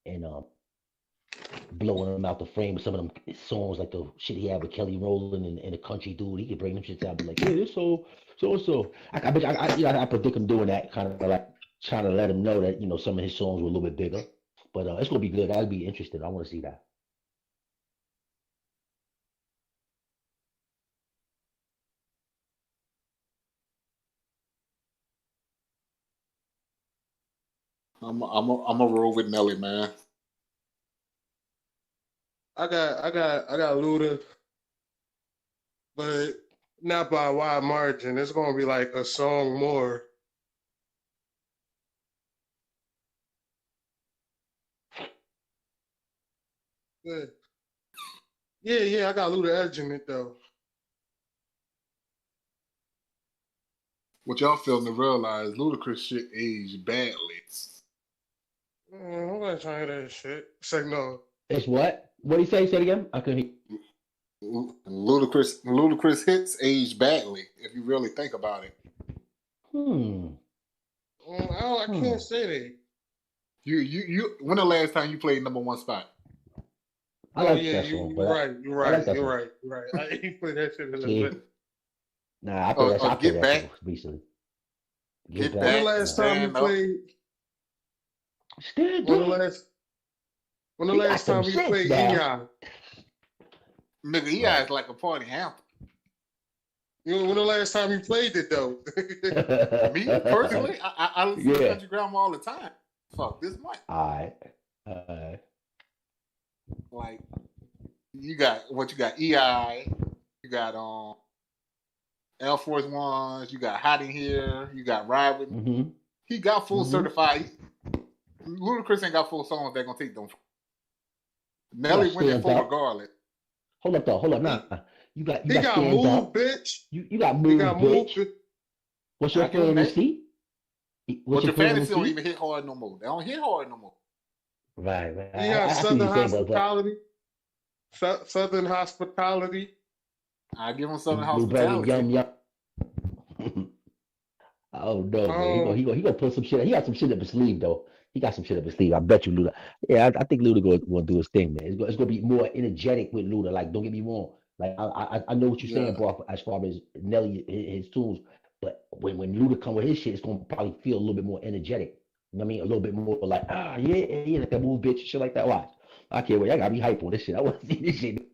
and blowing them out the frame with some of them songs like the shit he had with Kelly Rowland and the country dude. He could bring them shits out, be like, yeah, this so and so. I bet I predict him doing that, kind of like trying to let him know that some of his songs were a little bit bigger. But it's gonna be good. I'd be interested. I want to see that. I'm a roll with Nelly, man. I got Luda, but not by a wide margin. It's gonna be like a song more. Yeah, yeah. I got Luda edging it though. What y'all failing to realize, Ludacris shit aged badly. I'm not trying to hear that shit. Say no. It's what? What do you say? Say it again. I couldn't hear. Ludacris hits age badly if you really think about it. Hmm. I can't say that. You when the last time you played number one spot? I like that song, you're but right. You're I like right. that You're song. right. You're right. I ain't play that shit in a See, bit. nah, I played Or get that back, song recently. Get get When the back. back, last time you stand up. played? Stand When the up. last when the He got last some time you shits played now. EI? Nigga, he Right. acts like a party anthem. When the last time you played it though? Me personally, I listen to Yeah. Country Grammar all the time. Fuck this mic. All right. Like you got EI, you got Air Force Ones, you got Hot in Here, you got Ride with Me. Mm-hmm. He got full Mm-hmm. certified. Ludacris ain't got full songs that gonna take them. You got Nelly went in Stand full Up. regardless. Hold up, though. Hold up. he, Nah. You got he got Stand move, Up. bitch. You got He Move, got move. bitch. What's I your give him that. fantasy? What's But your your fantasy don't fantasy? even hit hard no more. They don't hit hard no more. Right. He got I see what Southern you're saying, but hospitality. Southern hospitality. I give him Southern Blueberry Hospitality. Yum Yum. Oh no, man. Um, He gonna put some shit. He got some shit up his sleeve though. He got some shit up his sleeve. I bet you Luda. Yeah, I think Luda gonna do his thing, man. It's gonna be more energetic with Luda. Like, don't get me wrong. Like, I know what you're saying, Yeah. bro. As far as Nelly his tunes, but when Luda come with his shit, it's gonna probably feel a little bit more energetic. You know what I mean? A little bit more like yeah, like that move, bitch, shit like that. Watch. I can't wait. I gotta be hype on this shit. I want to see this shit.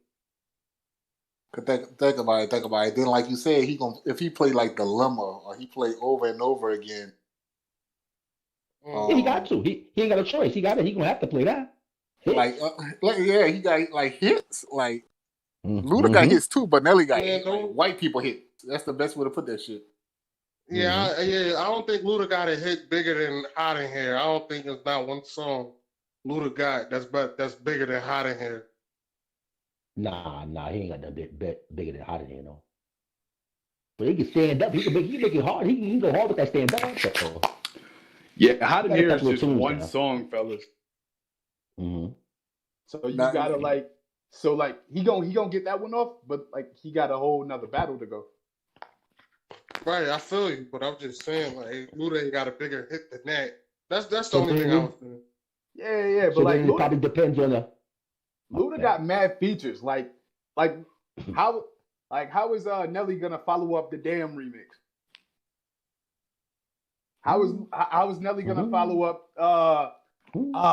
Cause think about it. Think about it. Then, like you said, if he play like Dilemma or he play over and over again. Yeah, he got Um, to. He ain't got a choice. He gonna have to play that. like, Hits. yeah, he got like hits. Like Luda got Mm-hmm. hits too, but Nelly got yeah, like white people hits. That's the best way to put that shit. yeah, Mm-hmm. I don't think Luda got a hit bigger than Hot in Here. I don't think there's not one song Luda got that's bigger than Hot in Here. Nah, he ain't got that bigger than Hot in here, no. But he can stand up. He can make it hard. He can go hard with that stand up. So Yeah, Hot he in got a Here is couple of just tunes one now. song, fellas. Mm-hmm. So you Now, gotta like he gonna get that one off, but like he got a whole nother battle to go. Right, I feel you, but I'm just saying like Luda ain't got a bigger hit than that. That's the So only thing I was then, saying. Yeah, but so like then it probably depends on the. Luda got mad features. Like how is Nelly gonna follow up the damn remix? How is Nelly gonna follow up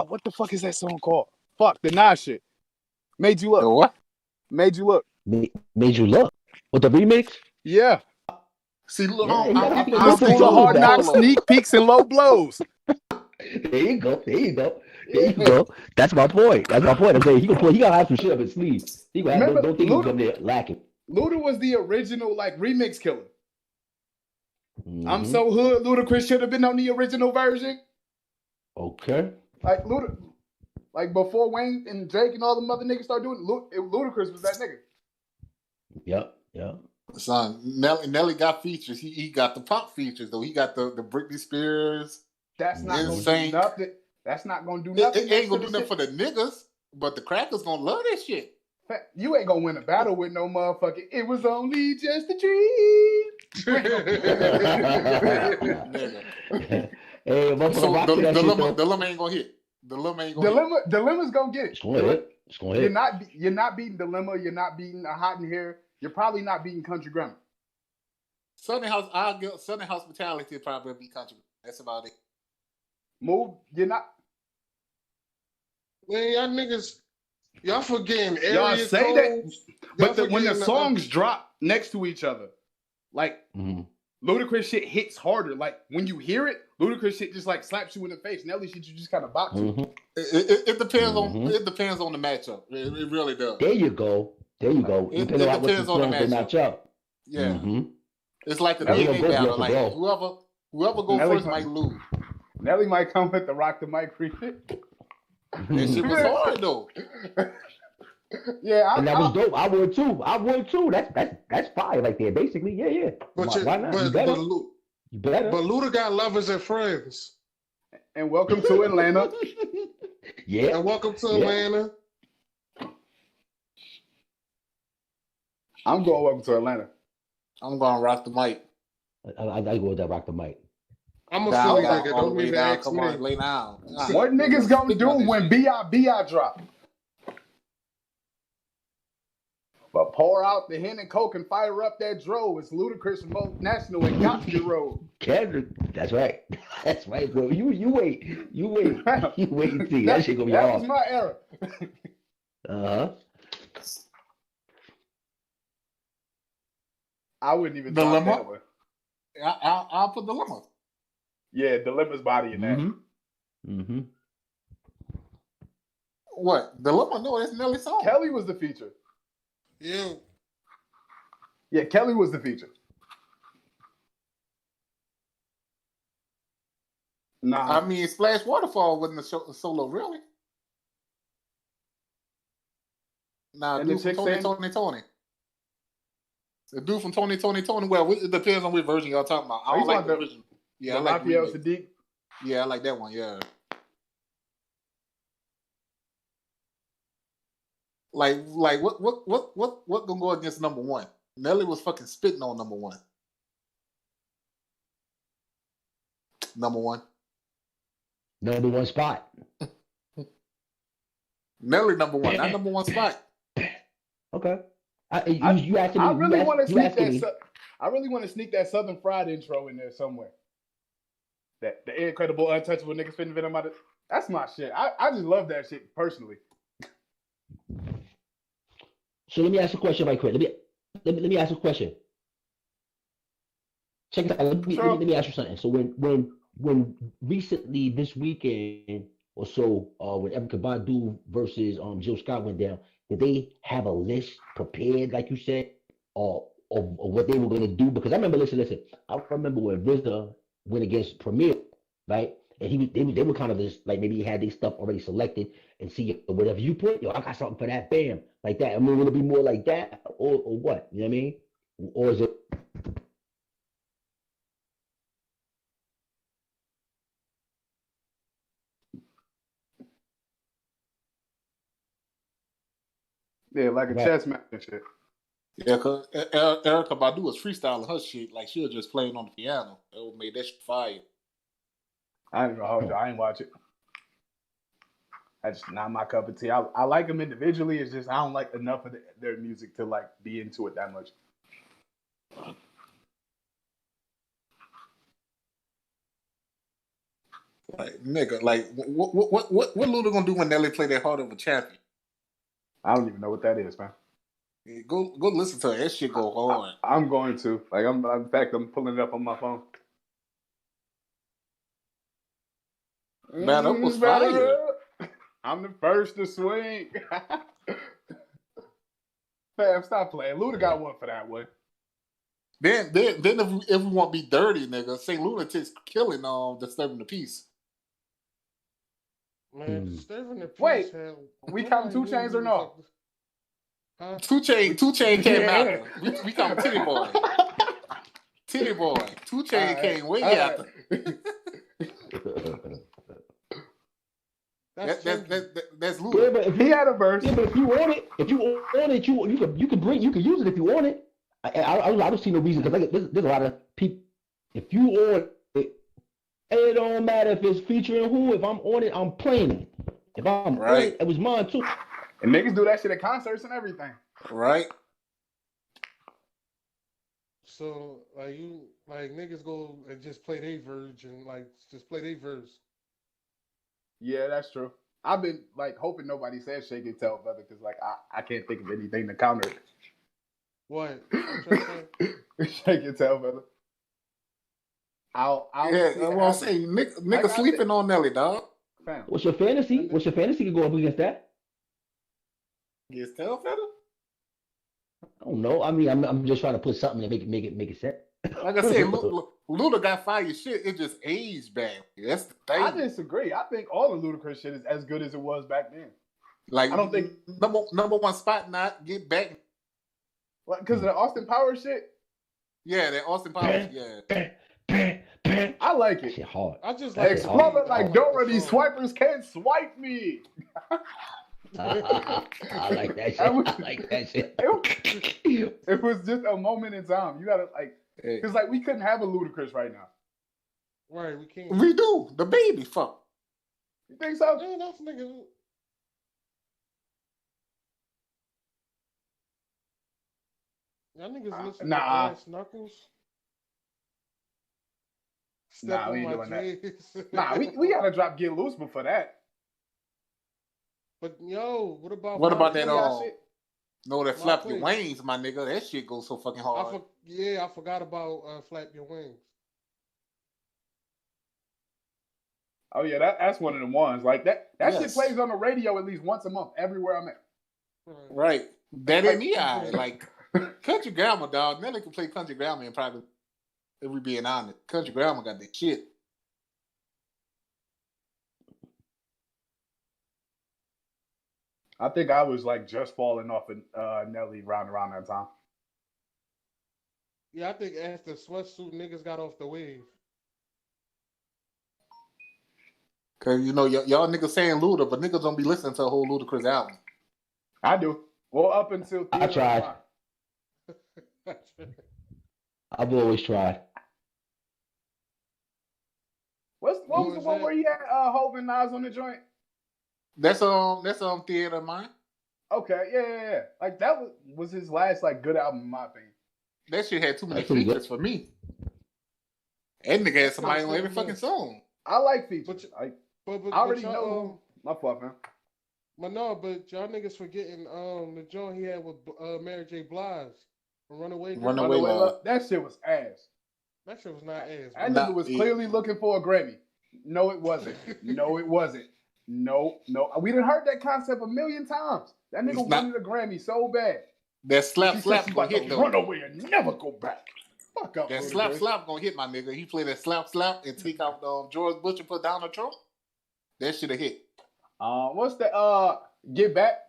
what the fuck is that song called? Fuck the Nas shit. Made You the Look. what? Made You Look. Made you look with the remix. Yeah. See, look, Yeah, he I got don't, a I good don't With think full of tunes hard Luda now. knocks, full of. sneak peeks, and low blows. There you go. There you Yeah. go. That's my point. I'm saying he gonna have some shit up his sleeve. He gonna have, Remember, don't think he's gonna be lacking. Luda was the original like remix killer. I'm Mm-hmm. So Hood. Ludacris should have been on the original version. Okay. Like Luda, like before Wayne and Drake and all the other niggas started doing it, Ludacris was that nigga. Yep. Son, Nelly got features. He got the pop features though. He got the Britney Spears. That's not In gonna do sync. nothing. That's not gonna do It nothing. ain't gonna do next nothing to for the niggas, but the crackers gonna love this shit. You ain't gonna win a battle with no motherfucking. It was only just a dream. Nigga. Hey, motherfucker, So rock to that shit though. Dilemma ain't gonna hit. Dilemma ain't gonna hit. Dilemma's gonna get it. It's gonna hit. It's gonna hit. You're not beating Dilemma. You're not beating a Hot in Here. You're probably not beating Country Grammar. Southern Hospitality probably be country. That's about it. Move. You're not. Man, y'all niggas, y'all forgetting Y'all area say codes. that, but when the songs drop next to each other, like Ludacris shit hits harder. Like when you hear it, Ludacris shit just like slaps you in the face. Nelly shit you just kind of bop to. It depends on the matchup. It really does. There you go. It depends on the matchup. Yeah. It's like a DNA battle. Like whoever goes first might lose. Nelly might come with the rock the mic remix. That shit was hard though. Yeah, and that was dope. I would too. That's fire right there. Basically, yeah. But why not? You better. But Luda got lovers and friends. And welcome to Atlanta. Yeah. And welcome to Atlanta. I'm going welcome to Atlanta. I'm going rock the mic. I go with that rock the mic. I'm a Philly nigga. Don't even ask Come me. on, lay down. What niggas gonna do when B.I. drop? But pour out the hen and coke and fire up that dro. It's Ludacris remote national and got the road. Kendrick, that's right. That's right, bro. You wait. You wait and see. That shit gonna be off. That was my era. I wouldn't even drop that one. I'll put Dilemma. Yeah, Dilemma's body in that. What? Dilemma? No, that's Nelly's song. Kelly was the feature. Yeah, Kelly was the feature. Nah. I mean, Splash Waterfall wasn't a solo, really. Nah, dude from Tony. The dude from Tony. Well, it depends on which version y'all talking about. I don't like the version. Yeah, I like the Sadiq. Yeah, I like that one. Yeah. Like what gonna go against number one? Nelly was fucking spitting on number one. Number one spot. Nelly number one, not number one spot. Okay. I really want to sneak that Southern Fried intro in there somewhere. That the incredible, untouchable niggas spitting venom out of. That's my shit. I just love that shit personally. So let me ask a question right quick. Let me ask a question. Check it out. Let me ask you something. So when recently this weekend or so, when Erykah Badu versus Jill Scott went down, did they have a list prepared, like you said, of what they were going to do? Because I remember, listen. I remember when RZA went against Premier, right? And they were kind of just like maybe he had their stuff already selected and see whatever you put, I got something for that, bam, like that. I mean, will it be more like that or what? You know what I mean? Or is it? Yeah, like a chess match and shit. Yeah, because Erykah Badu was freestyling her shit like she was just playing on the piano. That made that shit fire. I ain't gonna hold you. I ain't watch it. That's just not my cup of tea. I like them individually. It's just I don't like enough of their music to like be into it that much. Like nigga, like what Luda gonna do when Nelly play that Heart of a Champion? I don't even know what that is, man. Go listen to it. That shit go hard. I'm going to. Like in fact, I'm pulling it up on my phone. Man, that was fire. I'm the first to swing. Fam, stop playing. Luda got one for that one. Then if we want to be dirty, nigga, St. Lunatic's killing Disturbing the Peace. Man, Disturbing the Peace. Wait, we count 2 Chainz or no? 2 Chainz came out. We count Titty Boy. Titty Boy. 2 Chainz came way after. That's Luda. Yeah, but if he had a verse. Yeah, but if you want it, you can use it if you want it. I don't see no reason because there's a lot of people. If you want it, It don't matter if it's featuring who. If I'm on it, I'm playing it. If I'm on it, it was mine too. And niggas do that shit at concerts and everything. Right. So like niggas go and just play their verse and like just play their verse. Yeah, that's true. I've been like hoping nobody says shake and tell, brother, because like I can't think of anything to counter it. What? Shake and tell, brother. I'll say nigga sleeping on Nelly, dog. Fam. What's your fantasy? What's your fantasy to go up against that? Get tell fella? I don't know. I mean, I'm just trying to put something to make it set. Like I said, Luda got fire shit. It just aged bad. That's the thing. I disagree. I think all the Ludacris shit is as good as it was back then. Like I don't think number one spot not get back. Because of the Austin Powers shit. Yeah, that Austin Powers. Yeah. I like it. Shit hard. I just like Explode like Dora, these swipers can't swipe me. I like that shit. I like that shit. It was just a moment in time. You gotta like, because like we couldn't have a Ludacris right now. Right, we can't. We do. The baby fuck. You think so? Yeah, that's nigga. Y'all niggas listen to Brass Knuckles? Nah, we ain't doing that. Nah, we gotta drop Get Loose before that. But yo, what about that shit? No, that Flap Your Wings, my nigga. That shit goes so fucking hard. I forgot about Flap Your Wings. Oh yeah, that's one of the ones. Like that shit plays on the radio at least once a month everywhere I'm at. Right. That in the eye. Like Country Grammar, dog. Nelly can play Country Grammar and probably, if we being honest, Country Grammar got that shit. I think I was like just falling off of Nelly around that time. Yeah, I think after Sweatsuit niggas got off the wave. Cause you know y'all niggas saying Luda, but niggas don't be listening to a whole Ludacris album. I do. Well, up until I tried. I've always tried. What was the one where he had Hov and Nas on the joint? That's Theater of Mine. Okay, yeah. Like that was his last like good album in my opinion. That shit had too many features for me. That nigga had somebody on every fucking song. I like features. But I already know. My fault, man. But no, but y'all niggas forgetting the joint he had with Mary J. Blige. Runaway Love. That shit was ass. That shit was not ass. That nigga was clearly looking for a Grammy. No, it wasn't. No, it wasn't. No. We done heard that concept a million times. That nigga wanted a Grammy so bad. That slap gonna hit though. Run away and never go back. Fuck up. That slap gonna hit, my nigga. He played that slap and take out George Bush and put Donald Trump. That should have hit. What's the Get Back?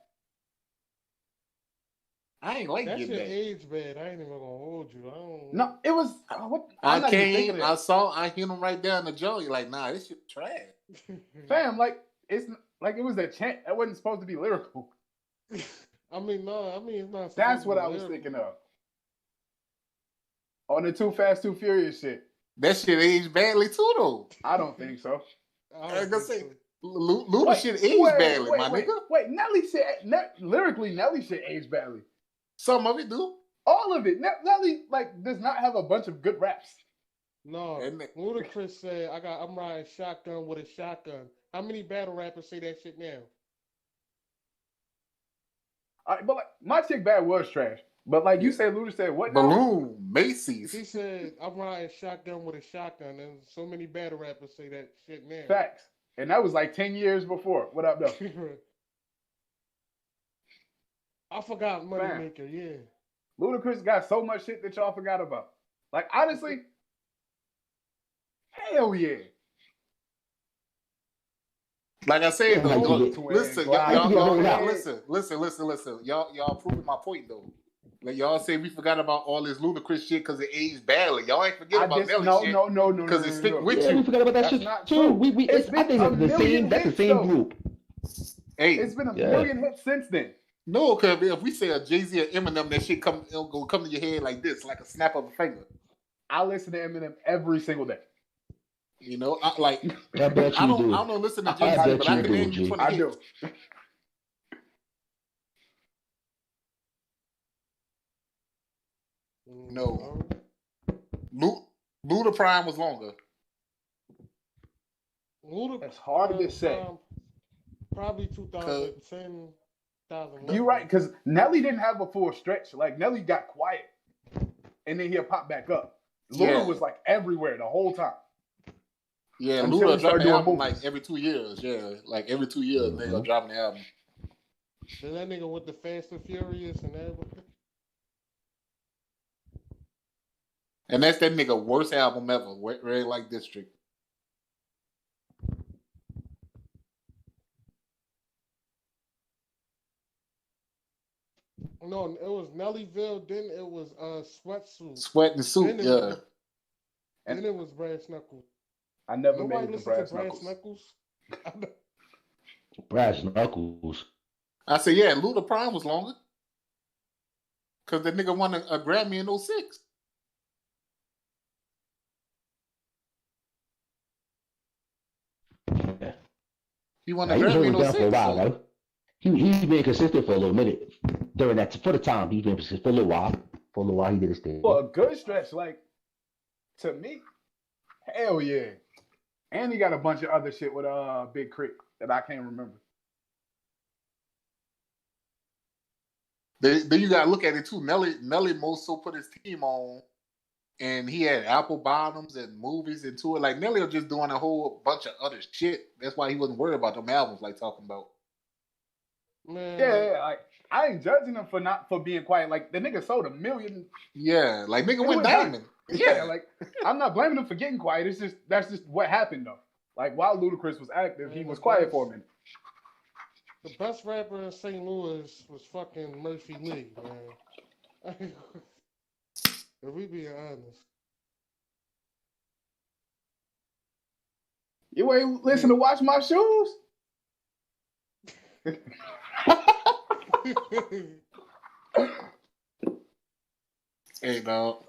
I ain't like that Get shit Back. Age bad. I ain't even gonna hold you. No, it was. I hit him right there in the jaw. You're like, nah, this shit trash. Fam, like it's like it was a chant. That wasn't supposed to be lyrical. I mean, it's not. That's what I was thinking of. On the Too Fast, Too Furious shit. That shit aged badly too, though. I don't think so. I was gonna say, Luda shit aged badly, my nigga. Wait, Nelly shit, lyrically, Nelly shit aged badly. Some of it do. All of it. Nelly like does not have a bunch of good raps. No, Ludacris said, I'm riding shotgun with a shotgun. How many battle rappers say that shit now? But like, My Chick Bad was trash. But like you said, Luda said what? Balloon, Macy's. He said, I'm riding shotgun with a shotgun. And so many battle rappers say that shit now. Facts. And that was like 10 years before. What up, though? I forgot Moneymaker, yeah. Ludacris got so much shit that y'all forgot about. Like, honestly, hell yeah. Like I said, though, listen. Y'all proving my point, though. Like y'all say we forgot about all this Ludacris shit because it aged badly. Y'all ain't forget about Nelly shit. No. Because it stick with you. We forgot about that shit too. I think that's the same group. Hey, it's been a million hits since then. No, because if we say a Jay-Z or Eminem, that shit come to your head like this, like a snap of a finger. I listen to Eminem every single day. You know, I bet you do. I don't listen to I Jay-Z, bet but you I can do, name you G. 20 I hits. do. No. Luda Prime was longer. Luda, It's hard to say. Probably 2010, 2011. You're right, because Nelly didn't have a full stretch. Like, Nelly got quiet, and then he'll pop back up. Luda was, like, everywhere the whole time. Yeah, Until Luda dropped an album movies. like every 2 years. Yeah, like every 2 years, nigga dropping the album. Then that nigga with the Fast and Furious and everything. And that's that nigga worst album ever, Red Light District. No, it was Nellyville. Then it was Sweatsuit. Sweat and Suit, Then it was Brass Knuckles. I never Nobody made it to listened Brass to Knuckles. Brass Knuckles. I said, yeah, Luda Prime was longer. Because the nigga won a Grammy in 06. Yeah. He won a He was Grammy holding in down 06. for a while, though. He's been consistent for a little minute. During that, for the time, he's been consistent for a little while. For a little while, he did his thing. For a good stretch, like, to me, hell yeah. And he got a bunch of other shit with Big Crit that I can't remember. Then you gotta look at it too. Nelly most so put his team on, and he had Apple Bottoms and movies into it. Like Nelly was just doing a whole bunch of other shit. That's why he wasn't worried about them albums like talking about. Man. Yeah, like I ain't judging him for being quiet. Like the nigga sold 1 million. Yeah, like nigga went diamond. Yeah, like I'm not blaming him for getting quiet. It's just that's just what happened though. Like while Ludacris was active, he was quiet for a minute. The best rapper in St. Louis was fucking Murphy Lee, man. If we being honest. You ain't listen to Watch My Shoes? Hey, dog.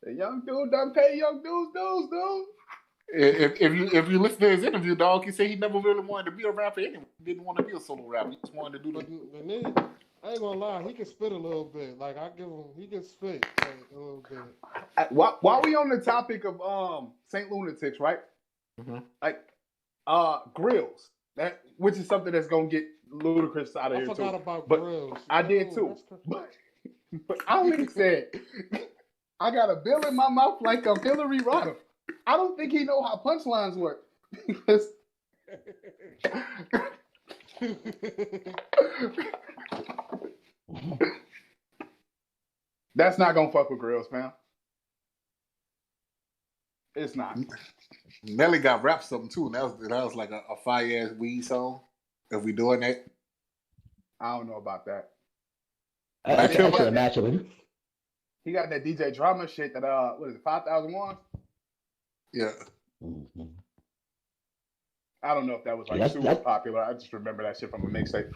The young dude done pay young dudes, dude. If you listen to his interview, dog, he said he never really wanted to be a rapper anyway. He didn't want to be a solo rapper. He just wanted to do the nigga, I ain't gonna lie, he can spit a little bit. Like I give him, he can spit like, a little bit. While we on the topic of Saint Lunatics, right? Mm-hmm. Like grills, which is something that's gonna get Ludacris out of here too. I forgot about but grills. I did too. But I only said I got a bill in my mouth like a Hillary Rodham. I don't think he know how punchlines work because that's not gonna fuck with grills, man. It's not. Nelly got rap something too. That was like a fire ass weed song. If we doing that, I don't know about that. I can't a match of him. He got that DJ drama shit that what is it, 5,001? Yeah. Mm-hmm. I don't know if that was like super popular. I just remember that shit from a mixtape.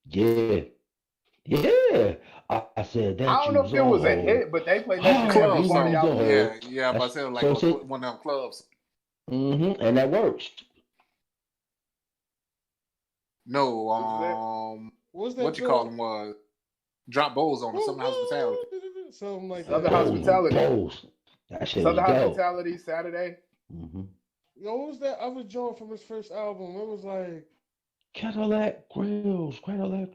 Yeah. I said that. I don't know if it was a hit, but they played that shit club song. Yeah, but I said like so one of them clubs. Mm-hmm, and that works. No, what you call them was Drop Bowls on Southern Hospitality. Something like that. Southern Hospitality. Bowls. That shit Southern was dope. Hospitality Saturday. Mm-hmm. Yo, what was that other joint from his first album? It was like Cadillac Grills. Cadillac.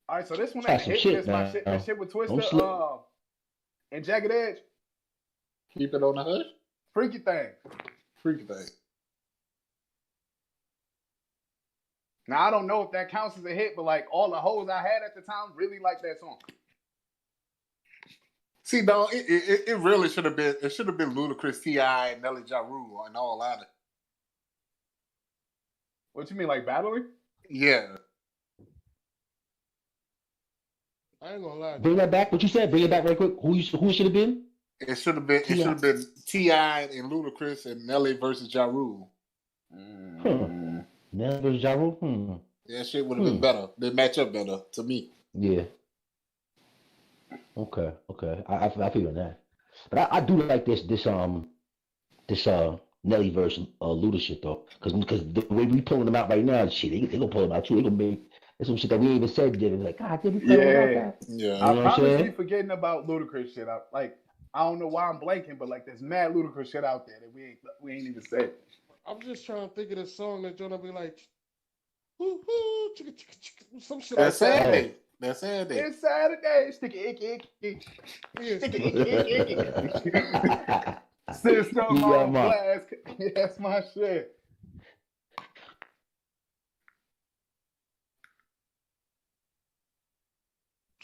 All right, so this one ain't a hit. This my shit. That shit with Twista and Jagged Edge. Keep it on the hush. Freaky Thing. Now I don't know if that counts as a hit, but like all the hoes I had at the time really liked that song. See, dog, it really should have been. It should have been Ludacris, T.I., and Nelly Ja Rule and all that. What you mean, like battling? Yeah. I ain't gonna lie. Bring that back. What you said? Bring it back right quick. Who should have been? It should have been. It should have been T.I. and Ludacris and Nelly versus Ja Rule. Nelly versus Ja Rule. That shit would have been better. They match up better to me. Yeah. Okay. I feel that. But I do like this Nelly version Luda shit though, because the way we pulling them out right now, shit, they gonna pull them out too. They gonna make there's some shit that we ain't even said yet. It's like, God, did we forget about Yeah. that? Yeah. You I know what I'm promise saying? you forgetting about Ludacris shit. I don't know why I'm blanking, but like there's mad Ludacris shit out there that we ain't even said. I'm just trying to think of the song that Jonah be like, hoo hoo, chicka chicka chicka, some shit That's like that. Saturday. That's Saturday. It's Saturday. Sticky icky icky. Yes. Sticky icky icky. System Yeah, on man. blast. That's my shit.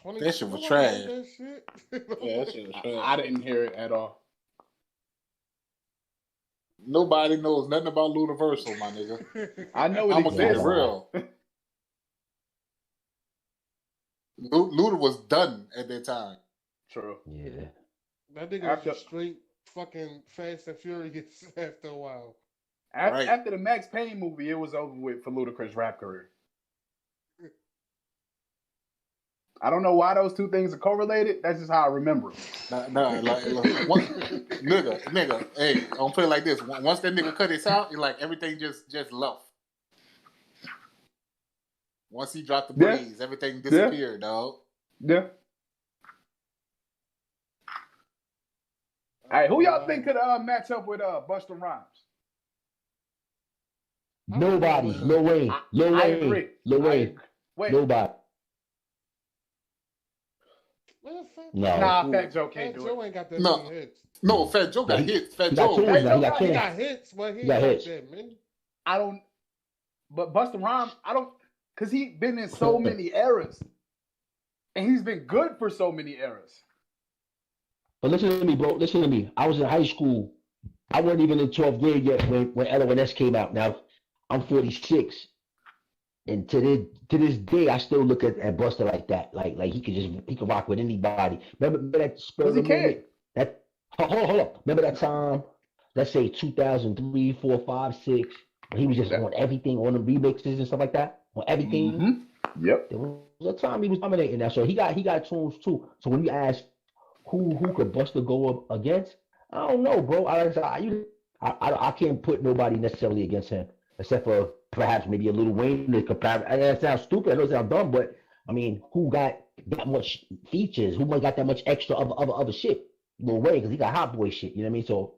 That shit was Nobody trash. heard that shit. Yeah, that shit was trash. I didn't hear it at all. Nobody knows nothing about Ludaversal, my nigga. I know it I'm gonna keep it exists. real. Luda was done at that time. True. Yeah. That nigga was just straight fucking Fast and Furious after a while. Right. After the Max Payne movie, it was over with for Ludacris' rap career. I don't know why those two things are correlated. That's just how I remember them. Nigga, hey, I'm put it like this. Once that nigga cut his out, it's like everything just left. Once he dropped the blaze, everything disappeared, dog. Yeah. All right, who y'all think could match up with Busta Rhymes? Nobody. No way. I agree. No way. Wait. Nobody. No. Nah, Fat Joe can't Fat do Joe it. ain't got that No. many hits. No, Fat Joe got hits. Fat Joe. He He got hits, but he ain't got hits. that many. I don't. But Busta Rhymes, I don't, because he been in so many eras, and he's been good for so many eras. But listen to me, bro. Listen to me. I was in high school. I wasn't even in 12th grade yet when LONS came out. Now, I'm 46. And to this day, I still look at Busta like that. Like he could rock with anybody. Remember that spur of the moment? That hold up. Remember that time? Let's say 2003, 4, 5, 6. When he was just on everything, on the remixes and stuff like that. On everything. Mm-hmm. Yep. There was a time he was dominating that. So he got tunes too. So when you ask who could Busta go up against, I don't know, bro. I can't put nobody necessarily against him, except for perhaps maybe a Lil Wayne. That sounds stupid. I know it sounds dumb, but I mean, who got that much features? Who got that much extra other shit? Lil Wayne, because he got hot boy shit. You know what I mean? So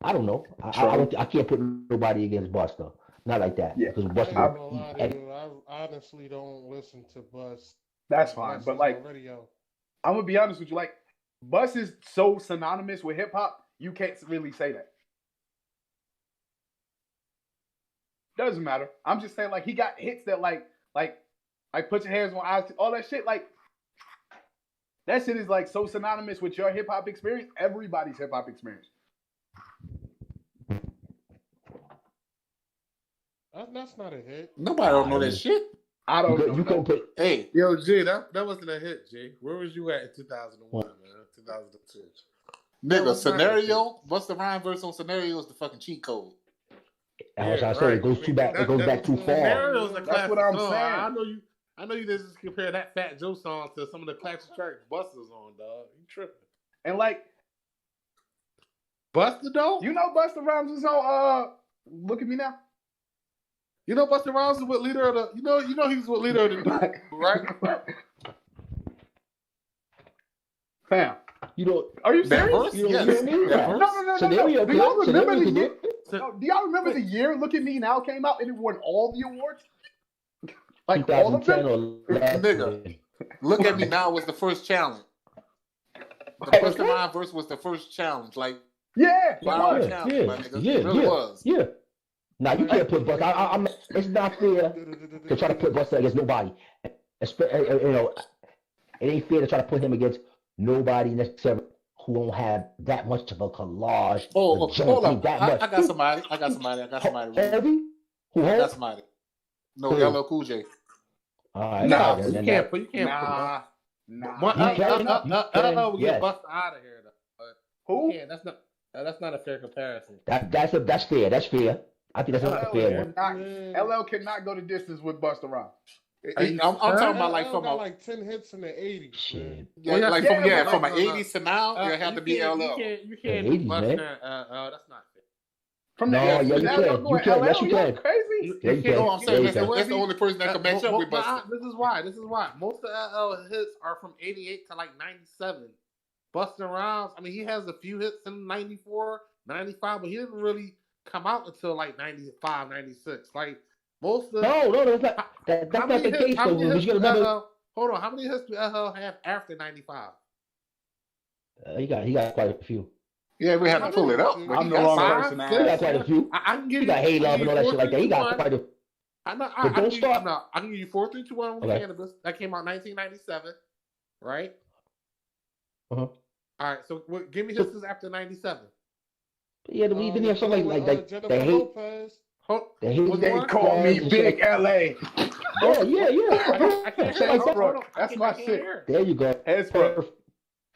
I don't know. I can't put nobody against Busta. Not like that. Yeah. Because Busta. I honestly don't listen to Bus. That's fine, but like, radio. I'm gonna be honest with you. Like, Bus is so synonymous with hip hop, you can't really say that. Doesn't matter. I'm just saying, like, he got hits that like put your hands on eyes, all that shit. Like, that shit is like so synonymous with your hip hop experience. Everybody's hip hop experience. That's not a hit. Nobody don't know that shit. I don't know. You can put. Hey, Yo, G, that wasn't a hit, G. Where was you at in 2001, man? 2002. nigga, Scenario, Busta Rhymes verse on Scenario is the fucking cheat code. As I said, it goes it goes back too far. Scenario's a That's what I'm classic song. saying. I know you just compare that Fat Joe song to some of the classic tracks Busta's on, dog. You tripping. And like, Busta though? you know, Busta Rhymes is on Look at Me Now. You know Busta Rhymes is with leader of the you know he's with leader of the right? Fam. You know, Are you That serious? verse? You Yes. don't need That that. verse? No. Scenario Do y'all could- remember Scenario the could year? do No, do y'all remember the year Look at Me Now came out and it won all the awards? Like all of 2010 them? or less. Nigga. Look at Me Now was the first challenge. The Busta Rhymes verse was the first challenge. Like, Yeah. Wow, challenge, my nigga. It really was. Yeah. Now you can't put Busta. It's not fair to try to put Busta against nobody. You know, it ain't fair to try to put him against nobody necessarily who don't have that much of a collage. Oh, hold up. That I much. got somebody. I got somebody. Heavy? Who I got has? somebody. No, Who? LL Cool J. All right, Nah, You can't put Nah. One, You can. will Yes. get Busta out of here though. Who? Yeah, that's not a fair comparison. That's fair. That's fair. I think that's not a fair one. LL cannot go the distance with Busta Rhymes. I'm talking about like LL from got like 10 hits in the 80s. Shit. From an 80s to now, it have to be LL. You can't The do 80s, Busta. man. That's not fair. From the No, 80s, yeah, you LL can. going You can. LL, Yes, you y'all can. crazy? Yeah, you can. No, I'm Yeah, saying you that's can. the only person that can match up with Busta. This is why. Most of LL hits are from 88 to like 97. Busta Rhymes, I mean, he has a few hits in 94, 95, but he didn't really come out until like 95, 96. Like, most of No, that's not. That's not the case though. You gotta remember. Hold on, how many hits do LL have after 95? He got quite a few. Yeah, we have to pull it up. I'm but I'm he the got wrong some. person to He got ask. quite a few. I can give He you. got Hey Love and all that shit like that. He got 4, 3, 2, 1. quite a. I But don't start. No, I can give you 4, 3, 2, 1 with Okay. Cannabis. That came out 1997, right? Uh-huh. All right, so give me hits after 97. Yeah, we didn't have something like Jennifer they hate. Lopez. They hate. They call me Big LA. Yeah. I can't Shit hear. like that. Hold on. That's my shit. There you go. Headspro.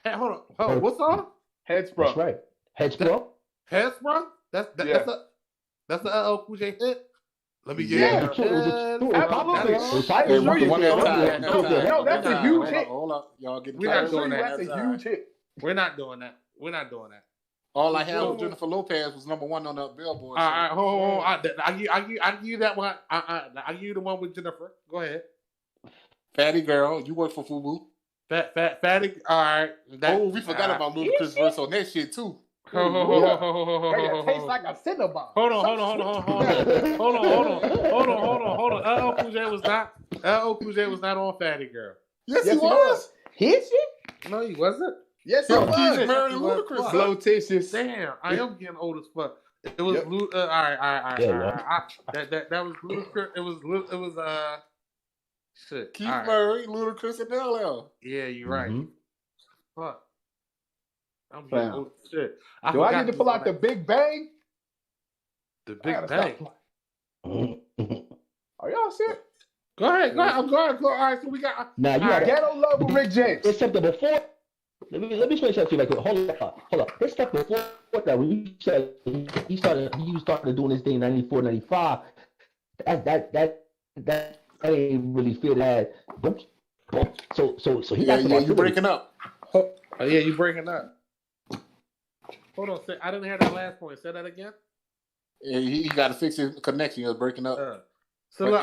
Hey, hold on. What song? That's Headspro. right. Headspro. Headspro? That's the LL Cool J hit. Let me get Yeah, it. true. It was popular. It was Hey, popular. one at a time. No, that's a huge hit. Hold up. Y'all getting We're not tired. doing that. That's a huge hit. We're not doing that. All I have with Jennifer Lopez was number 1 on the Billboard. All right, hold on. I give you that one. I give you the one with Jennifer. Go ahead. Fatty Girl, you work for FUBU. Fatty. All right. We forgot about Ludacris verse on that shit too. It tastes like a Cinnabon. Hold on. LL Cool J was not on Fatty Girl. Yes, he was. His shit? No, he wasn't. Yes, he He's was. married Ludacris. Flotitious. Damn, I am getting old as fuck. It was Yep. all right. Yeah, That was Ludacris. It was shit. Keith All right. Murray, Ludacris, and LL. Yeah, you're right. Mhm. Fuck. I'm getting Fam. old as shit. Do I need to pull out the Big Bang? the I Big gotta Bang? stop. Mhm. Are y'all serious? Go ahead. I'm going. All right, so we got. Now you All right. got Ghetto Love with Rick James. except that before. Let me explain something to you. Like, hold up. This stuff before that, when you said he started doing this thing in 94, 95. That ain't really fit that. So he got some you artillery. breaking up. Oh, yeah, you breaking up. Hold on. I didn't hear that last point. Say that again. Yeah, he got to fix his connection. He was breaking up. So But look,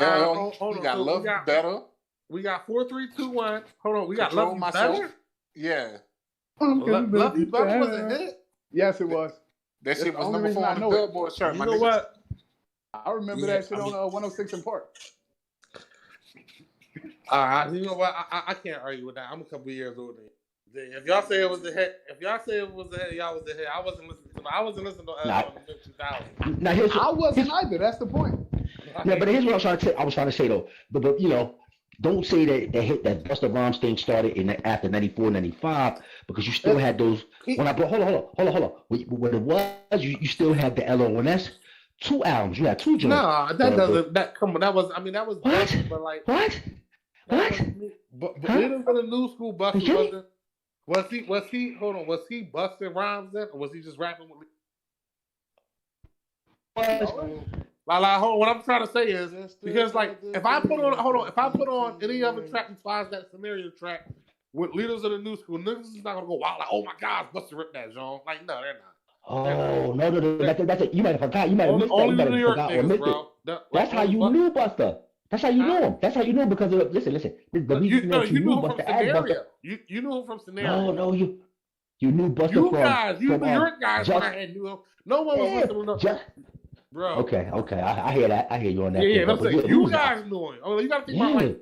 LL, he got So Love Better. We got 4, 3, 2, 1. Hold on. We got Control Love You Myself. Better. Yeah, Love You Better was a hit. Yes, it was. that shit the was only number reason 4 I on the know it. Billboard chart. You my know nigga. what? I remember that shit on 106 in Park. You know what? I can't argue with that. I'm a couple years older than you. If y'all say it was a hit, y'all was a hit. I wasn't listening to mid 2000s. Now here's I wasn't either. That's the point. Yeah, but here's what I was trying to say though. But you know, don't say that Busta Rhymes thing started after 94, 95 because you still had those. Hold on. What it was, you still had the LONS 2 albums. You had 2 joints. No, that doesn't. That come on. That was. I mean, that was. What? Busta, but like. What? But Huh? even for the new school, Busta Jimmy? wasn't. Was he? Hold on. Was he busting rhymes then, or was he just rapping with? Like, hold on, what I'm trying to say is because like if I put on any other track besides that scenario track with Leaders of the New School, niggas is not gonna go wow like, oh my God, Busta ripped that, John. Like, no, they're not. Oh no! That's it. You might have forgot. You might have missed that. You Only might New have York forgot or niggas, missed bro. it. That's how you knew Busta. That's how you know him. That's how you know because of listen. The reason that you knew him from Busta as Busta. Scenario. You knew him from Scenario. No, you knew Busta You from guys, you from, New York guys, when I had knew him. No one was listening to him. Bro. Okay. I hear that. I hear you on that. Yeah, I'm but saying you guys knew him. Oh, you got to think about like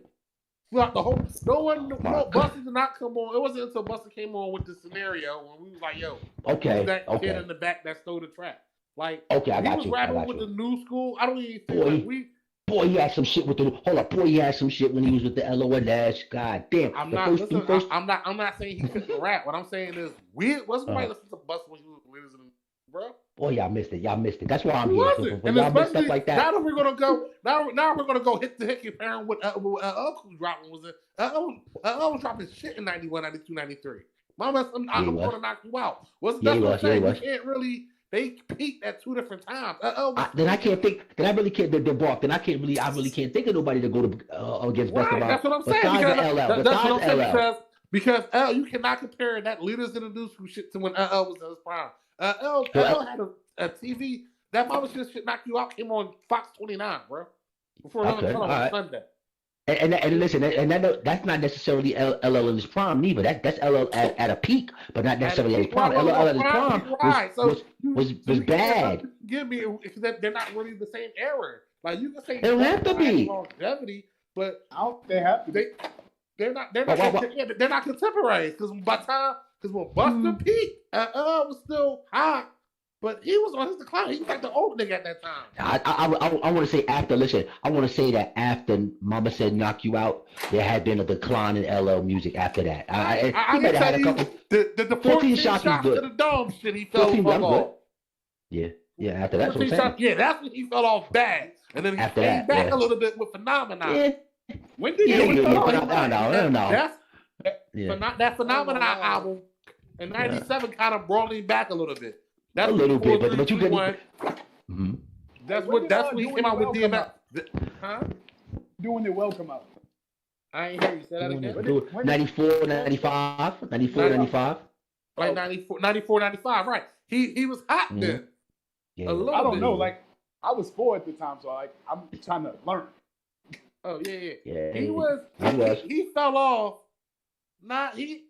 throughout the whole. No one, Busta did not come on. It wasn't until Busta came on with the Scenario when we was like, yo, who's that kid in the back that stole the track? Like, okay, I got he was you. rapping with the new school. I don't even think Boy, he had some shit with the. Hold up, boy, he had some shit when he was with the LONS. God damn. I'm not saying he couldn't rap. What I'm saying is, wasn't nobody listening to Busta when he was with his bro. Boy, y'all missed it. That's why I'm here. So, and y'all missed stuff like that. Now we're gonna go. Now we're gonna go hit the hickey parent with Uncle dropping was it? Was dropping shit in 91, 92, 93. Mama, I'm gonna knock you out. That's what I'm saying. You can't really. They peaked at 2 different times. Then I can't think. Then I really can't. They're balked. Then I really can't think of nobody to go to against best of all. That's what I'm saying. Besides LL. That's what I'm saying LL. because you cannot compare that Leaders in the New School shit to when LL was in his prime. LL had a TV. That mama shit knock you out came on Fox 29, bro. Before on Sunday. And listen, that's not necessarily LL in his prime neither. That's LL at a peak, but not necessarily at his prime. LL at his prime was bad. Give me because they're not really the same era. Like you can say they don't have to be longevity, but they have to. They're not contemporaries because when Buster peaked, was still hot. But he was on his decline. He was like the old nigga at that time. I want to say after. Listen, I want to say that after Mama Said Knock You Out, there had been a decline in LL music after that. I can tell you the 14 shots to the dome shit. He fell off. Yeah. After that, that's when he fell off bad, and then he came back a little bit with Phenomenon. Yeah. When did he? That Phenomenon album in '97 kind of brought him back a little bit. That's a little bit, but you couldn't. That's when he came out with DMX. Huh? Doing it will come out. I ain't hear you say that again. 94, 95. Like 94, 95, right. He was hot then. Yeah. I don't know. Like, I was 4 at the time, so like I'm trying to learn. Oh, yeah. He fell off. Actually,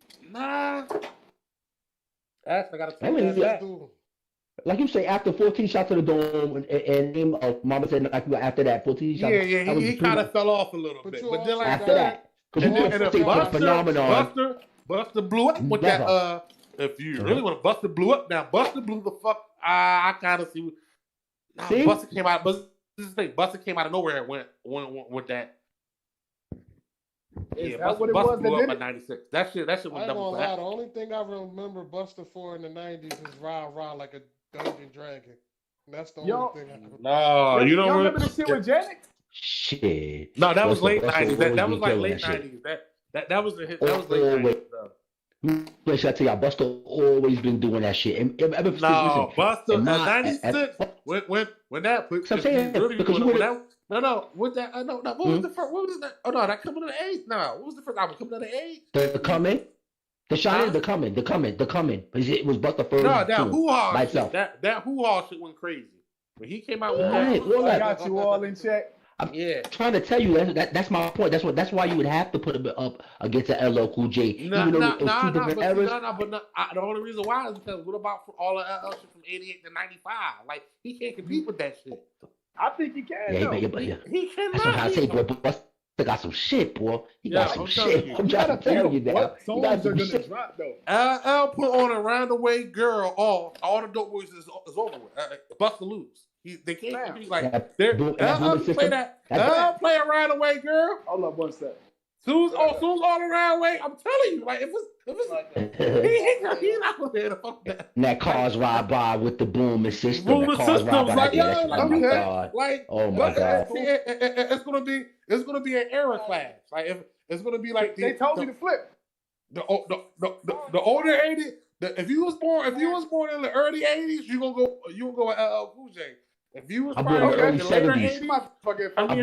I gotta tell you that. Like you say, after 14 shots to the dome and name of Mama Said Knock You Out after that, 14 shots. Yeah, he kind of fell off a little bit. But then like after that, Buster blew up with that. If you really want to, Buster blew up. Now Buster blew the fuck. I kind of see. Buster came out. But this thing, Buster came out of nowhere. And went with that. Is yeah, that what it Buster was blew that up did at 96. That shit was double flat. The only thing I remember Buster for in the 90s is Rah Rah like a Dungeon Dragon. And that's the only thing I can No, you don't remember the shit with Janet? Shit. No, that was late 90s. That was like late 90s. That was the hit. That was late 90s. Wait, should I tell y'all, Buster always been doing that shit. No, Buster at 96 when that put. I'm saying because with that. What was the first? What was that? Oh no, that coming to the age. No, what was the first album coming to the age? The Coming. The Shining, the Coming. It was Buster first. No, that hoo-ha shit. That hoo-ha shit went crazy. When he came out with that. I got you all in check. I'm trying to tell you that's my point. That's why you would have to put him up against the LL Cool J. Even though it was two different eras. The only reason why is because what about all the LL shit from 88 to 95? Like he can't compete with that shit. I think he can. He cannot. That's what I say, boy. Buster got some shit, boy. He got some shit. I'm trying to tell you that. What songs are gonna drop though? LL put on a Roundaway Girl. All the dope boys is over with. Buster lose. They can't compete like play that. Play a Roundaway Girl. Hold up one sec. Soon's all around way. I'm telling you, like if it's he's not gonna be able to fuck that. And that cars ride by with the boom and system. Boom system, oh my god! Oh my god! It's gonna be an era clash. Like if it's gonna be like they told you to flip. The older 80s. If you was born in the early 80s, you gonna go with LL Cool J. If you was born in the later 80s, if you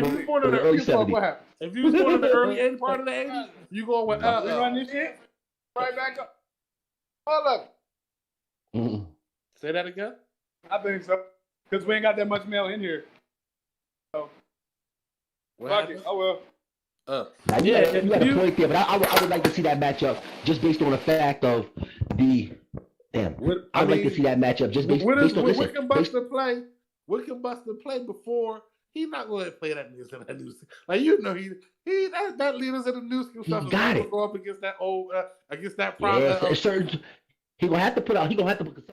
was born in the early 70s, what happened? If you was born in the early 80s part of the 80s, you going with LL. We run this shit right back up. All of it. Say that again. I think so, because we ain't got that much mail in here. So fuck it. Oh well. You got a point there, but I would like to see that matchup just based on the fact of the damn. I'd like to see that matchup just based on this. What can Buster play before? He's not going to play that music in that new school. Like that Leaders in the New School stuff is going to go up against that old against that problem. He gonna have to put out. He gonna have to put.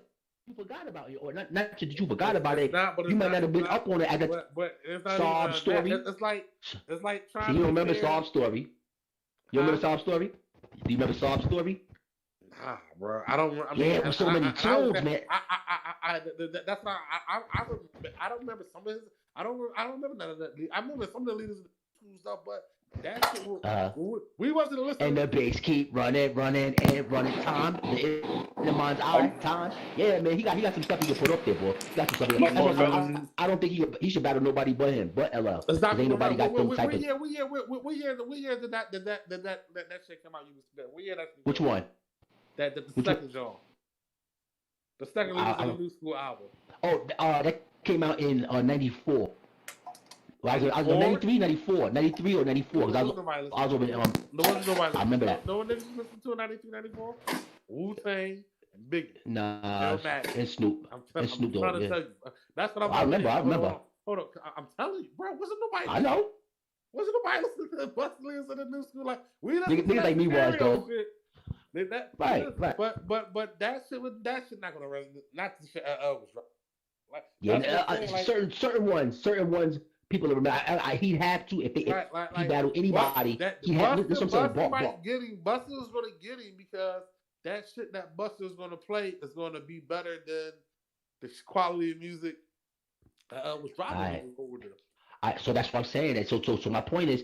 You forgot about it, or not that you forgot about it. You might not have been up on it at the Sob Story. It's like trying. You don't remember Sob Story? You remember Sob Story? Do you remember Sob Story? Nah, bro. I don't. It was so many tunes, man. That's not. I don't remember some of his. I don't remember none of that. I remember some of the Leaders of the School stuff, but That shit we wasn't listening. And the bass keep running. Time. The mind's eye. Time. Yeah, man. He got some stuff he can put up there, boy. He got some stuff. I don't think he should battle nobody but him, but LL. Because ain't nobody got them type of. What year did that shit come out? You was what year that? Which one? The second John. The second release of the New School album. Oh, that came out in '94. I was 93, 94, 93 or 94. Because I was over. I remember that. No one niggas listened to 93, 94. Wu-Tang and Biggie. Nah, and Snoop. I'm trying to tell you. That's what I'm. I remember. Hold on. I'm telling you, bro. Wasn't nobody? I know. Wasn't nobody listening to the Bustleers of the New School? Like we niggas like me was though. Right. But that shit not gonna resonate. Not the shit was right. Like, certain ones. People remember. He'd have to if he battled anybody. He had. This what I'm saying. Buster was gonna get him because that shit that Buster is gonna play is gonna be better than the quality of music was dropping over there. So that's what I'm saying. And so my point is,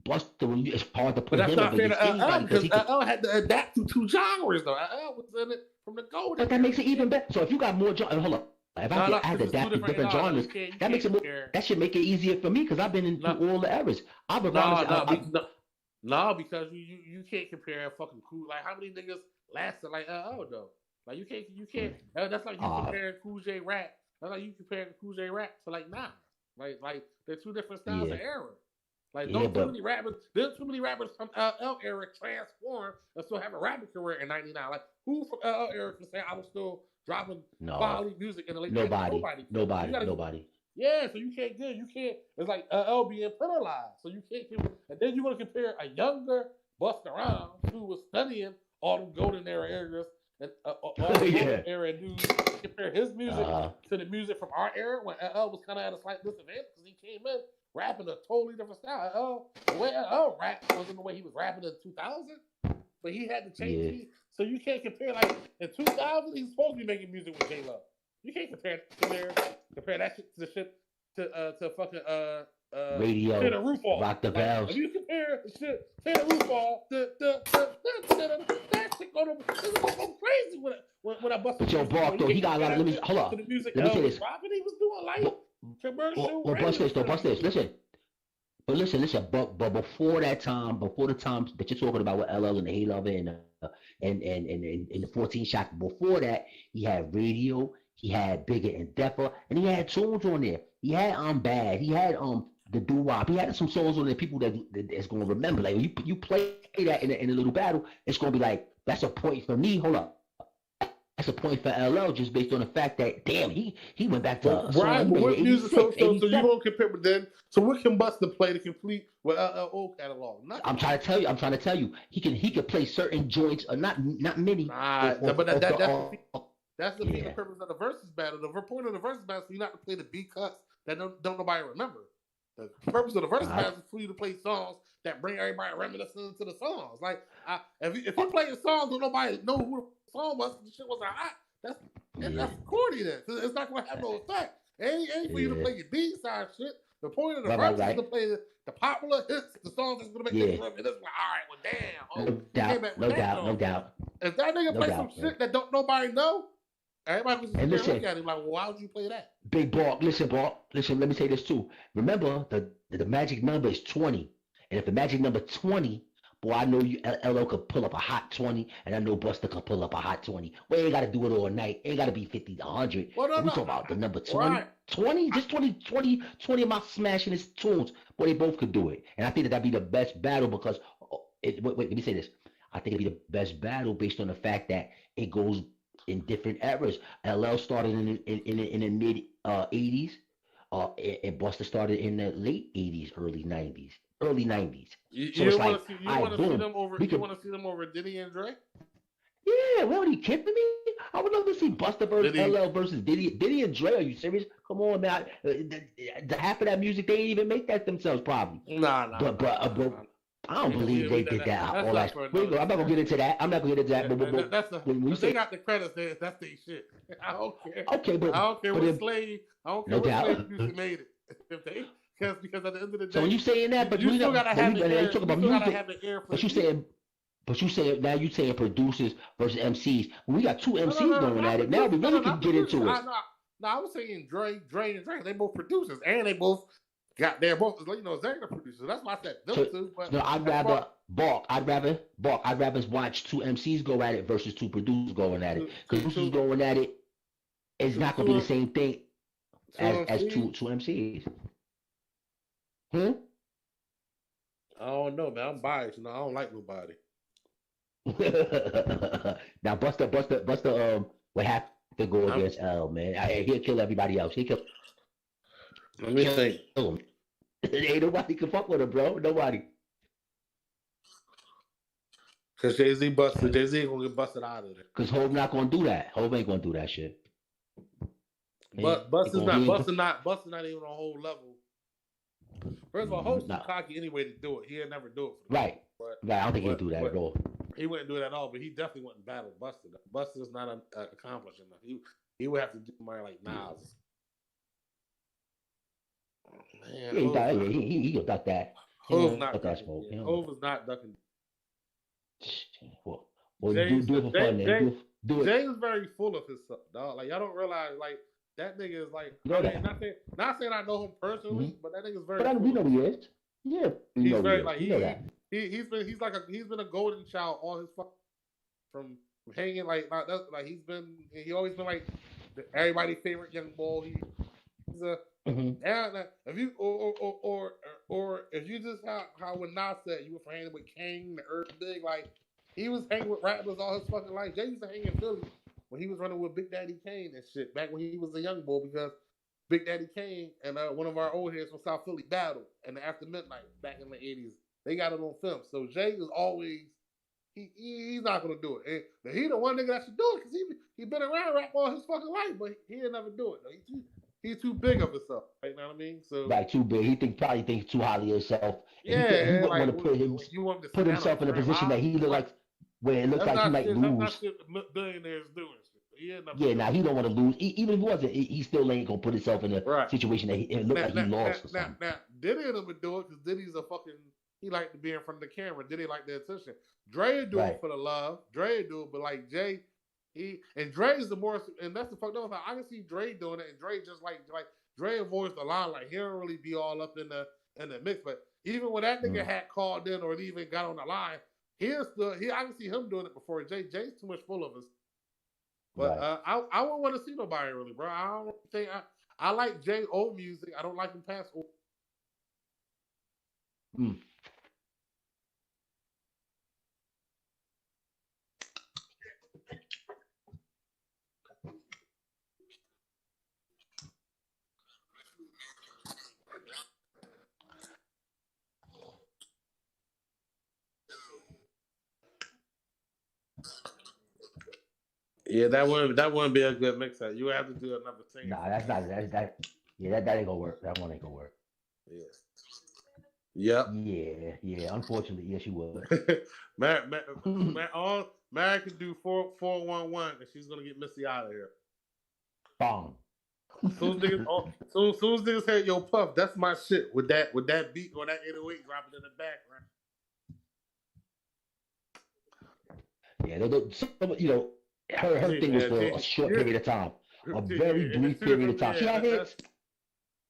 Buster, it's hard to put him up against anybody because LL had to adapt to two genres though. LL was in it from the golden. But that makes it even better. So if you got more genres, hold on. If I had to adapt to different genres, that makes it more. That should make it easier for me because I've been in all the eras. No, because you can't compare fucking Cool. Like how many niggas lasted like though? Like you can't. That's like you comparing Cool J rap. That's like you comparing Cool J rap to like Nas. Like they're two different styles of era. Like too many rappers. There's too many rappers from LL era transform and still have a rapping career in '99. Like who from LL era can say I was still dropping quality music in the late '90s? Nobody. Yeah, so you can't. It's like LL being penalized. So you can't. And then you want to compare a younger Busta Rhymes who was studying all them golden era areas and all the golden era dudes. Compare his music to the music from our era when LL was kind of at a slight disadvantage because he came in rapping a totally different style. The way LL rapped wasn't the way he was rapping in 2000, but he had to change. Yeah. So you can't compare like in 2000 he's supposed to be making music with J Lo. You can't compare that shit to the shit to fucking radio. Tear the Roof Off. Rock the Bells. If you compare the shit Tear the Roof Off, that shit go crazy when I bust. But yo, Bark though, he got a lot of. Let me say this. He was doing like commercial. Well, bust this. Listen. But before the time that you're talking about with LL and the Hey Lover and the 14 Shots, before that, he had radio, he had Bigger and Deffer, and he had tunes on there. He had I'm Bad, he had the Doo Wop, he had some songs on there. People that's gonna remember. Like when you play that in a little battle, it's gonna be like that's a point for me. Hold up. That's a point for LL just based on the fact that damn he went back to right. But what music? So you won't compare. But then, so what can Buster play to complete with LL old catalog? Nothing. I'm trying to tell you, he can play certain joints, or not many. That's the purpose of the versus battle. The point of the versus battle is you not to play the beat cuts that don't nobody remember. The purpose of the versus battle is for you to play songs that bring everybody reminiscing to the songs. Like if you play songs that nobody know who the song was, the shit wasn't hot. That's corny then. It's not gonna have no effect. It ain't for you to play your B side shit. The point of the verse is to play the popular hits, the songs that's gonna make niggas reminisce. Like, all right, well, damn. No doubt. If that nigga play some shit that don't nobody know, everybody was just look at him like, well, why would you play that? Big Bark, listen, let me say this too. Remember, the magic number is 20. And if the magic number 20, boy, I know LL could pull up a hot 20, and I know Buster could pull up a hot 20. We ain't got to do it all night. Ain't got to be 50 to 100. We talk about the number 20. Right. 20, just 20 of my smashing his tunes. Boy, they both could do it. And I think that'd be the best battle because, wait, let me say this. I think it'd be the best battle based on the fact that it goes in different eras. LL started in the mid 80s, and Buster started in the late 80s, early 90s. You want to see them over Diddy and Dre? Yeah, well, are you kidding me? I would love to see Buster versus LL versus Diddy and Dre. Are you serious? Come on, man. The half of that music they didn't even make that themselves, probably. Nah. But I don't believe they did that. I'm not gonna get into that. But they got the credits there. That's their shit. I don't care. Okay, but I don't care what slave. I don't care what slave music made it. because at the end of the day, So when you saying that, but you still gotta have the air. You still gotta have the air for. But you saying. But you saying now you saying producers versus MCs. When we got two MCs going at it. Now we really can get into it. No, I was saying Dre and Dre. They both producers, and they both they're both Zay the producer. That's why I said them two. But no, I'd rather watch two MCs go at it versus two producers going at it. Because producers going at it, it's not gonna be the same thing as two MCs. I don't know, man. I'm biased. I don't like nobody. Now Buster would have to go against L, man. He'll kill everybody else. Let me think. Ain't nobody can fuck with him, bro. Nobody. Cause Jay-Z gonna get busted out of there. Cause Hov not gonna do that. Hov ain't gonna do that shit. But Buster's not even on a whole level. First of all, Hov's too cocky anyway to do it. He'll never do it. Right. I don't think he'd do that at all. He wouldn't do it at all, but he definitely wouldn't battle Buster. Buster's not accomplished enough. He would have to do somebody like Nas. Man, he'll duck that. Hov's not ducking. Hov is not ducking. Well, do it for fun, then. Do it. Jay is very full of himself, dog. Like, y'all don't realize, like, that nigga is like, not saying I know him personally, but that nigga is very. But we know he is. Yeah, he's very like he's been a golden child all his from hanging like he always been like everybody's favorite young boy. He's a if you or if you just how when Nas said you were hanging with Kane, the Earth Big, like he was hanging with rappers all his fucking life. Jay used to hang in Philly when he was running with Big Daddy Kane and shit back when he was a young boy because Big Daddy Kane and one of our old heads from South Philly battled and after midnight back in the 80s. They got it on film. So Jay is always he's not gonna do it. And he the one nigga that should do it because he been around rap all his fucking life, but he'll never do it. He's too big of himself. You know what I mean? So too big. He probably thinks too highly of himself. Yeah, he wouldn't want to put himself in a position that he look like where it looks like he might lose. That's not shit billionaires doing. Now he don't want to lose. Even if he wasn't, he still ain't gonna put himself in a situation that it looked like he lost or something. Now, Diddy would do it because Diddy's a fucking. He like to be in front of the camera. Diddy like the attention. Dre do it for the love. Dre do it, but like Jay, Dre is the more, and that's the fuck. No, I can see Dre doing it, and Dre just like Dre avoids the line. Like he don't really be all up in the mix. But even when that nigga had called in or even got on the line, I can see him doing it before Jay. Jay's too much full of us. But I wouldn't want to see nobody really, bro. I don't think I like Jay old music. I don't like him past old. Yeah, that wouldn't be a good mix-up. You would have to do another thing. Nah, that's not that. Yeah, that ain't gonna work. That one ain't gonna work. Yeah. Yep. Yeah. Unfortunately, yes, you would. Mary can do 411, and she's gonna get Missy out of here. Bong. Soon as niggas say, "Yo, Puff, that's my shit," with that beat or that 808 dropping in the background. Yeah, her thing was for a short period of time, a very brief period of time. She had hits.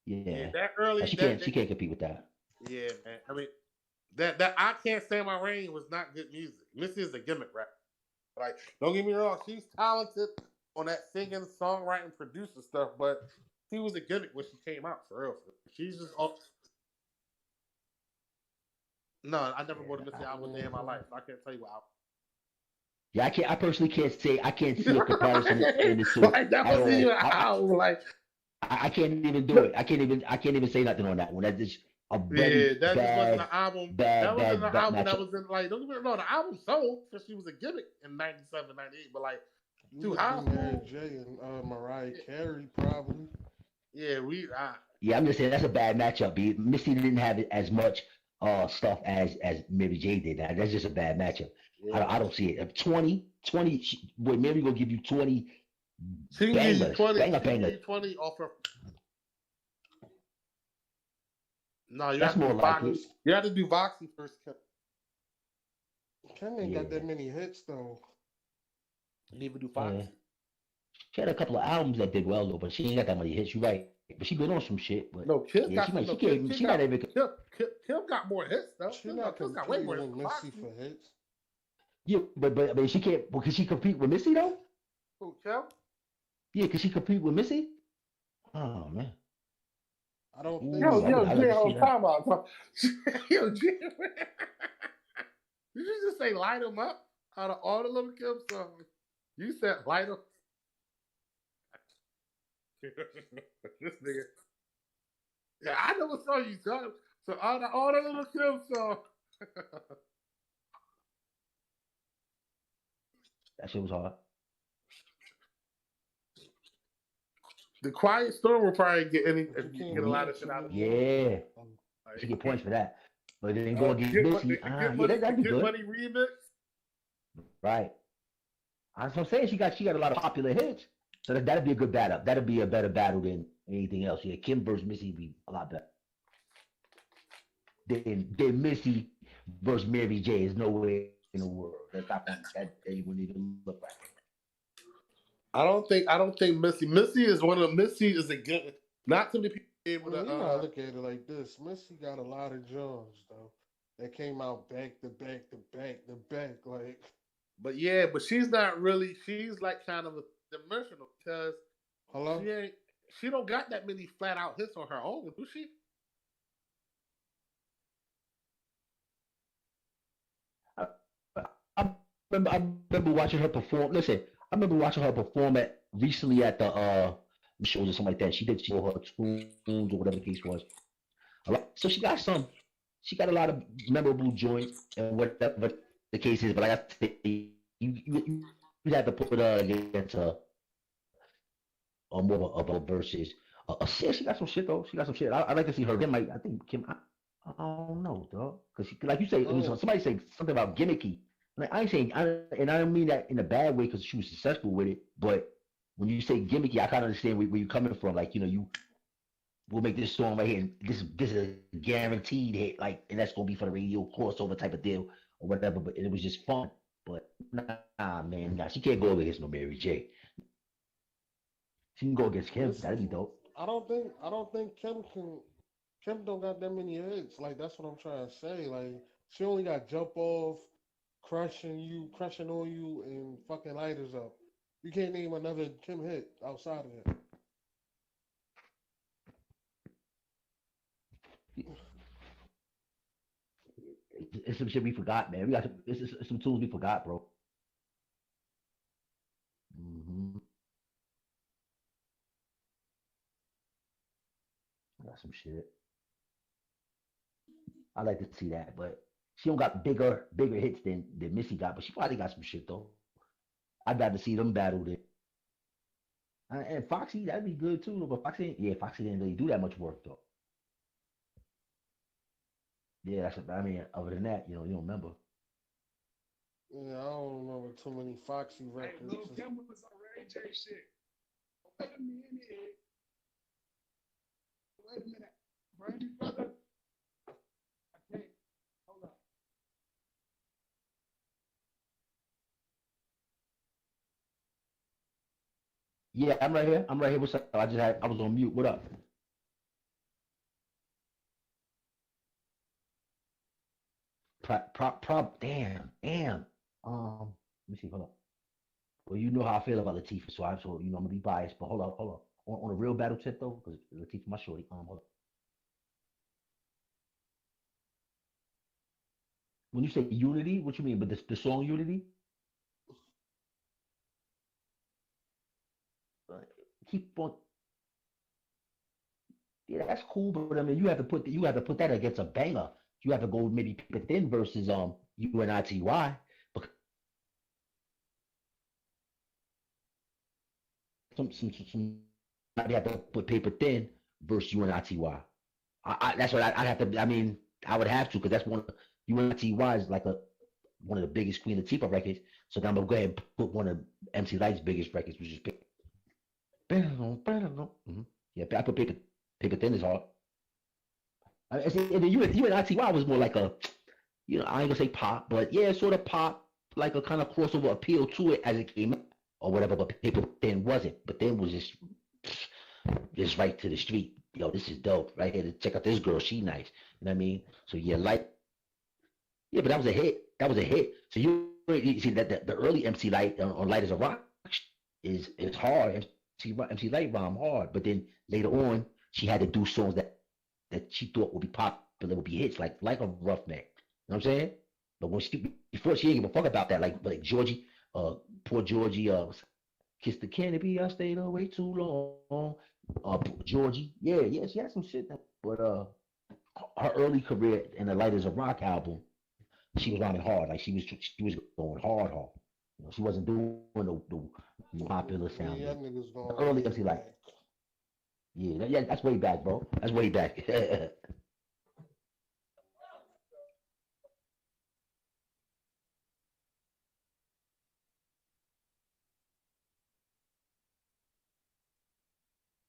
Yeah, that early. She can't compete with that. Yeah, man. I mean, that I Can't Stand My Rain was not good music. Missy is a gimmick rapper. Like, don't get me wrong, she's talented on that singing, songwriting, producer stuff, but she was a gimmick when she came out for real. She's just No, I never bought a Missy album a day in my life. So I can't tell you what album. Yeah, I personally can't see a comparison in the two. Like that was even album. Like I can't even do it. I can't even say nothing on that one. That's just a very that bad, just wasn't an album. That wasn't an album that matchup. was in like. Don't get me wrong. The album sold because she was a gimmick in '97, '98, but like too high. Mary J and Mariah Carey probably. Yeah, Yeah, I'm just saying that's a bad matchup. Missy didn't have as much stuff as Mary J did. That's just a bad matchup. Yeah. I don't see it. 20, Mary gonna give you 20 bangers, bangers. 20 off her. No, you That's have to more do like Voxy. it. You have to do Voxy first. Kim ain't got Yeah. that many hits though. You even do Yeah. Foxy. She had a couple of albums that did well though, but she ain't got that many hits. You right, but she been on some shit. But No, Kim yeah, got she some. might. No, She Kim, can't. Kim She not got even. Kim got more hits though. She not Kim got way more competing hits with than Missy Foxy. for hits. Yeah, but she can't. Because she compete with Missy though. Who, Kim? Yeah, because she compete with Missy. Oh man. I don't think Ooh, so. I'd like to see that. time out. Yo, Jay, did you just say light 'em up out of all the little Kim songs? You said light 'em. This nigga. Yeah, I know what song you talking. So all the little Kim songs. That shit was hard. The Quiet Storm will probably get But you can't get a lot of do shit out of it. Yeah, Like, she get points for that. But then go against Missy. Get Yeah, that'd be Get good. Money remix. Right. That's what I'm saying. She got a lot of popular hits. So that'd be a good battle. That'd be a better battle than anything else. Yeah, Kim versus Missy would be a lot better. Then Missy versus Mary J is no way in the world. That's not that they wouldn't even look like. I don't think Missy is one of Missy is a good. Not too many people able Well, to. you gotta look at it like this. Missy got a lot of Jones though. That came out back to back to back to back. Like, But yeah, but she's not really. She's like kind of a dimensional because hello? she don't got that many flat out hits on her own, do she? I remember watching her perform. Listen, I remember watching her perform recently at the shows or something like that. She did show her tunes or whatever the case was. All right. So she got a lot of memorable joints and whatever the case is. But like I said, you have to put her against more of a versus. Shit, she got some shit though. She got some shit. I like to see her. I think Kim. I don't know, dog. Because like you say, it was somebody say something about gimmicky. Like I ain't saying, and I don't mean that in a bad way because she was successful with it. But when you say gimmicky, I kind of understand where you're coming from. Like you we'll make this song right here, and this is a guaranteed hit, like, and that's gonna be for the radio crossover type of deal or whatever. But it was just fun. But nah, she can't go against no Mary J. She can go against Kim. That'd be dope. I don't think Kim can. Kim don't got that many hits. Like, that's what I'm trying to say. Like, she only got Jump Off, crushing on you, and fucking Lighters Up. You can't name another Kim hit outside of that. It's some shit we forgot, man. It's some tools we forgot, bro. Mm-hmm. Got some shit. I like to see that, but she don't got bigger hits than Missy got, but she probably got some shit though. I'd rather see them battle than and Foxy, that'd be good too. But Foxy didn't really do that much work though. Yeah, other than that, you don't remember. Yeah, I don't remember too many Foxy records. Little Kim was already J shit. Wait a minute. Wait a minute. Brandy brother. I can't. Hold on. Yeah, I'm right here. What's up? I was on mute. What up? Damn. Let me see. Hold up. Well, you know how I feel about Latifah, so I'm gonna be biased. But hold up. On a real battle tip though, because Latifah my shorty. Hold up. When you say unity, what you mean? But the song unity? Keep on. Yeah, that's cool, but I mean, you have to put that against a banger. You have to go maybe Paper Thin versus UNITY. Because somebody have to put Paper Thin versus UNITY. That's what I have to. I mean, I would have to because that's one. UNITY is like one of the biggest Queen Latifah records. So then I'm gonna go ahead and put one of MC Light's biggest records, which is mm-hmm. Yeah, I put Paper Thin is hard. And then you and ITY was more like a, I ain't gonna say pop, but yeah, sort of pop, like a kind of crossover appeal to it as it came out or whatever. But people then wasn't. But then was just right to the street. Yo, this is dope. Right here, check out this girl. She nice. You know what I mean? So yeah, yeah, but that was a hit. That was a hit. So you see that the early MC Light on Light as a Rock is hard. MC Light rhyme hard, but then later on she had to do songs that she thought would be popular, would be hits, like a Rough Neck. You know what I'm saying? But before she didn't give a fuck about that, like Georgie, poor Georgie, Kiss the Canopy, I stayed away too long. Georgie, yeah, she had some shit, but her early career in the Light as a Rock album, she was rhyming hard, like she was going hard. She wasn't doing the popular sound. Yeah, niggas going Early MC Light. Yeah, that's way back, bro. That's way back.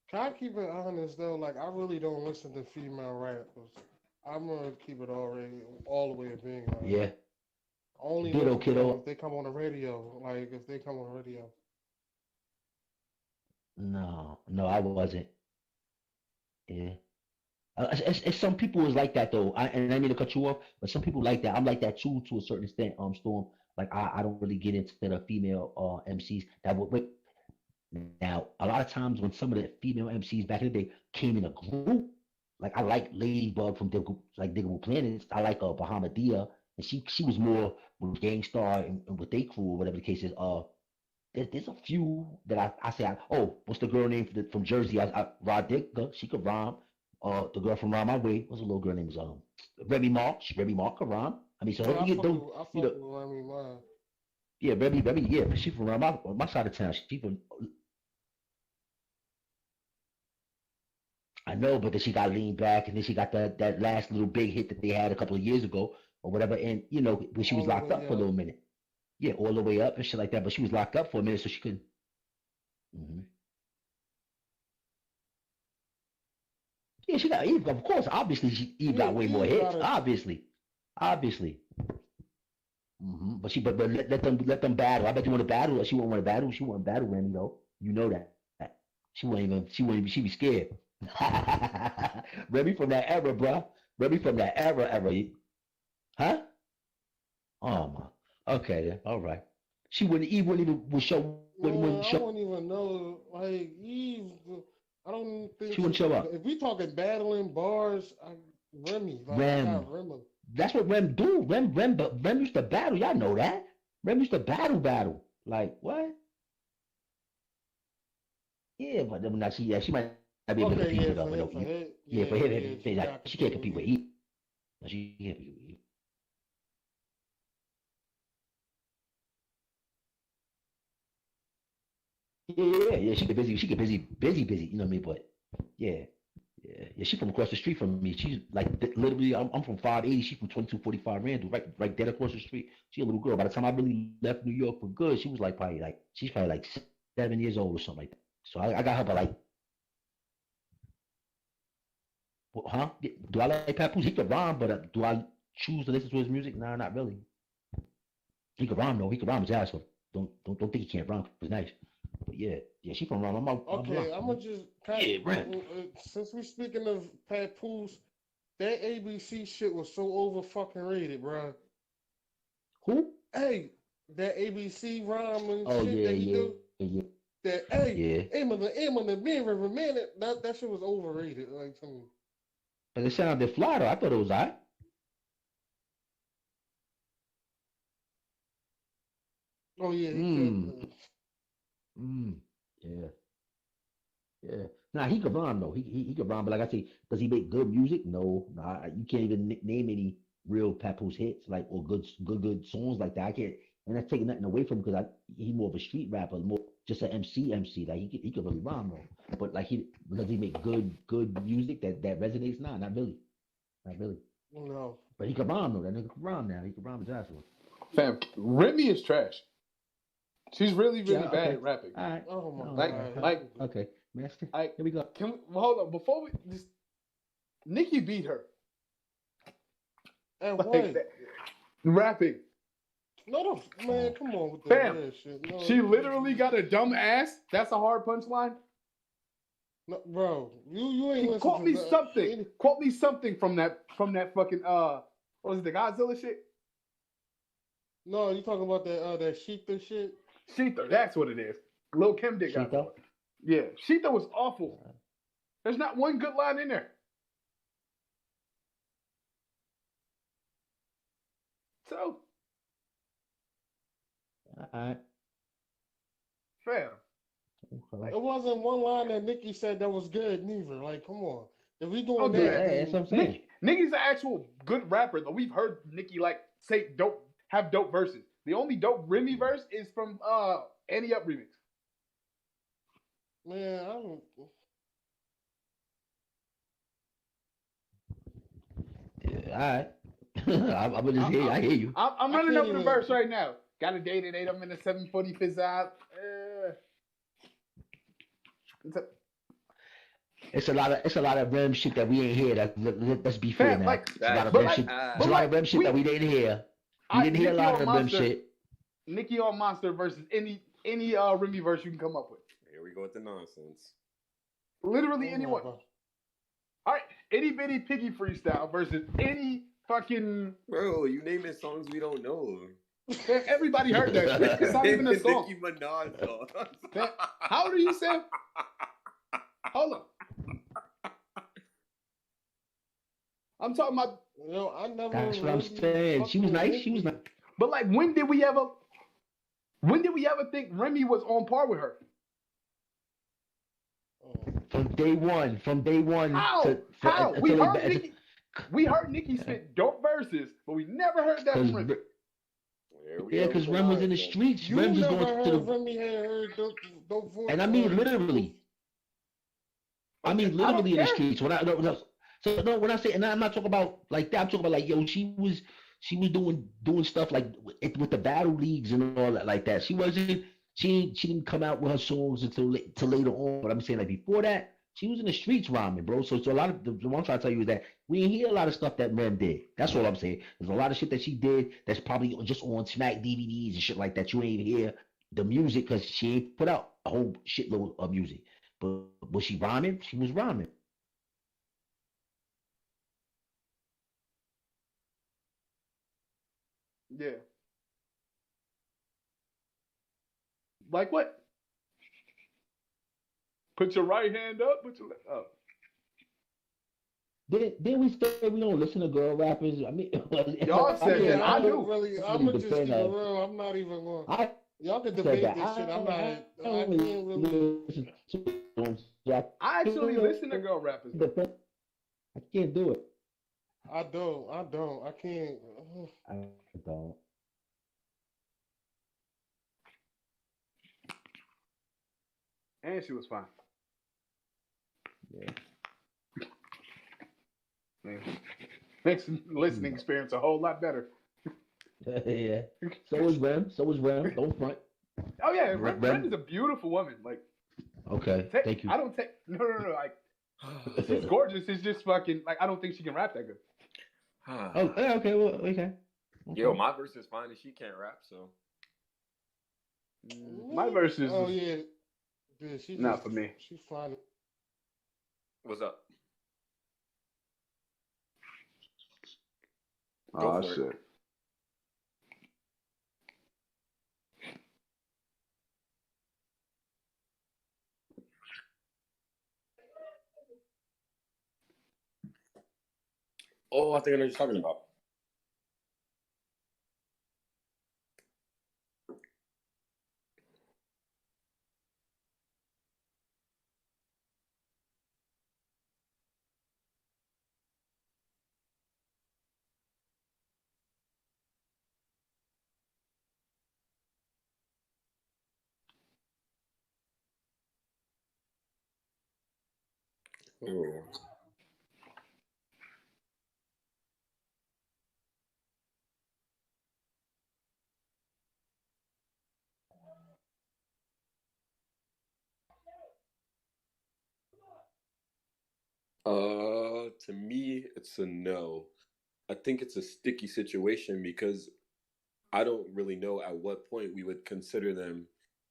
Can I keep it honest though? Like I really don't listen to female rappers. I'm gonna keep it all the way at being honest. Yeah. Only Ditto, listen to them kiddo. if they come on the radio. Like if they come on the radio. No, I wasn't. Yeah. It's some people is like that though. And I mean to cut you off, but some people like that. I'm like that too, to a certain extent. Storm. Like I don't really get into the female MCs that would wait. Now, a lot of times when some of the female MCs back in the day came in a group, like I like Ladybug from Diggable Planets. I like Bahamadia, and she was more with Gangstar and with they crew or whatever the case is. There's a few that I say. What's the girl name from Jersey? Rod Digger. She could rhyme. The girl from Rhyme My Way. What's the little girl name? Is Remy Mark. Remy Mark could rhyme. I mean, so Yeah, you I don't. fuck You with know, Remy Ma. yeah, Remy, yeah, but she from around my side of town. She from. I know, but then she got leaned back, and then she got that last little big hit that they had a couple of years ago or whatever. And when she was All the locked way up for a little minute, yeah, all the way up and shit like that. But she was locked up for a minute, so she couldn't. hmm Yeah, she got Eve. Of course, obviously, Eve got way more Eve hits. got it. Obviously. But let them battle. I bet you want to battle. She won't want to battle. She won't battle Remy though. You know that. She won't even. She won't even. She be scared. Remy from that era, bro. Remy from that era. Huh? Oh my. Okay then. All right. She wouldn't. Eve wouldn't even would show. Wouldn't Man, I show. wouldn't even know. Like Eve, I don't think She wouldn't show up. If we talking battling bars, Remy. Like I Rem. got Remy. That's what Rem do. Rem used to battle. Y'all know that. Rem used to battle. Like what? Yeah, but then she might not be able to Okay, compete yeah, with her. for But him, for no, him. yeah, for him, she like, got she can't compete with Eve. Eve. No, she can't compete with Eve. Yeah. She get busy. She get busy. You know what I mean? But yeah. She from across the street from me. She's like literally. I'm from 580. She's from 2245 Randall, right dead across the street. She a little girl. By the time I really left New York for good, she was like she's probably like 7 years old or something like that. So I got her by like, huh? Do I like Papoose? He could rhyme, but do I choose to listen to his music? Nah, not really. He could rhyme though. He could rhyme his ass off. Don't think he can't rhyme. He's nice. But yeah, she from rhyme. Okay, I'm gonna just since we speaking of Papoose, that ABC shit was so over fucking rated, bro. Who? Hey, that ABC rhyme and Oh shit yeah, that he do. yeah. That aim on the mirror a minute. That shit was overrated. Like to me. But it sounded fly though. I thought it was alright. Oh yeah, he could. Yeah. Nah, he could rhyme though. He could rhyme, but like I say, does he make good music? No. Nah, you can't even name any real Papoose hits like or good songs like that. I can't, and that's taking nothing away from him because he more of a street rapper, more just an MC. Like he could really rhyme though. But like does he make good music that resonates? Nah, not really. No. But he could rhyme though. That nigga could rhyme now. He could rhyme his ass off. Fam, Remy is trash. She's really bad Okay. at rapping. All right. Oh my Like, god. Okay, master. Here we go. Hold on, before we just Nikki beat her. And Like what? that. Rapping. No, man, come on with that Fam, weird shit. No, she literally got a dumb ass. That's a hard punchline. no, bro, you ain't listen Quote to me the, something. Quote me something from that fucking what was it, the Godzilla shit? No, you talking about that Sheetha shit? Sheetha, that's what it is. Lil Kim did Godzilla. Yeah, Sheetha was awful. There's not one good line in there. So, Alright. fam. Okay. It wasn't one line that Nicki said that was good neither. Like, come on. If we doing Don't do that, that. Yeah, that's what I'm saying. Nicki's an actual good rapper, though. We've heard Nicki like say have dope verses. The only dope Remy verse is from Annie Up remix. man, I don't. Alright. I'm gonna just hear you. I hear you. I'm I running can't over the even- verse right now. Got a date at 8. I'm in a 740 fizz out. It's a lot of rem shit that we ain't hear. Let's be fair Fam, now. like, It's a lot of but rem like- shit. but It's a lot like, of rem shit that we didn't hear. We didn't hear a Nicki lot on of rem Monster- shit. Nicki on Monster versus any Remy verse you can come up with. Here we go with the nonsense. Literally Oh my anyone. God. All right, itty bitty piggy freestyle versus any fucking. Bro, you naming songs we don't know. Everybody heard that shit. It's not even a song. Nicki Minaj song. How old are you, Sam? Hold on. I'm talking about. Yo, I never. That's what I'm really saying. She was fucked with nice. She was Nicki. nice. But like, when did we ever think Remy was on par with her? From day one. How? How? We heard Nicki spit dope verses, but we never heard that from Remy. Because Rem was in the streets. You Rem was never going to heard the. Remy had her dope voice. And I mean literally. I mean literally in the care. streets. When I say, and I'm not talking about like that. I'm talking about like, yo, she was doing stuff like with the battle leagues and all that like that. She didn't come out with her songs until later on. But I'm saying like before that, she was in the streets rhyming, bro. So a lot of the one I'm trying to tell you is that we didn't hear a lot of stuff that Rem did. That's all I'm saying. There's a lot of shit that she did that's probably just on Smack DVDs and shit like that. You ain't even hear the music because she ain't put out a whole shitload of music. But was she rhyming? She was rhyming. Yeah. Like what? Put your right hand up. Put your left up. Then we say we don't listen to girl rappers. I mean, Y'all said that. I do. Really, I'm gonna just keep it real. I'm not even going. Y'all can debate this shit. I'm not. I can't really. I actually listen to girl rappers. I can't do it. I don't. I can't. I don't. And she was fine. Yeah. Makes listening experience a whole lot better. Yeah. So was Rem. Don't front. Oh yeah, Rem is a beautiful woman. Like, okay, thank you. I don't take no. Like, she's gorgeous. It's just fucking like I don't think she can rap that good. Oh, yeah, okay. Well, okay. Yo, my verse is fine and she can't rap, so. My verse is. Oh yeah. Yeah, she's not for me. She's fine. What's up? Oh shit. Oh, I think I know what you're talking about. Ooh. To me, it's a no. I think it's a sticky situation because I don't really know at what point we would consider them.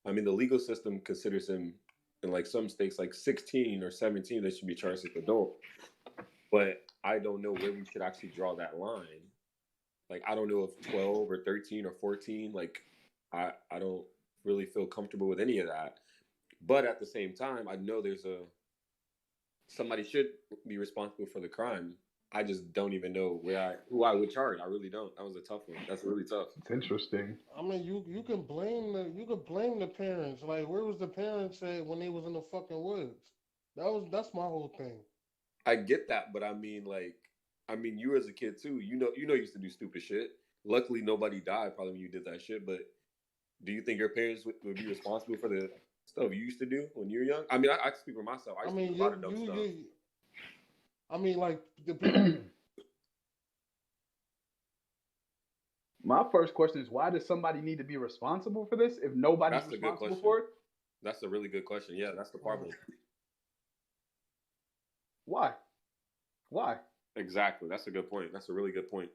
I mean, the legal system considers them in like some states, like 16 or 17, they should be charged as adult. But I don't know where we should actually draw that line. Like, I don't know if 12 or 13 or 14, like, I don't really feel comfortable with any of that. But at the same time, I know somebody should be responsible for the crime. I just don't even know who I would charge. I really don't. That was a tough one. That's really tough. It's interesting. I mean, you can blame the parents. Like, where was the parents at when they was in the fucking woods? That's my whole thing. I get that, but I mean, you as a kid too. You used to do stupid shit. Luckily, nobody died probably when you did that shit. But do you think your parents would be responsible for the stuff you used to do when you were young? I mean, I speak for myself. I used to do a lot of dumb stuff. I mean, like the people. My first question is, why does somebody need to be responsible for this if nobody's responsible for it? That's a really good question. Yeah, that's the problem. Why? Why? Exactly. That's a good point. That's a really good point.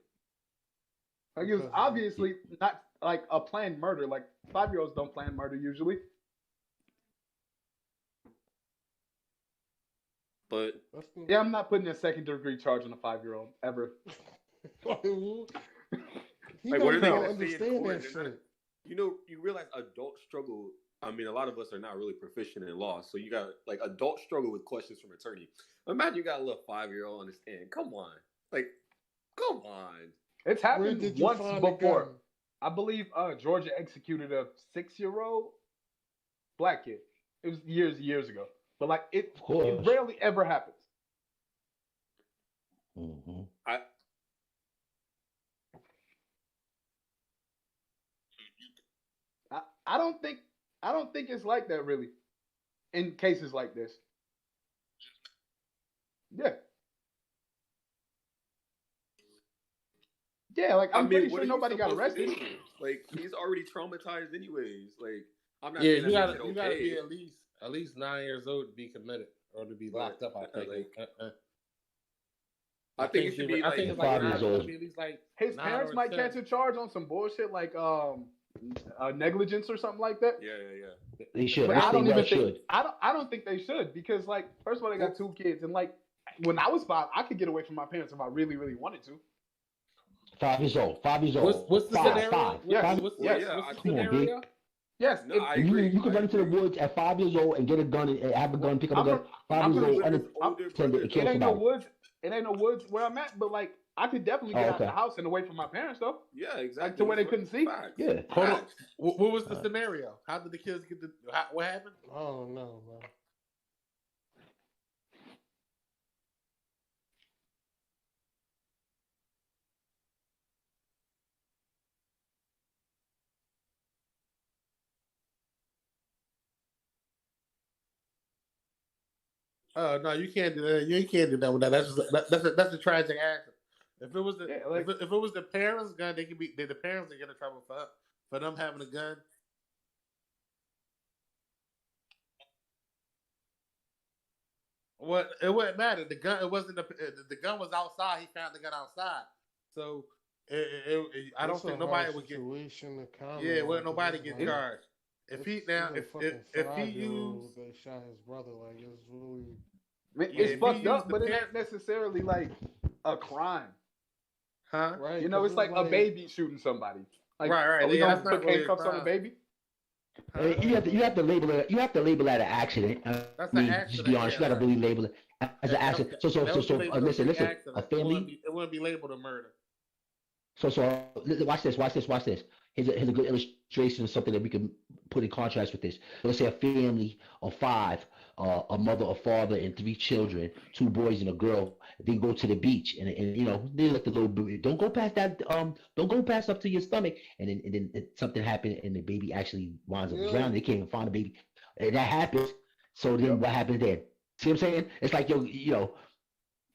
Like, it was obviously not like a planned murder. Like, 5-year-olds don't plan murder usually. But yeah, I'm not putting a second-degree charge on a 5-year-old ever. Like, what are they going to say in court? You realize adults struggle. I mean, a lot of us are not really proficient in law, so you got like adults struggle with questions from attorney. Imagine you got a little 5-year-old on the stand. Come on, come on. It's happened once before. I believe Georgia executed a 6-year-old black kid. It was years ago, but like it rarely ever happens. Mm-hmm. I don't think it's like that really in cases like this. Yeah. Yeah, like I'm pretty sure nobody got arrested. Like, he's already traumatized anyways. Like, I'm not saying you gotta be at least 9 years old to be committed or to be locked up. I think. I think it should be like 5 years old. His parents might catch a charge on some bullshit like negligence or something like that. Yeah. They should. But I don't think they should because, like, first of all, they got 2 kids, and like when I was 5, I could get away from my parents if I really, really wanted to. 5 years old. 5 years old. What's the scenario? What's the scenario? Yes, I agree. You can run into the woods at 5 years old and get a gun and have a gun, pick up a gun. 5 years old, it ain't no woods. It ain't no woods where I'm at, but like I could definitely get out the house and away from my parents, though. Yeah, exactly. Like, to where they couldn't see. Yeah. Hold on. What was the scenario? How did the kids get what happened? Oh no, man. No, you can't do that. You can't do that with that. That's a tragic accident. If it was if it was the parents' gun, the parents would get in trouble for them having a gun. Well, it wouldn't matter. The gun the gun was outside. He found the gun outside. So I don't think nobody would get. Yeah, wouldn't nobody get charged. If he used, they shot his brother. Like, it's really. It's fucked up, but it ain't necessarily like a crime. Huh? Right. You know, it's like a baby shooting somebody. Like, right. Are we gonna put handcuffs on the baby? You have to label it. You have to label that an accident. That's an accident. Just be honest. You got to really label it as an accident. So listen. A family. It wouldn't be labeled a murder. So watch this. Here's a good illustration of something that we can put in contrast with this. Let's say a family of 5, a mother, a father, and 3 children, 2 boys and a girl. They go to the beach and you know, they let the little baby, don't go past up to your stomach, and then something happened and the baby actually winds up drowning. They can't even find the baby. And that happens. So then what happens then? See what I'm saying? It's like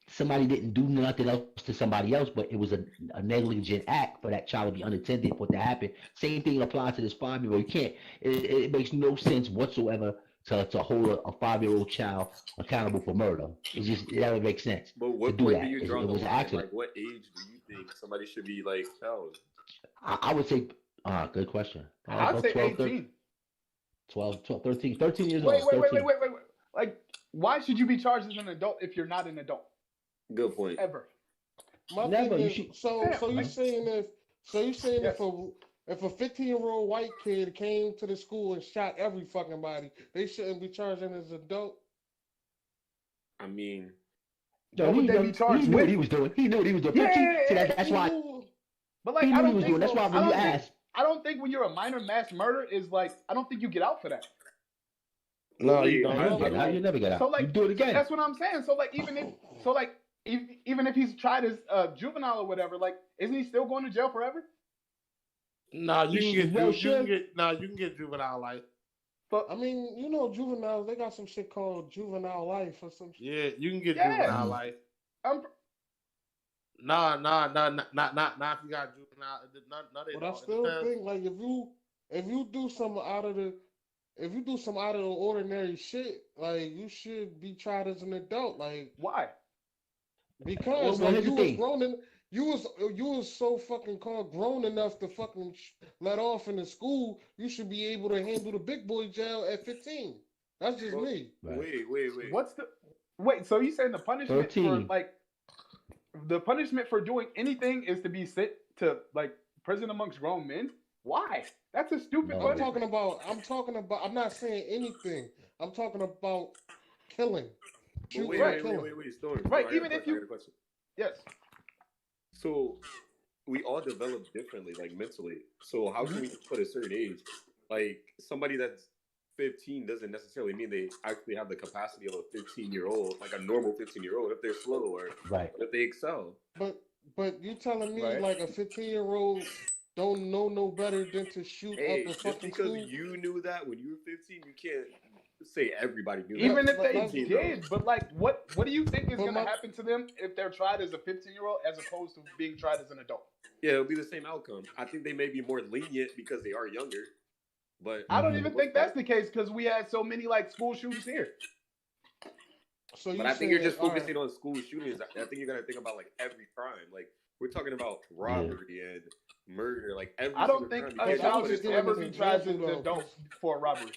somebody didn't do nothing else to somebody else, but it was a negligent act for that child to be unattended for that happened. Same thing applies to this 5-year-old. You can't. It makes no sense whatsoever to hold a 5-year-old child accountable for murder. It doesn't make sense. But what to do point that. do you draw the line? Like, what age do you think somebody should be like held? I would say, good question. I'd About say 12, 18. 12, 13, 13 years Wait, old. 13. wait. Like, why should you be charged as an adult if you're not an adult? Good point. Ever. My Never, thing you is, should- so Damn, you like- saying Yes. if a 15-year-old white kid came to the school and shot every fucking body, they shouldn't be charging as adult? I mean, What would they be charged He knew with? what he was doing. He knew what he was doing. Yeah, 15, yeah, see, yeah, that's why. But like, He I knew he don't was think doing. That's why when you ask, I don't think when you're a minor mass murder is like, I don't think you get out for that. No, Wait, you I don't. don't know. you never get out. So like, You do it again. That's what I'm saying. So like, even if he's tried as juvenile or whatever, like, isn't he still going to jail forever? No, you can get Well, you can get juvenile life. I mean, juveniles, they got some shit called juvenile life or some shit. Yeah, you can get Yeah. juvenile life. Nah, not if you got juvenile. No, they But I don't. still think, like, if you do some out of the ordinary shit, like, you should be tried as an adult, like, Why? because Well, like, here's you the was thing. grown you was so fucking called grown enough to fucking let off in the school. You should be able to handle the big boy jail at 15. That's just Well, me. Right. Wait? So you saying the punishment 13. for like the punishment for doing anything is to be sent to like prison amongst grown men? Why? That's a stupid No. I'm punishment. talking about. I'm not saying anything. I'm talking about killing. But Shooting wait, and wait, killing. wait, Storm. Right, I got even a if question, you- I got a question. Yes. So we all develop differently, like mentally. So how can we put a certain age? Like somebody that's 15 doesn't necessarily mean they actually have the capacity of a 15-year-old, like a normal 15-year-old, if they're slow or Right. if they excel. But you telling me Right. like a 15-year-old don't know no better than to shoot Hey, up the just fucking because school? you knew that when you were 15, you can't say everybody knew Even that. if they Let's- did, but like, what do you think is But going to my- happen to them if they're tried as a 15-year-old as opposed to being tried as an adult? Yeah, it'll be the same outcome. I think they may be more lenient because they are younger, but I don't even think that's the case because we had so many like school shootings here. So But I think you're just all right. focusing on school shootings. I think you're gonna think about like every crime. Like we're talking about robbery and murder. Like every. I don't single think crime. a You can't child just just should put it giving ever an be tried as example, an though, adult for a robbery.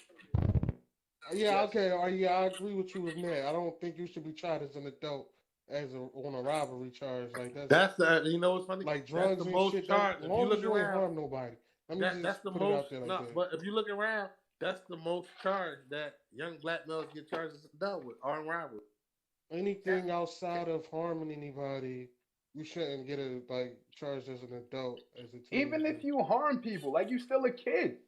Yeah, okay. I agree with you with that. I don't think you should be tried as an adult on a robbery charge like that. That's the you know what's funny? Like That's drugs the and most shit. charge. As If you long look as you ain't around, harm nobody. Let me that's the put it most. out there like No, that. but if you look around, that's the most charge that young black males get charged as adult with armed robbery. Anything outside of harming anybody, you shouldn't get charged as an adult as a teenager. Even if you harm people, like you still a kid.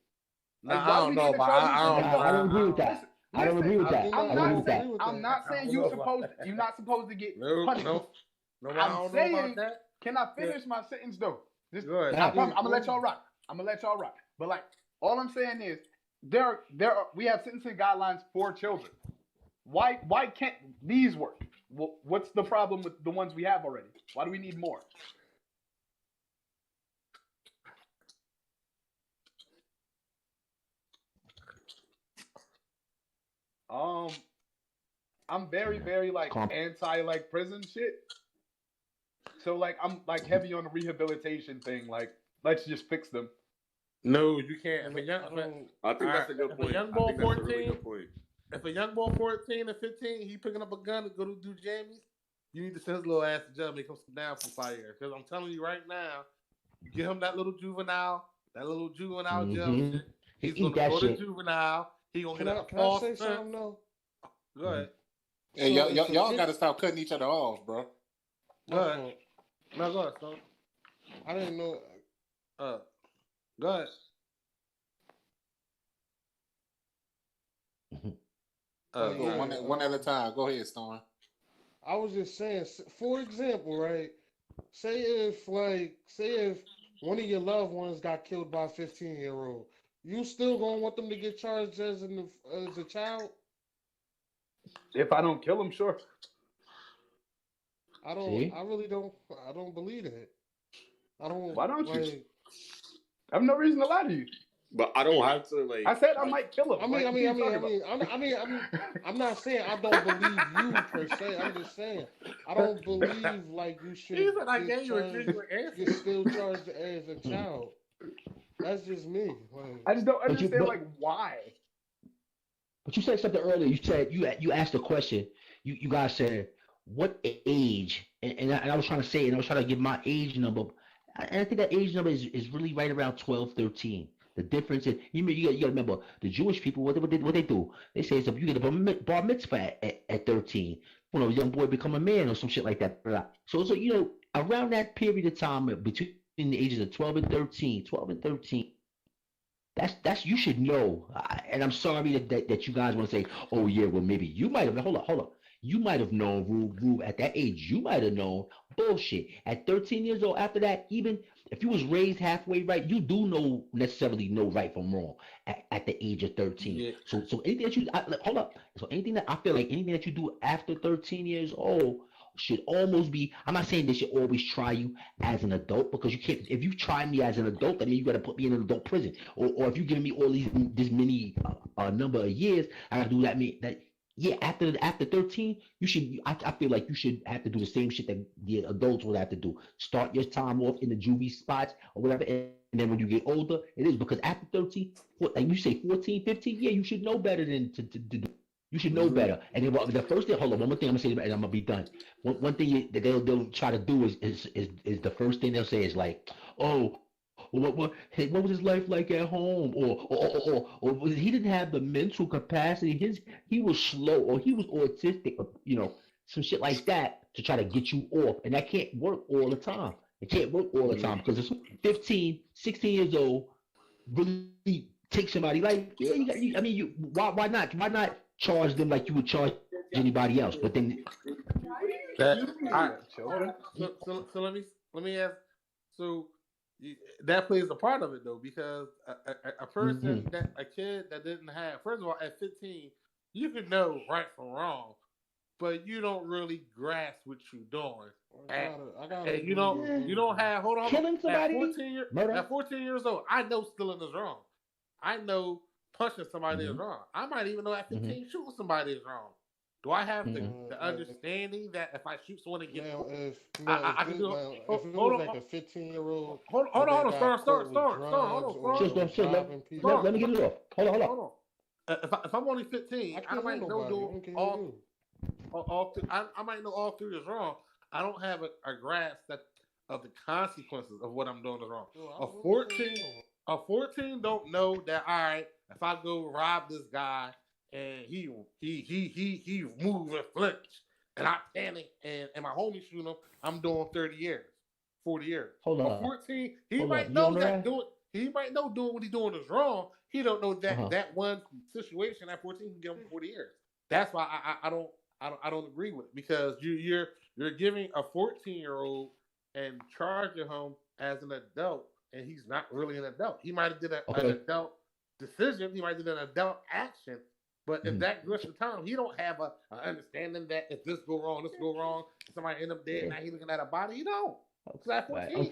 Nah, Like, why I do don't we know, need to but charge you I for don't. an adult? I don't agree with that. I don't agree with that. listen, I I'm don't not agree with that. saying I'm not saying you're not supposed to get No, punished. no, I I'm don't know saying, about that. can I finish my sentence though? Just, Go ahead. I'm gonna let y'all rock. But like, all I'm saying is we have sentencing guidelines for children. Why can't these work? What's the problem with the ones we have already? Why do we need more? I'm very, very like anti like prison shit. So like I'm like heavy on the rehabilitation thing. Like let's just fix them. No, you can't. If a young, I think that's a good if point. a young I boy think that's a really 14, good point. if a young boy 14 or 15, he picking up a gun to go to do jammies, you need to send his little ass to jail, make him sit down for 5 years. Because I'm telling you right now, you give him that little juvenile jail shit. He's He gonna eat that go shit. to juvenile. He gonna Can get I a false say sentence. something though? Go ahead. Hey, So if a y'all kid- got to stop cutting each other off, bro. Go ahead. No, go ahead, son. I didn't know. Go ahead. Oh, Go yeah. one at a time. Go ahead, Storm. I was just saying, for example, right? Say if one of your loved ones got killed by a 15-year-old, you still gonna want them to get charged as a child? If I don't kill them, sure. I don't. See? I really don't. I don't believe that. I don't. Why don't you? like, I have no reason to lie to you. But I don't have to like. I said I might kill him. I'm not saying I don't believe you per se. I'm just saying I don't believe like you should He said I get gave you a charged, genuine answer. get still charged as a child. That's just me. Like, I just don't But you- understand but- like why. But you said something earlier. You said you asked a question. You guys said what age, and I was trying to say, and I was trying to give my age number. And I think that age number is really right around 12, 13. The difference is you got to remember the Jewish people what they do. They say so you get a bar mitzvah at 13. When a young boy become a man or some shit like that. So around that period of time between the ages of 12 and 13. That's you should know, and I'm sorry that you guys want to say, oh yeah, well maybe you might have. Hold on. You might have known Rube at that age. You might have known bullshit at 13 years old. After that, even if you was raised halfway right, you do necessarily know right from wrong at the age of 13. Yeah. So anything that hold up. So anything that I feel like anything that you do after 13 years old should almost be. I'm not saying they should always try you as an adult because you can't. If you try me as an adult, I mean you got to put me in an adult prison. Or if you're giving me all this many number of years, I got to do that. Yeah, after 13, you should. I feel like you should have to do the same shit that the adults would have to do. Start your time off in the juvie spots or whatever, and then when you get older, it is because after 13, like you say 14, 15, yeah, you should know better than to do. You should know better. And then the first thing, hold on, one more thing I'm gonna say, and I'm gonna be done. One thing that they'll try to do is the first thing they'll say is like, oh, what was his life like at home, or he didn't have the mental capacity. He was slow, or he was autistic, or some shit like that to try to get you off, and that can't work all the time. It can't work all the time because it's 15, 16 years old really take somebody like why not charge them like you would charge anybody else, but then Children. So let me ask. So that plays a part of it though, because a person a kid that didn't have, first of all, at 15, you can know right from wrong, but you don't really grasp what you're doing. And you don't have. Hold on. Killing somebody, at 14 years old, I know stealing is wrong. I know punching somebody is wrong. I might even know at 15 shooting somebody is wrong. Do I have the understanding that if I shoot someone and get I can do it? If it was like a 15-year-old, hold on, start. Let me get it off. Hold on. If I'm only 15, I might know I might know all three is wrong. I don't have a grasp of the consequences of what I'm doing is wrong. A 14 don't know that. All right, if I go rob this guy and he move and flinch and I panic and my homie shoot him, I'm doing 30 years, 40 years. Hold on. A 14, he might know that doing what he's doing is wrong. He don't know that that one situation at 14 can give him 40 years. That's why I don't agree with it, because you're giving a 14-year-old and charging him as an adult, and he's not really an adult. He might have did an adult decision. He might have did an adult action. But if that goes to time, he don't have a understanding that if this go wrong, somebody end up dead. Now he looking at a body. He don't. So at 14,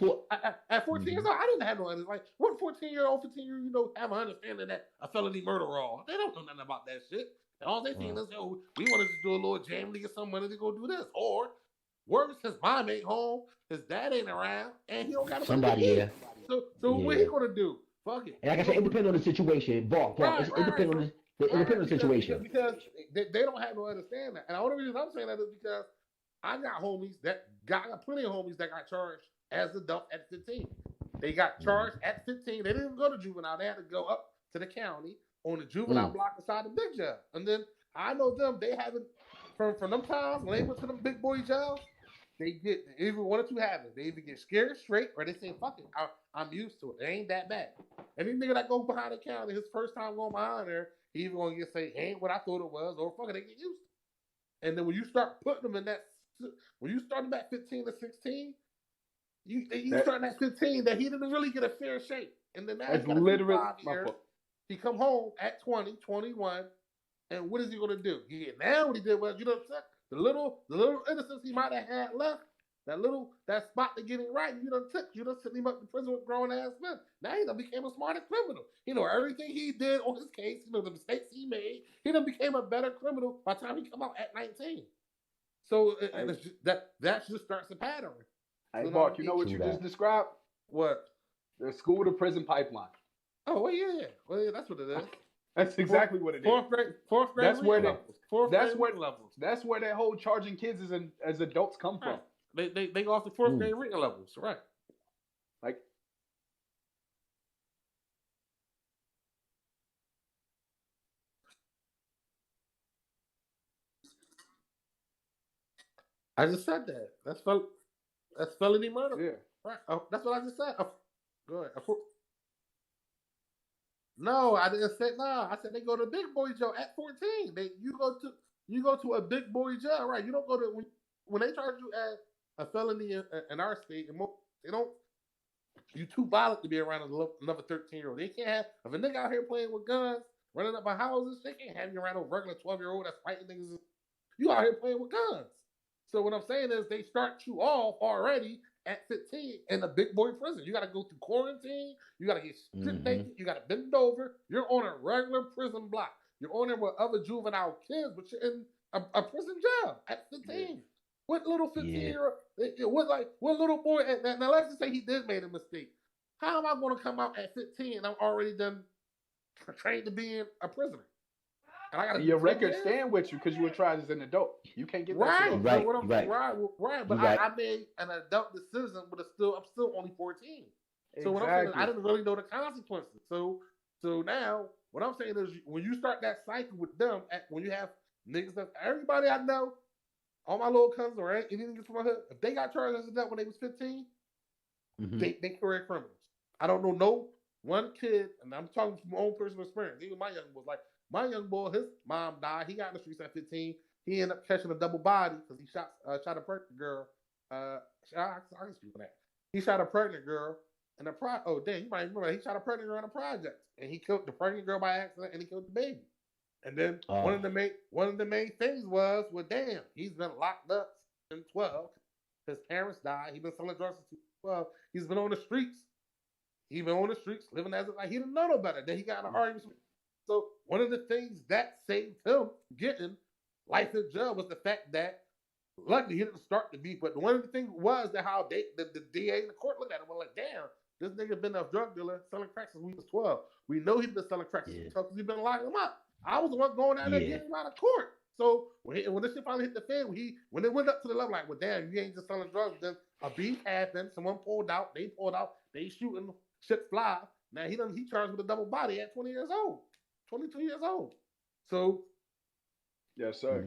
at 14 years old, I didn't have no understanding. Like, what 14-year-old, 15-year-old, have an understanding that a felony murder wrong? They don't know nothing about that shit. And all they think is, oh, we want to just do a little jam to get some money to go do this. Or, worse, his mom ain't home, his dad ain't around, and he don't got somebody here. So what he gonna do? Fuck it. And like I said, it depends on the situation. It depends on the situation. Because they don't have no understanding. And the only reason I'm saying that is because I got plenty of homies that got charged as adults at 15. They got charged at 15. They didn't go to juvenile. They had to go up to the county on the juvenile block beside the big jail. And then I know them, they haven't, from them times when they went to them big boy jails, they get, either one or two happens. They either get scared straight or they say, fuck it, I'm used to it. It ain't that bad. Any nigga that go behind the counter, his first time going behind there, he either going to say, ain't what I thought it was, or fuck it, they get used to it. And then when you start putting them in that, when you start them at 15 to 16, you start at 15 that he didn't really get a fair shake. And then that's literally 5 years. He come home at 20, 21, and what is he going to do? Now what he did was, you know what I'm saying? The little innocence he might have had left, that spot to get it right. You done sent him up to prison with grown ass men. Now he done became a smarter criminal. He know everything he did on his case. You know the mistakes he made. He done became a better criminal by the time he come out at 19. So and it's just, that just starts a pattern. Hey, So Mark, you know what you just described? What? The school to prison pipeline. Oh, well, yeah. Well, yeah, that's what it is. That's exactly what it is. Fourth grade. That's where levels. That's where that whole charging kids as adults come from. They go off the fourth grade reading levels, right? Like, I just said that. That's felony murder. Yeah. Right. Oh, that's what I just said. Go ahead. No, I didn't say no. I said they go to big boy jail at 14. You go to a big boy jail, right? You don't go to when they charge you as a felony in our state. They don't. You too violent to be around another 13-year-old. They can't have if a nigga out here playing with guns, running up my houses. They can't have you around a regular 12-year-old that's fighting niggas. You out here playing with guns. So what I'm saying is they start you off already at 15 in a big boy prison. You got to go through quarantine. You got to get stripped naked. You got to bend over. You're on a regular prison block. You're on there with other juvenile kids, but you're in a prison jail at 15. Yeah. What little 15-year-old? What little boy? Now let's just say he did make a mistake. How am I going to come out at 15 and I'm already done trained to be a prisoner? Your record stand with you because you were tried as an adult. You can't get that shit. Right. But I made an adult decision, but I'm still only 14. So what I'm saying is I didn't really know the consequences. So now what I'm saying is when you start that cycle with them, when you have niggas that everybody I know, all my little cousins or any niggas from my hood, if they got charged as an adult when they was 15, they career criminals. I don't know no one kid, and I'm talking from my own personal experience. Even my young was like. My young boy, his mom died. He got in the streets at 15. He ended up catching a double body because he shot a pregnant girl. I can speak for that. He shot a pregnant girl in a oh damn, you might remember he shot a pregnant girl in a project, and he killed the pregnant girl by accident, and he killed the baby. And then one of the main things was, well, damn, he's been locked up since 12. His parents died. He's been selling drugs since 12. He's been on the streets. Living as if like he didn't know no better. Then he got in an argument. So one of the things that saved him getting life in jail was the fact that luckily he didn't start the beef. But one of the things was that how the DA in the court looked at him and was like, damn, this nigga been a drug dealer selling crack since we was 12. We know he's been selling crack since because we've been locking him up. I was the one going down there getting him out of court. So when this shit finally hit the fan, when it went up to the level like, well, damn, you ain't just selling drugs. Then a beef happened. Someone pulled out. They pulled out. They shooting. Shit fly. Now he charged with a double body at 20 years old. 22 years old. So, yes, sir.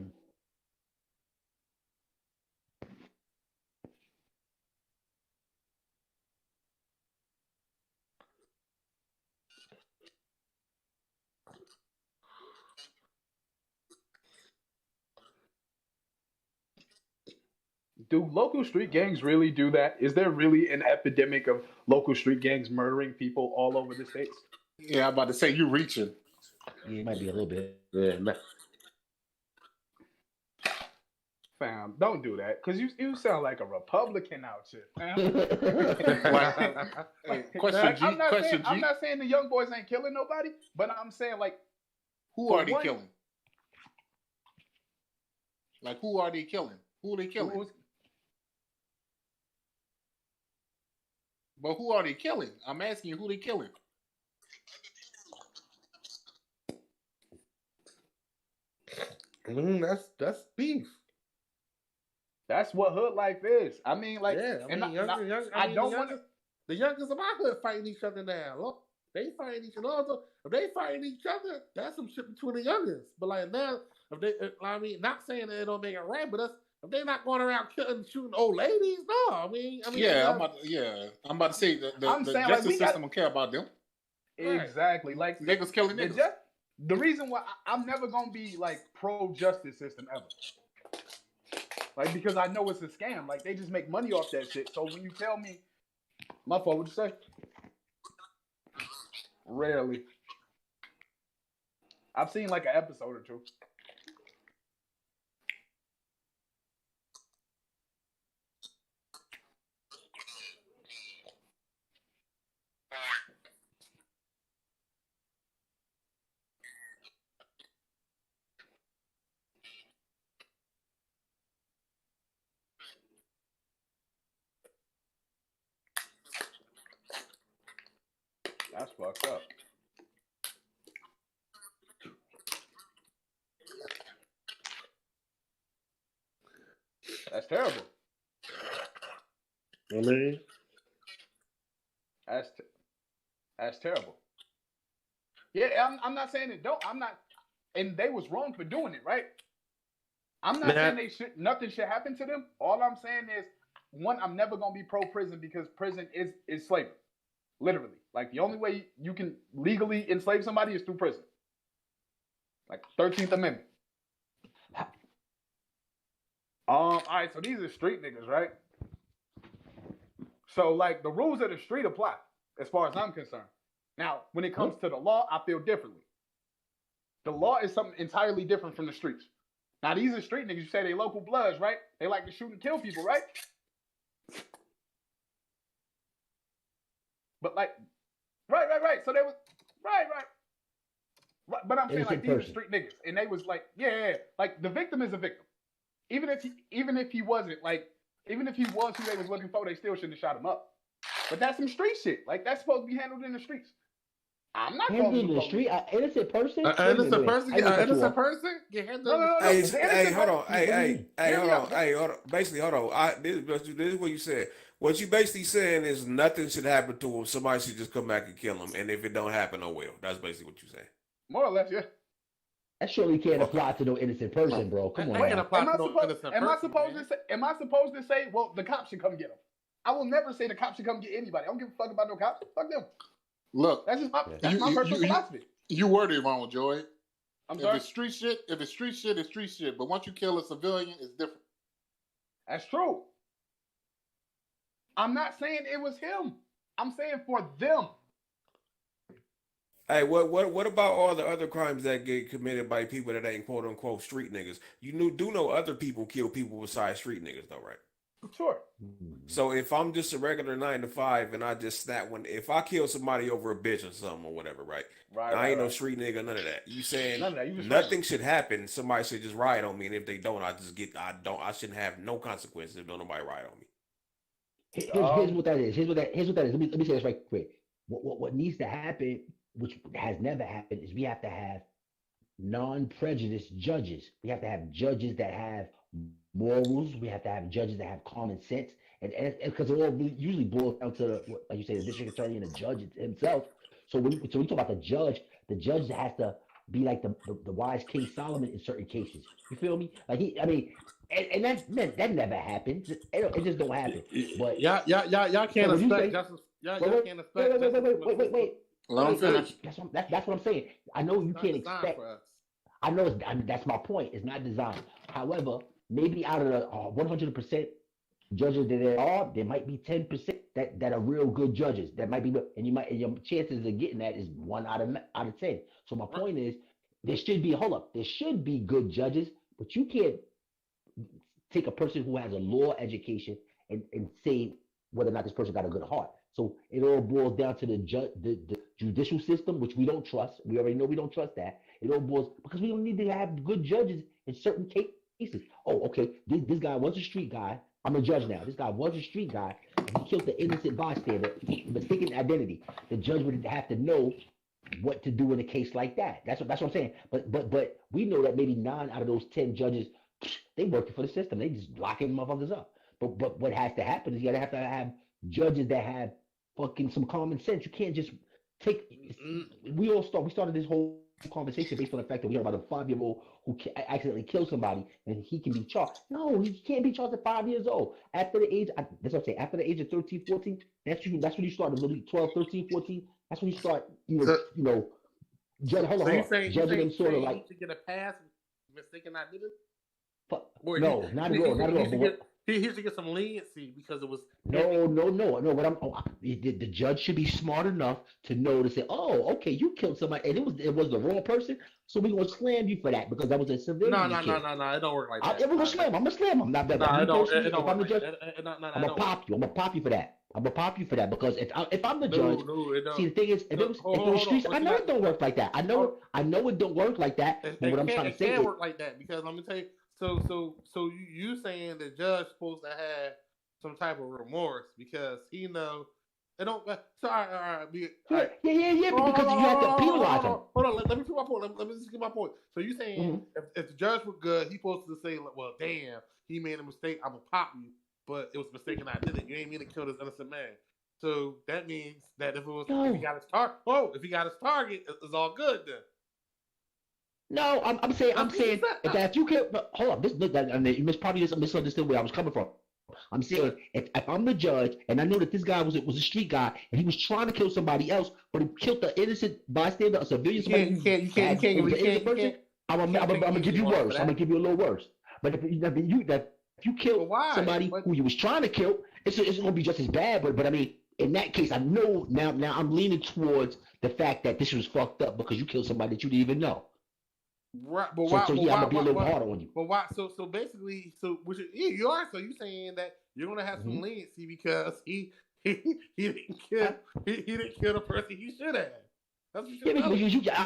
Do local street gangs really do that? Is there really an epidemic of local street gangs murdering people all over the states? Yeah, I'm about to say you're reaching. Yeah, it might be a little bit. Yeah, man. Fam, don't do that, because you sound like a Republican out here, fam. I'm not saying the young boys ain't killing nobody, but I'm saying, like, who are they killing? Like, who are they killing? Who are they killing? But who are they killing? I'm asking you who they killing. That's beef. That's what hood life is. I mean, like, I don't want to. The youngest of my hood fighting each other now. Look, they fighting each other. If they fighting each other, that's some shit between the youngest. But like now, not saying that it don't make it right, but if they're not going around killing, shooting old ladies, no. I'm about to say the justice system don't care about them. Exactly, like niggas killing niggas. The reason why I'm never gonna be like pro justice system ever. Like, because I know it's a scam. Like, they just make money off that shit. So when you tell me, my fault, what'd you say? Rarely. I've seen like an episode or two. That's fucked up. That's terrible. I mean, That's terrible. Yeah, I'm not saying it don't. I'm not, and they was wrong for doing it, right? I'm not saying nothing should happen to them. All I'm saying is, one, I'm never gonna be pro prison because prison is slavery, literally. Like the only way you can legally enslave somebody is through prison, like 13th Amendment. All right, so these are street niggas, right? So like the rules of the street apply as far as I'm concerned. Now, when it comes to the law, I feel differently. The law is something entirely different from the streets. Now, these are street niggas. You say they local bloods, right? They like to shoot and kill people, right? But like, right. So they was right. But I'm saying like these are street niggas, and they was like, yeah. Like the victim is a victim. Even if he wasn't like, even if he was who they was looking for, they still shouldn't have shot him up. But that's some street shit. Like that's supposed to be handled in the streets. I'm not handled in the street. An innocent person. An innocent person get handled. Hey, hold on. Hey, hold on. Basically, hold on. This is what you said. What you basically saying is nothing should happen to him. Somebody should just come back and kill him. And if it don't happen, oh well. That's basically what you say. More or less, yeah. That surely can't apply to no innocent person, bro. Come on. Am I supposed to say, well, the cops should come get him? I will never say the cops should come get anybody. I don't give a fuck about no cops. Fuck them. Look, that's just my personal philosophy. You worded it wrong, Joey. I'm sorry. If it's street shit, it's street shit. But once you kill a civilian, it's different. That's true. I'm not saying it was him. I'm saying for them. Hey, what about all the other crimes that get committed by people that ain't quote unquote street niggas? You do know other people kill people besides street niggas though, right? Sure. So if I'm just a regular 9 to 5 and I just snap if I kill somebody over a bitch or something or whatever, right? I ain't no street nigga, none of that. You saying nothing should happen? Somebody should just ride on me, and if they don't, I shouldn't have no consequences if don't nobody ride on me. Here's what that is. Here's what that is. Let me say this right quick. What needs to happen, which has never happened, is we have to have non-prejudiced judges. We have to have judges that have morals. We have to have judges that have common sense, and because it all usually boils down to like you say, the district attorney and the judge himself. So when we talk about the judge has to be like the wise King Solomon in certain cases. You feel me? Like and that never happens. It just don't happen. But y'all can't expect justice. Y'all can't expect. Wait. Let him finish. That's what I'm saying. I know you can't expect. I know that's my point. It's not designed. However, maybe out of the 100% judges that there might be 10% that are real good judges. That might be, and your chances of getting that is 1 out of 10. So my point is, there should be good judges, but you can't take a person who has a law education and say whether or not this person got a good heart. So it all boils down to the judicial system, which we don't trust. We already know we don't trust that. It all boils because we don't need to have good judges in certain cases. Oh, okay, this guy was a street guy. I'm a judge now. This guy was a street guy. He killed the innocent bystander, mistaken identity. The judge would have to know what to do in a case like that. That's what I'm saying. But we know that maybe 9 out of those 10 judges, they working for the system. They just locking motherfuckers up. But what has to happen is you gotta have to have judges that have fucking some common sense. You can't just take. We started this whole conversation based on the fact that we heard about a 5-year-old who accidentally killed somebody and he can be charged. No, he can't be charged at 5 years old. After the age, that's what I'm saying. After the age of 13, 14, that's when you start. 12, 13, 14. That's when you start. Judging them sort of like to get a pass, mistaken identity. No, not at all. He should get some leniency because it was no. What the judge should be smart enough to know to say, oh, okay, you killed somebody, and it was the wrong person, so we're gonna slam you for that because that was a civilian. No, it don't work like that. I'm gonna slam. I'm not that. No, it don't I'm the judge. I'm gonna pop you. I'm gonna pop you for that. I'm gonna pop you for that because if I'm the judge, see the thing is, if it was streets, I know it don't work like that. I know it don't work like that. But what I'm trying to say, it can't work like that because let me tell you. So you saying the judge supposed to have some type of remorse because he know It don't. So, all right. Yeah, because you have to penalize them. Hold on. Let me get my point. Let me just get my point. So you saying if the judge was good, he supposed to say, well, damn, he made a mistake. I'm gonna pop you, but it was a mistake and I did it. You ain't mean to kill this innocent man. So that means that if he got his target, it's all good then. No, I'm saying if you kill, hold on, you probably misunderstood where I was coming from. I'm saying if I'm the judge and I know that this guy was a street guy and he was trying to kill somebody else, but he killed the innocent bystander, a civilian. You can't. I'm gonna give you worse. I'm gonna give you a little worse. But if you kill somebody who you was trying to kill, it's gonna be just as bad. But I mean, in that case, I know now I'm leaning towards the fact that this was fucked up because you killed somebody that you didn't even know. Right, but why? I'm gonna be a little harder on you. But why? So basically, you are. So you saying that you're gonna have some leniency because he didn't kill the person he should have. That's what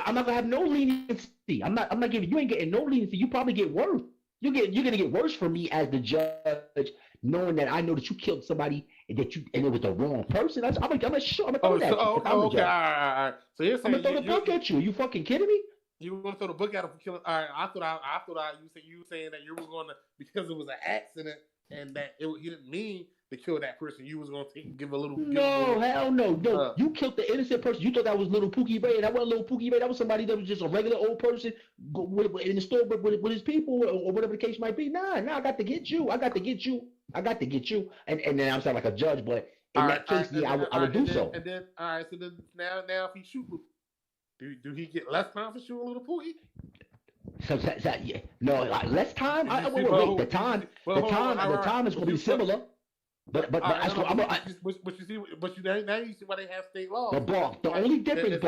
I'm not gonna have no leniency. I'm not giving. You ain't getting no leniency. You probably get worse. You're gonna get worse from me as the judge, knowing that I know that you killed somebody and it was the wrong person. I'm gonna throw that. Okay, all right. So you're saying I'm gonna throw the book at you. Are you fucking kidding me? You were going to throw the book at him for killing. All right, I thought you were saying that you were going to, because it was an accident and that he didn't mean to kill that person. You was going to give a little. Hell no. You killed the innocent person. You thought that was little Pookie Ray. That wasn't little Pookie Ray. That was somebody that was just a regular old person in the store with his people or whatever the case might be. Nah. I got to get you. And then I'm sounding like a judge, but in that case, I would do so. And then, all right. So then now if he shoot. Do he get less time for shooting little Pookie? No, like less time. Wait. The time is going to be similar. But you see why they have state laws. But the only difference is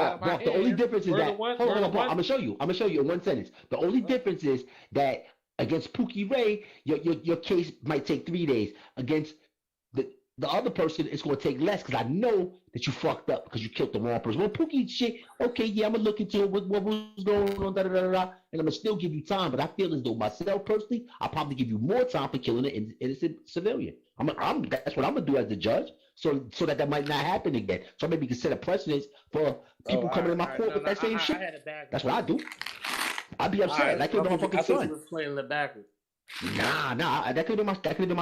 that hold on, I'm gonna show you in one sentence. The only difference is that against Pookie Ray, your case might take 3 days. Against the other person, it's going to take less because I know that you fucked up because you killed the wrong person. Well, Pookie shit, okay, yeah, I'm going to look into it, what was going on, and I'm going to still give you time. But I feel as though myself, personally, I'll probably give you more time for killing an innocent civilian. That's what I'm going to do as the judge, so that might not happen again. So maybe you can set a precedence for people coming to my court with that same shit. That's what I do. I'd be upset. That could be my fucking son. I was playing the backwards. Nah. That could be my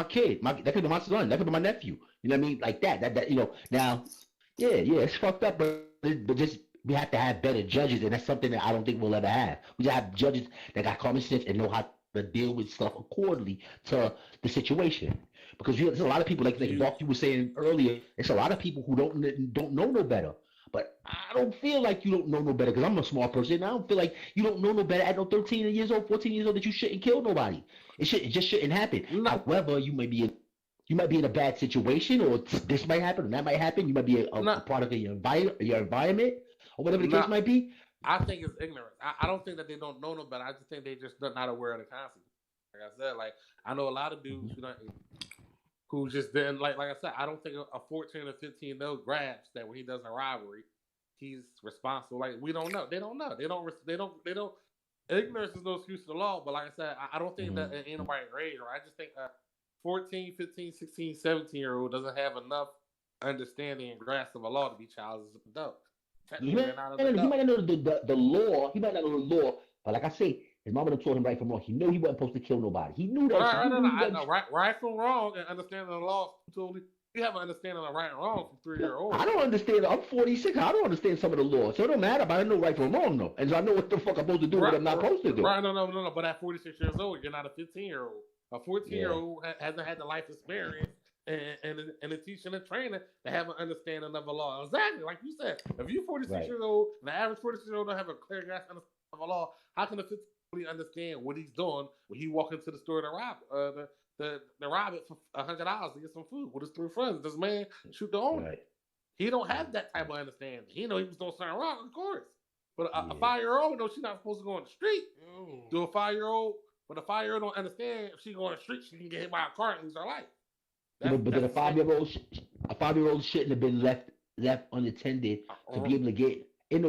kid. That could be my son. That could be my nephew. You know what I mean? Like that. Now, yeah, it's fucked up, but just we have to have better judges, and that's something that I don't think we'll ever have. We just have judges that got common sense and know how to deal with stuff accordingly to the situation. Because there's a lot of people, like Doc, you were saying earlier, it's a lot of people who don't know no better. But I don't feel like you don't know no better because I'm a smart person. And I don't feel like you don't know no better at no 13 years old, 14 years old that you shouldn't kill nobody. It just shouldn't happen. However, you might be in a bad situation, or this might happen, or that might happen. You might be a part of your environment, or whatever the case might be. I think it's ignorance. I don't think that they don't know no better. I just think they just not aware of the consequences. Like I said, I know a lot of dudes who just didn't like I said. I don't think a 14 or 15-year-old grabs that when he does a robbery, he's responsible. Like we don't know. They don't know. They don't. Ignorance is no excuse to the law. But like I said, I don't think that ain't nobody age. Or I just think 14, 15, 16, 17-year-old doesn't have enough understanding and grasp of a law to be child as an adult. He might not know the law. He might not know the law. But like I say, his mama done told him right from wrong. He knew he wasn't supposed to kill nobody. He knew that. Right from wrong and understanding the law totally. You have an understanding of right and wrong from 3-year-old. I don't understand. I'm 46. I don't understand some of the law. So it don't matter. But I know right from wrong though, and so I know what the fuck I'm supposed to do. What I'm not supposed to do. Right? No. But at 46 years old, you're not a 15-year-old. A 14-year-old hasn't had the life experience and the teaching and training to have an understanding of the law. Exactly, like you said. If you're 46 years old, and the average 46-year-old don't have a clear grasp understanding of the law, how can the 15-year-old understand what he's doing when he walk into the store to rob rob it for $100 to get some food with his 3 friends? This man shoot the owner. Right. He don't have that type of understanding. He know he was doing something wrong, of course. But a 5-year-old knows she's not supposed to go on the street. Do a 5-year-old? But a 5-year-old don't understand if she go on the street, she can get hit by a car and lose her life. But then a 5-year-old shouldn't have been left unattended to be able to get in the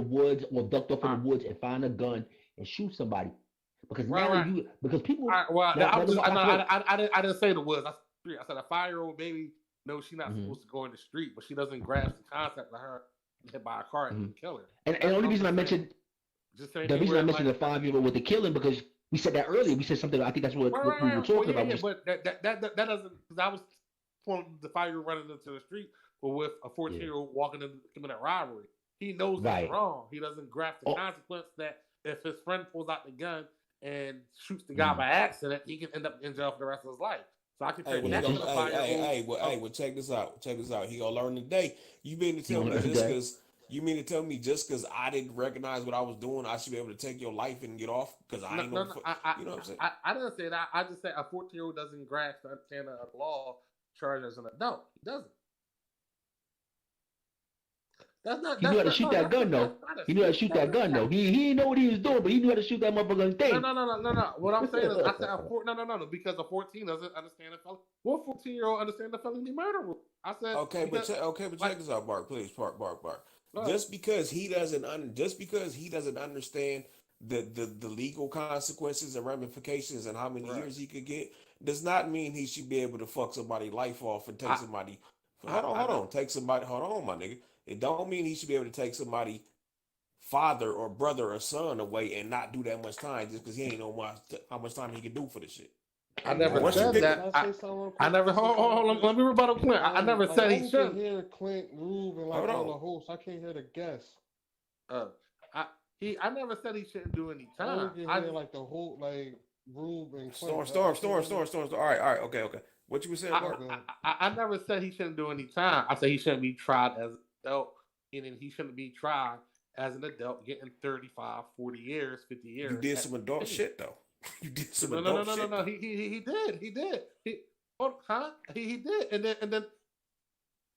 woods or ducked off in the woods and find a gun and shoot somebody. Because because people. I didn't say the woods. I said a 5-year-old baby knows she's not Mhm. supposed to go in the street, but she doesn't grasp the concept of her hit by a car and kill her. And the only reason I mentioned the reason I mentioned the 5-year-old with the killing because we said that earlier. We said something. I think that's what we were talking about. Yeah, but that doesn't, because I was pointing the 5-year-old running into the street, but with a 14-year-old walking into committing a robbery, he knows that's wrong. He doesn't grasp the consequence that if his friend pulls out the gun and shoots the guy by accident, he can end up in jail for the rest of his life. So I can tell you that. Well, check this out. He gonna learn today. You mean to tell me just because I didn't recognize what I was doing, I should be able to take your life and get off? Because I ain't you know what I'm saying? I didn't say that. I just said a 14-year-old doesn't grasp the understanding of the law charged as an adult. He doesn't. That's not. He knew how to shoot that gun though. He knew how to shoot that gun though. He didn't know what he was doing, but he knew how to shoot that motherfucking thing. No. What I'm saying is, I said no, because a 14 doesn't understand the felony. What 14-year-old understand the felony murder rule? I said but check this out, Bark. Please, Bark. Just because he doesn't understand the legal consequences and ramifications and how many years he could get does not mean he should be able to fuck somebody's life off and take somebody. Hold on, my nigga. It don't mean he should be able to take somebody father or brother or son away and not do that much time just because he ain't know how much time he can do for the shit. I never said that. I never. Hold on. Let me rebuttal Clint. I never said he should. I can hear Clint, Rube, and like all the hosts. I can't hear the guests. I never said he shouldn't do any time. I hear like the whole like Rube and Clint. Storm. All right. Okay. What you were saying, Mark? I never said he shouldn't do any time. I said he shouldn't be tried as an adult, and then he shouldn't be tried as an adult getting 35, 40 years, 50 years. You did some adult shit though. You did some adult shit. No. He did. He did. He did. And then.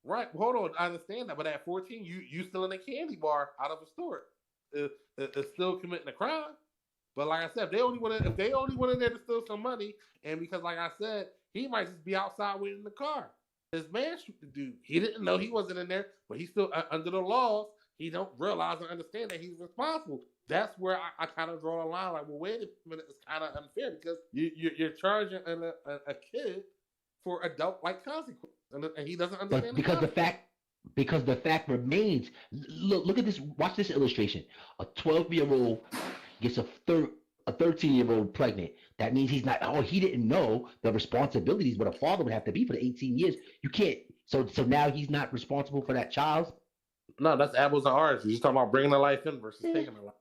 Right. Hold on. I understand that, but at 14, you still in a candy bar out of a store. It's still committing a crime. But like I said, if they only went in there to steal some money, and because like I said, he might just be outside waiting in the car. His man shoot the dude. He didn't know he wasn't in there, but he's still under the laws. He don't realize or understand that he's responsible. That's where I kind of draw the line. Like, well, wait a minute, it's kind of unfair because you're charging a kid for adult-like consequences, and he doesn't understand. Because the fact remains. Look at this. Watch this illustration. A 12-year-old gets a 13-year-old pregnant. That means he's not. Oh, he didn't know the responsibilities what a father would have to be for the 18 years. You can't. So now he's not responsible for that child. No, that's apples and oranges. You're talking about bringing a life in versus taking a life.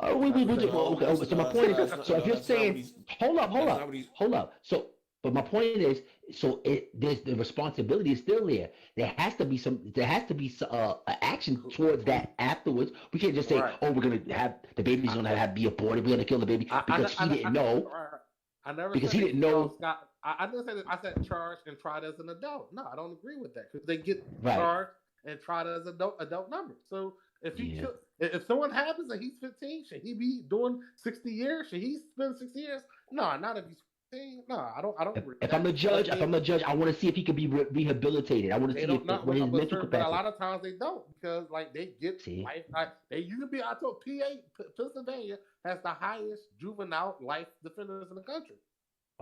Okay. So my point is, so if you're saying, hold up. But my point is, there's the responsibility is still there. There has to be action towards that afterwards. We can't just say, oh, we're gonna have the baby's gonna have be aborted. We're gonna kill the baby because he didn't know. I never because he didn't know. I didn't say that. I said charged and tried as an adult. No, I don't agree with that because they get charged and tried as adult numbers. So if someone happens and he's 15, should he be doing 60 years? Should he spend 60 years? No, not if he's 15. No, I don't agree. If I'm the judge, I want to see if he could be rehabilitated. I want to see his mental capacity. But a lot of times they don't because like they get life. You can be. I told Pennsylvania has the highest juvenile life defenders in the country.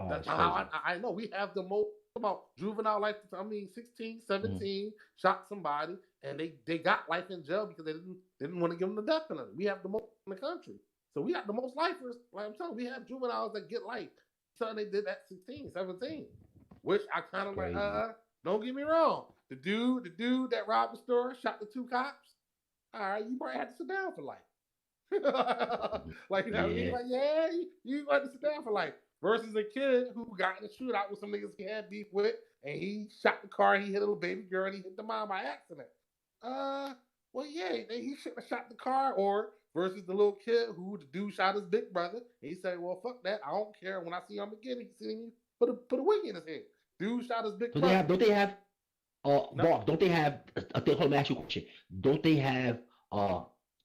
That's how I know we have the most about juvenile life. 16, 17 shot somebody and they got life in jail because they didn't want to give them the death penalty. We have the most in the country, so we got the most lifers. Like I'm telling you, we have juveniles that get life. So they did that 16, 17, which I kind of like. Don't get me wrong. The dude that robbed the store, shot the 2 cops. All right, you probably had to sit down for life. Like you know, you got to sit down for life. Versus a kid who got in a shootout with some niggas he had beef with, and he shot the car, he hit a little baby girl, and he hit the mom by accident. He shouldn't have shot the car. Or versus the little kid who the dude shot his big brother. He said, well, fuck that. I don't care. When I see him again, he's seeing me put a wig in his head. Dude shot his big brother. Don't they have, Mark, don't they have, hold on, let me ask you a question. Don't they have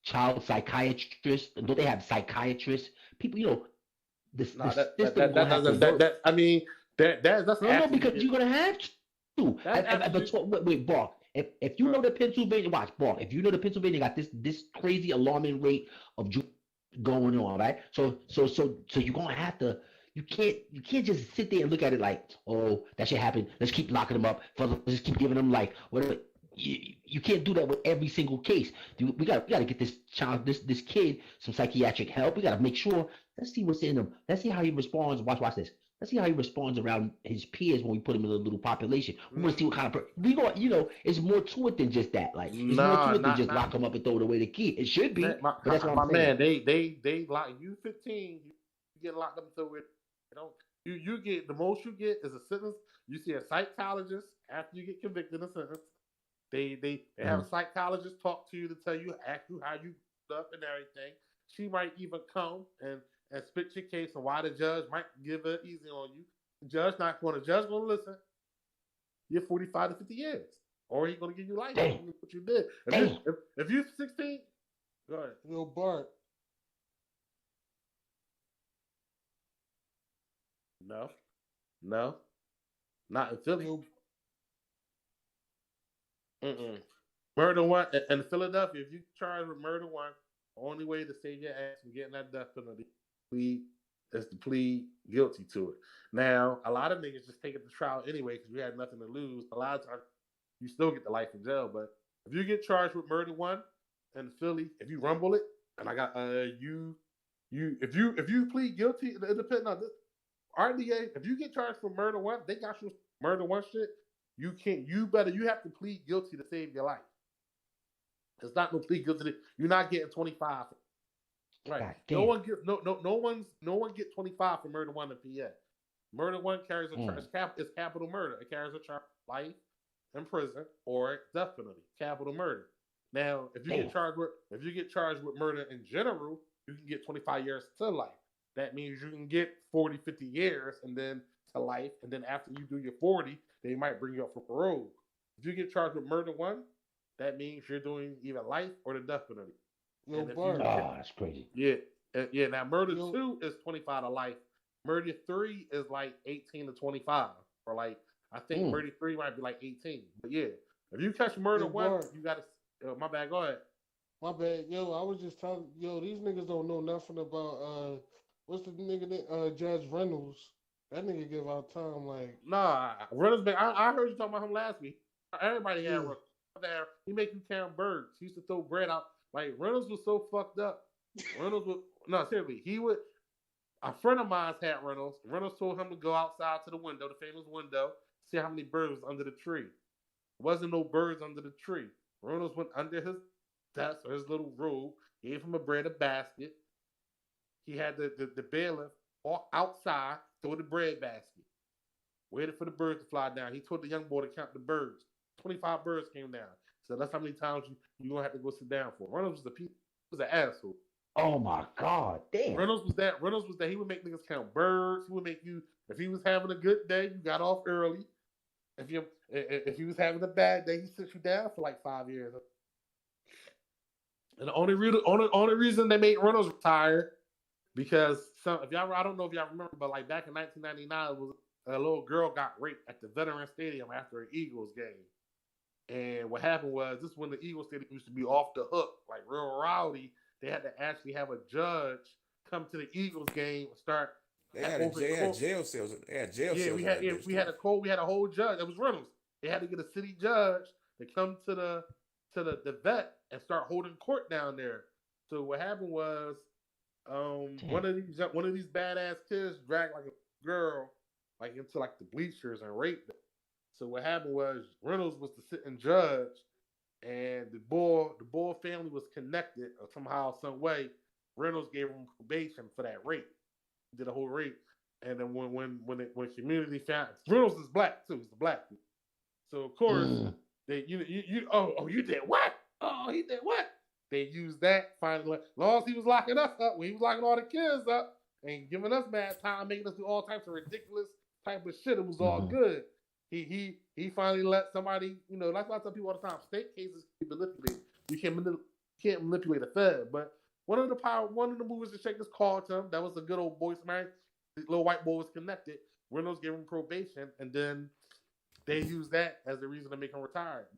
child psychiatrists? Don't they have psychiatrists? People, that's no, because you're gonna have to. Wait, Bark. If you know the Pennsylvania, watch, Bark. If you know the Pennsylvania got this crazy alarming rate of going on, right? So you're gonna have to you can't just sit there and look at it like, oh, that shit happened. Let's keep locking them up. Let's keep giving them like whatever. You can't do that with every single case. We got to get this child, this kid, some psychiatric help. We got to make sure. Let's see what's in him. Let's see how he responds. Watch this. Let's see how he responds around his peers when we put him in a little population. We want to see what kind of we go. It's more to it than just that. Like it's more to it than just lock him up and throw it away the key. It should be, but that's what I'm saying. Man, they lock you 15. You get locked up until it. You get the most you get is a sentence. You see a psychologist after you get convicted of a sentence. They have a psychologist talk to you to tell you, ask you how you up and everything. She might even come and spit your case and why the judge might give it easy on you. The judge going to listen. You're 45 to 50 years, or he's going to give you life. What you did. If you're 16, go ahead. Yo, Bart. No, not in Philly. Murder one in Philadelphia. If you charged with murder one, the only way to save your ass from getting that death penalty is to plead guilty to it. Now, a lot of niggas just take it to trial anyway because you had nothing to lose. A lot of times, you still get the life in jail. But if you get charged with murder one in Philly, if you rumble it, and I got if you plead guilty, it depends on this. RDA, if you get charged for murder one, they got you murder one shit. You have to plead guilty to save your life. It's not no plead guilty. You're not getting 25. Right. No one get 25 for murder one in PA. Murder one carries a charge. It's capital murder. It carries a charge of life in prison or death penalty. Capital murder. Now, if you get charged with murder in general, you can get 25 years to life. That means you can get 40, 50 years and then to life. And then after you do your 40, they might bring you up for parole. If you get charged with murder one, that means you're doing either life or the death penalty. That's crazy. Yeah. Now, murder 2 is 25 to life. Murder 3 is like 18 to 25. Or like, I think murder 3 might be like 18. But yeah, if you catch murder 1, you got to, my bad, go ahead. My bad. Yo, I was just telling, these niggas don't know nothing about, what's the nigga that, Judge Reynolds? That nigga give out time like. Nah, Reynolds, I heard you talking about him last week. Everybody had Reynolds. He make you count birds. He used to throw bread out. Like, Reynolds was so fucked up. Seriously, he would. A friend of mine had Reynolds. Reynolds told him to go outside to the window, the famous window, see how many birds was under the tree. Wasn't no birds under the tree. Reynolds went under his desk or his little robe, gave him a bread basket. He had the bailiff walk outside, throw the bread basket, waited for the birds to fly down. He told the young boy to count the birds. 25 birds came down. So that's how many times you're going to have to go sit down for. Reynolds was an asshole. Oh my God, damn. Reynolds was that. He would make niggas count birds. He would make you, if he was having a good day, you got off early. If he was having a bad day, he sit you down for like 5 years. And the only reason they made Reynolds retire, because I don't know if y'all remember, but like back in 1999, it was a little girl got raped at the Veterans Stadium after an Eagles game. And what happened was, this is when the Eagles Stadium used to be off the hook, like real rowdy. They had to actually have a judge come to the Eagles game and start. They had jail cells. They had jail cells. We had a whole judge. It was Reynolds. They had to get a city judge to come to the vet and start holding court down there. So what happened was, one of these badass kids dragged like a girl like into like the bleachers and raped her. So what happened was, Reynolds was the sitting judge, and the boy family was connected or somehow, some way. Reynolds gave him probation for that rape. He did a whole rape, and then when community found, Reynolds is black too. He's a black dude. So of course they you did what? Oh, he did what? They used that finally. As long as he was locking us up, when he was locking all the kids up and giving us bad time, making us do all types of ridiculous type of shit, it was all good. He finally let somebody, that's why I tell people all the time, state cases can be manipulated. You can't manipulate a Fed. But one of the movies to shake this call to him, that was a good old boy, man. The little white boy was connected. Reynolds gave him probation, and then they used that as the reason to make him retire.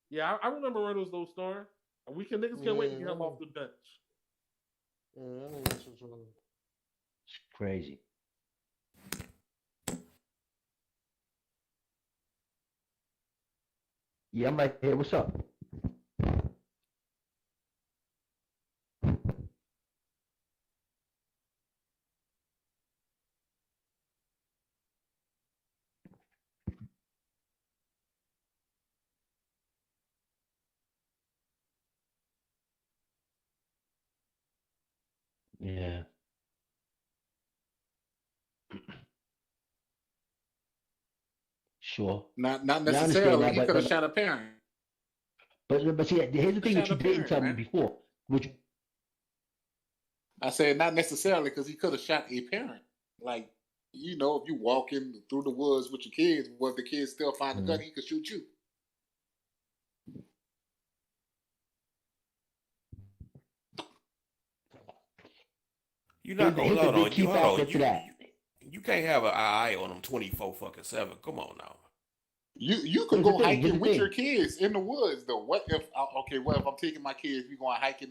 Yeah, I remember Reynolds' little story. Niggas can't wait to get him off the bench. Yeah, I think that's what's wrong. It's crazy. Yeah, I'm right here. What's up? Yeah, sure. Not Yeah, I understand necessarily. that, He but could have but shot a parent. but see, here's the thing that Shot you a didn't parent, tell me man. before, which I said not necessarily because he could have shot a parent. Like, if you walking through the woods with your kids, what if the kids still find a gun? mm, He could shoot you. You not gonna here's the hold big on. key Hold on. factor to that. You can't have an eye on them 24 fucking 7. Come on now. You could Here's the go thing. Here's hiking the with your thing. kids in the woods though. What if I'm taking my kids, we going hiking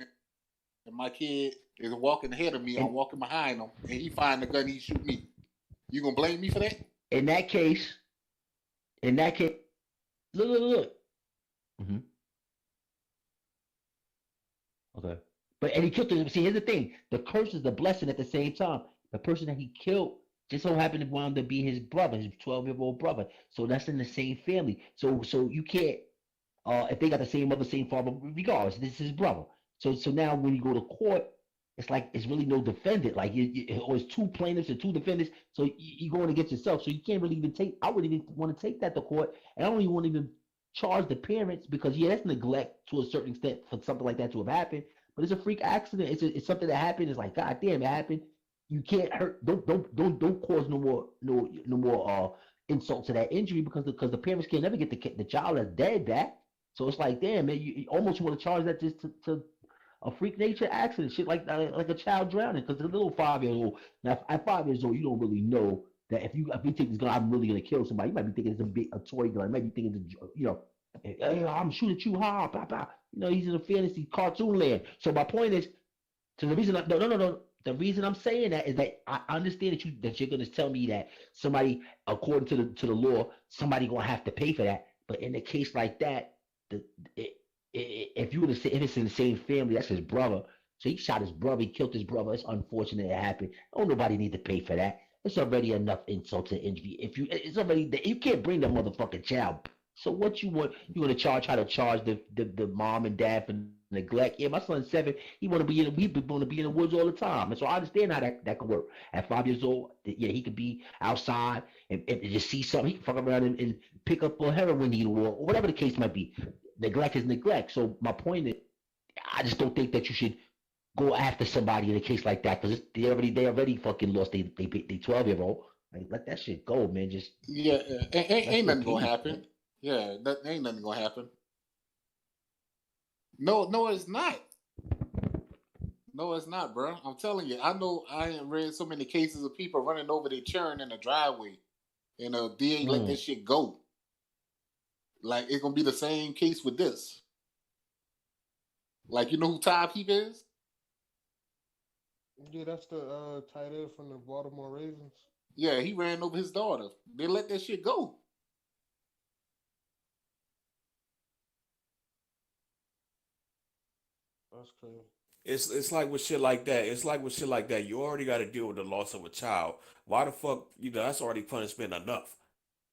and my kid is walking ahead of me, I'm And walking behind him, and he find the gun, he shoot me. You gonna blame me for that? in that case, in that case, look. Hmm. Okay. But and he killed him. See, here's the thing: the curse is the blessing at the same time. The person that he killed just so happened to wound up be his brother, his 12-year-old brother. So that's in the same family. So you can't if they got the same mother, same father, regardless, this is his brother. So now when you go to court, it's like it's really no defendant. Like or it's two plaintiffs and two defendants. So you're going against yourself. So you can't really even take. I wouldn't even want to take that to court, and I don't even want to even charge the parents because yeah, that's neglect to a certain extent for something like that to have happened. But it's a freak accident. It's something that happened. It's like God damn, it happened. You can't hurt. Don't cause no more insult to that injury because the parents can never get the child that's dead back. So it's like, damn, man, you almost want to charge that just to a freak nature accident, shit like a child drowning, because the little 5 years old. Now, at 5 years old, you don't really know that if you think this gun, I'm really gonna kill somebody. You might be thinking it's a toy gun. You might be thinking it's hey, I'm shooting at you, ha, blah, blah. He's in a fantasy cartoon land. So my point is, so the reason no. The reason I'm saying that is that I understand that you're gonna tell me that somebody, according to the law, somebody gonna have to pay for that. But in a case like that, the it, if you were to say if it's in the same family, that's his brother. So he shot his brother, he killed his brother. It's unfortunate it happened. Don't nobody need to pay for that. It's already enough insult to injury. It's already you can't bring that motherfucking child. So what you want? You want to try to charge the mom and dad for neglect? Yeah, my son's 7. He want to be in the woods all the time, and so I understand how that could work. At 5 years old, yeah, he could be outside and just see something. He can fuck around and pick up a heroin needle or whatever the case might be. Neglect is neglect. So my point is, I just don't think that you should go after somebody in a case like that because they already fucking lost they 12-year-old. Like let that shit go, man. Just Yeah, rest ain't in nothing gonna peace. happen. Yeah, that ain't nothing gonna happen. No, it's not. No, it's not, bro. I'm telling you. I know. I ain't read so many cases of people running over their churn in the driveway, and DA let that Mm. shit go. Like it's gonna be the same case with this. Like you know who Ty Peep is? Yeah, that's the tight end from the Baltimore Ravens. Yeah, he ran over his daughter. They let that shit go. That's crazy. It's like with shit like that. It's like with shit like that. You already got to deal with the loss of a child. Why the fuck? That's already punishment enough.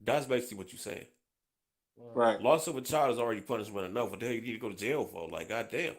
That's basically what you're saying. Right. Right. Loss of a child is already punishment enough. What the hell you need to go to jail for? Like, goddamn.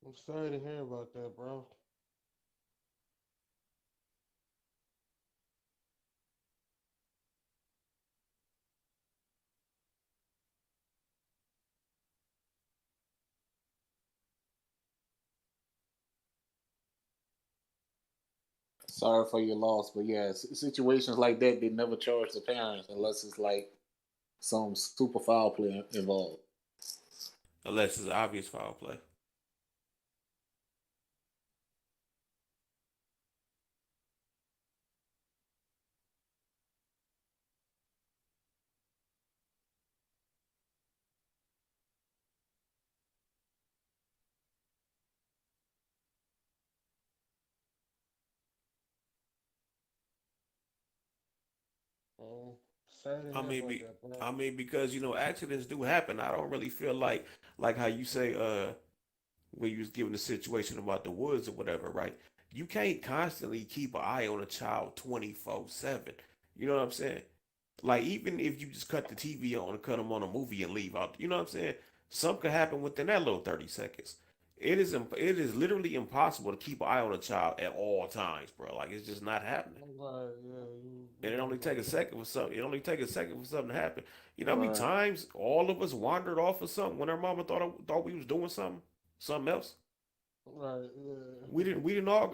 I'm sorry to hear about that, bro. Sorry for your loss, but yeah, situations like that they never charge the parents unless it's like some super foul play involved. Unless it's obvious foul play. Oh, sorry to I hear mean, about be, that, bro. I mean, because accidents do happen. I don't really feel like how you say when you was giving the situation about the woods or whatever, right? You can't constantly keep an eye on a child 24/7. You know what I'm saying? Like even if you just cut the TV on and cut them on a movie and leave out, you know what I'm saying? Something could happen within that little 30 seconds. It is literally impossible to keep an eye on a child at all times, bro. Like it's just not happening. Right, yeah, And you it only right take a about that. second for something. It only take a second for something to happen. You know how many Right, times all of us wandered off of something when our mama thought we was doing something else. Right, We yeah. didn't we didn't all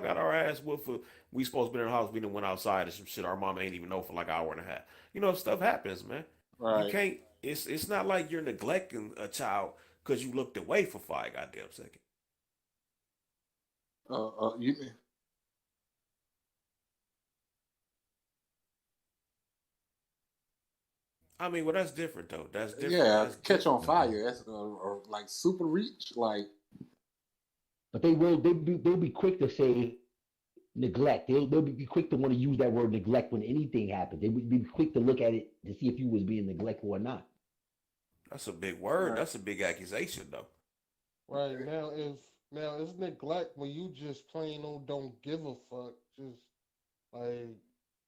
got our ass whooped for we supposed to be in the house. We didn't went outside and some shit. Our mama ain't even know for like an hour and a half. You know stuff happens, man. You right. can't. It's not like you're neglecting a child because you looked away for 5 goddamn seconds. You I mean, well, that's different though. That's different. yeah, That's catch on different though. Okay. fire. That's like super reach. Like But they'll be quick to say neglect. They'll be quick to want to use that word neglect when anything happens. They would be quick to look at it to see if you was being neglectful or not. That's a big word. right, That's a big accusation though. Right now it's neglect when you just plain old don't give a fuck. Like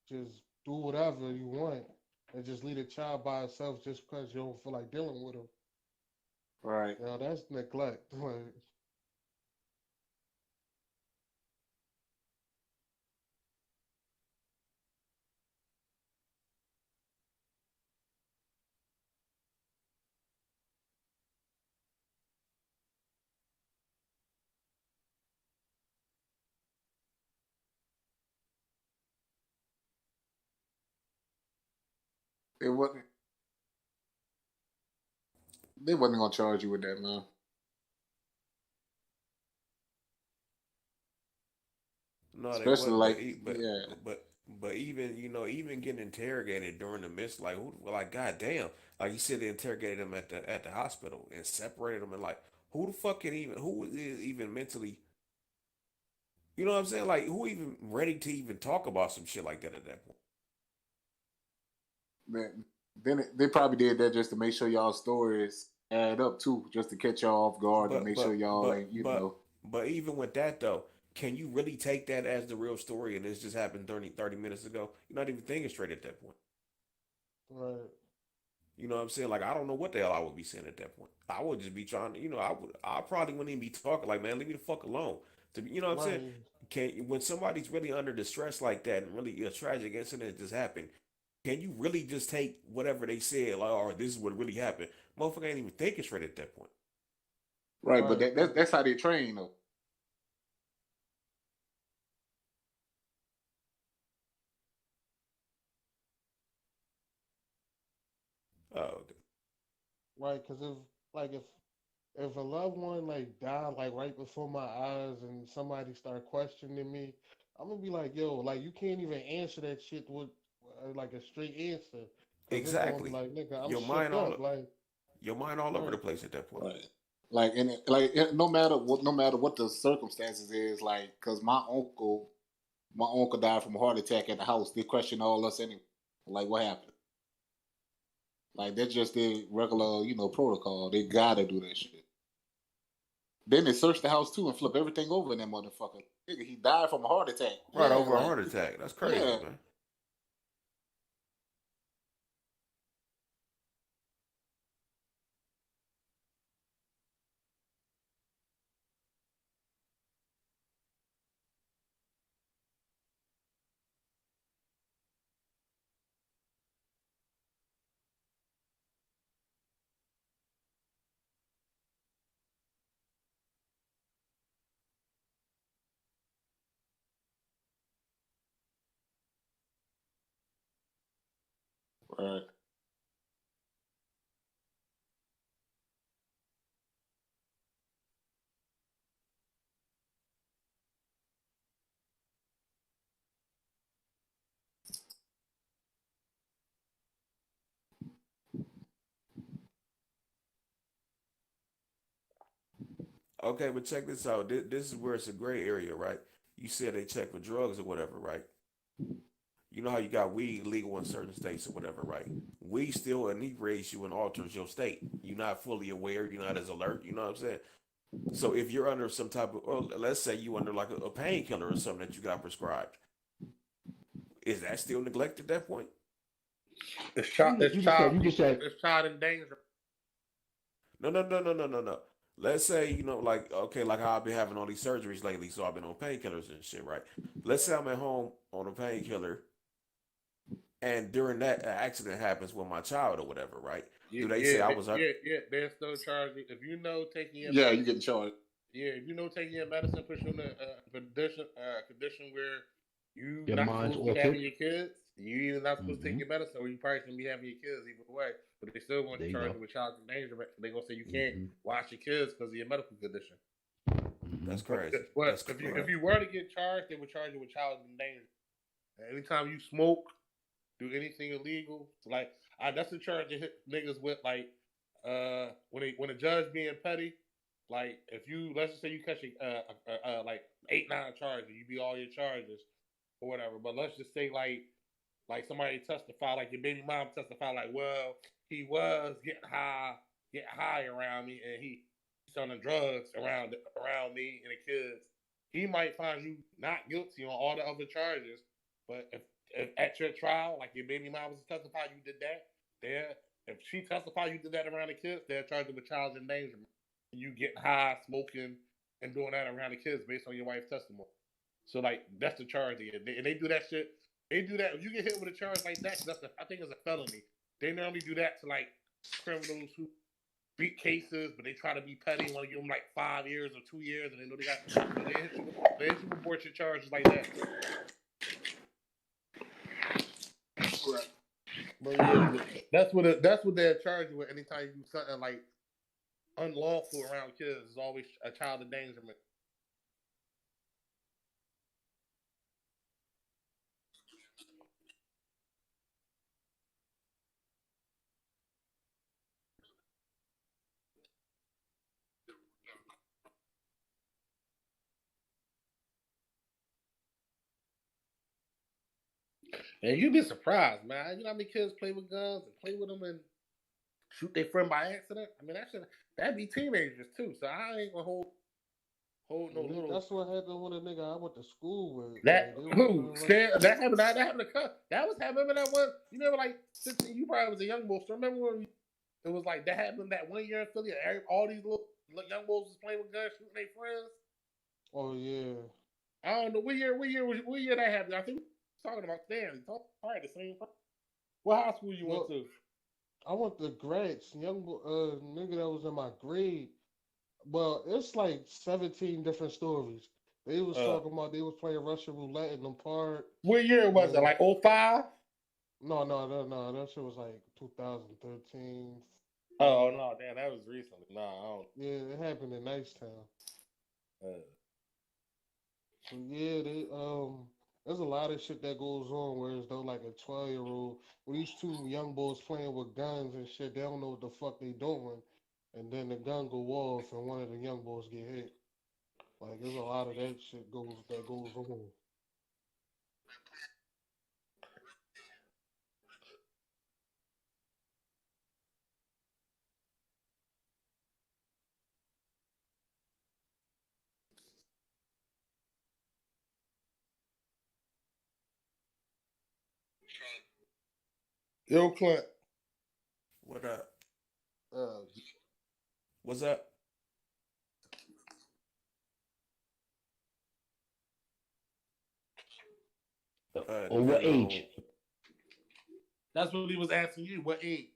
just do whatever you want and just leave a child by itself just because you don't feel like dealing with them. right. You know, that's neglect. Like, It wasn't. They wasn't gonna charge you with that, man. No, they Especially wasn't. like yeah, But even even getting interrogated during the midst, like who, like goddamn, like you said, they interrogated him at the hospital and separated him, and like who the fuck can even who is even mentally, you know what I'm saying? Like who even ready to even talk about some shit like that at that point? man. They probably did that just to make sure y'all stories add up too, just to catch y'all off guard and But make sure but y'all but ain't but but even with that though, can you really take that as the real story and this just happened 30 minutes ago? You're not even thinking straight at that point. right, You know what I'm saying? Like I don't know what the hell I would be saying at that point. I would just be trying to, I probably wouldn't even be talking like, man, leave me the fuck alone. You know what I'm saying? right, Can when somebody's really under distress like that and really a tragic incident just happened, can you really just take whatever they said like, or this is what really happened? Motherfucker ain't even thinking straight at that point. right. But right. that's how they train though. Oh, okay. Right, because if a loved one like died like right before my eyes and somebody start questioning me, I'm gonna be like, yo, like you can't even answer that shit with like a straight answer, because it's gonna be Exactly. like, nigga, I'm Your shook mind up, like, all over the right, place at that point. Right. No matter what the circumstances is, like, cause my uncle died from a heart attack at the house. They question all us anyway. Like, what happened? Like, that's just the regular, protocol. They gotta do that shit. Then they search the house too and flip everything over in that motherfucker. Nigga, he died from a heart attack. Right Yeah, over a like, heart attack. That's crazy, yeah, man. All right. Okay, but check this out. This is where it's a gray area, right? You said they check for drugs or whatever, right? You know how you got weed legal in certain states or whatever, right? Weed still inebriates you and alters your state. You're not fully aware. You're not as alert. You know what I'm saying? So if you're under some type of, or let's say you under like a painkiller or something that you got prescribed, is that still neglected at that point? It's child. It's You child. just said It's child endangerment. No. Let's say, like, okay, like how I've been having all these surgeries lately, so I've been on painkillers and shit, right? Let's say I'm at home on a painkiller, and during that, an accident happens with my child or whatever, right? Do they say I was up? Yeah. They're still charging. If you know taking your Yeah, you getting charged. Yeah, if you know taking your medicine puts you in a condition where you your not mind's supposed to be altered. having your kids, you either not supposed to take Mm-hmm. your medicine or you probably shouldn't be having your kids either way. But they still going There to you charge go. you with child endangerment. They're going to say you can't Mm-hmm. watch your kids because of your medical condition. Mm-hmm. That's crazy. But That's if correct. you were to get charged, they would charge you with child endangerment. And anytime you smoke, do anything illegal, so like that's the charge they hit niggas with. Like when a judge being petty, like if you let's just say you catch like 8-9 charges, you beat all your charges or whatever. But let's just say like somebody testify, like your baby mom testify, like, well, he was getting high around me, and he's selling drugs around me and the kids. He might find you not guilty on all the other charges, but if at your trial, like your baby mom was to testify you did that, if she testified you did that around the kids, they'll charge you with child endangerment. You get high, smoking, and doing that around the kids based on your wife's testimony. So like that's the charge and they do that shit. They do that if you get hit with a charge like that. I think it's a felony. They normally do that to like criminals who beat cases, but they try to be petty and want to give them like 5 years or 2 years, and they know they hit you with bullshit charges like that. Right. But yeah, that's what they're charged with. Anytime you do something like unlawful around kids, it's always a child endangerment. And you'd be surprised, man. You know how many kids play with guns and play with them and shoot their friend by accident? I mean, that'd be teenagers too. So I ain't gonna hold no little. That's what happened with a nigga I went to school with. That like, who? That happened. That happened to cut. That was happening. Remember that one? You remember like 16? You probably was a young boy. So remember when it was like that happened that 1 year in Philly? All these little young boys was playing with guns, shooting their friends. Oh yeah. I don't know what year that happened. I think we were talking about Stanley. Probably the same. What high school you went to? I went to Grants, nigga that was in my grade. Well, it's like 17 different stories. They was talking about they was playing Russian roulette in the park. What year was it? Like 05? No. That shit was like 2013. Oh no, damn, that was recently. No, I don't. Yeah, it happened in Nicetown. So yeah, there's a lot of shit that goes on. Whereas though, like a 12-year-old, when these two young boys playing with guns and shit, they don't know what the fuck they doing, and then the gun go off and one of the young boys get hit. Like there's a lot of that shit that goes on. Yo, Clint. What up? Uh, What's up? Or what age? That's what he was asking you. What age?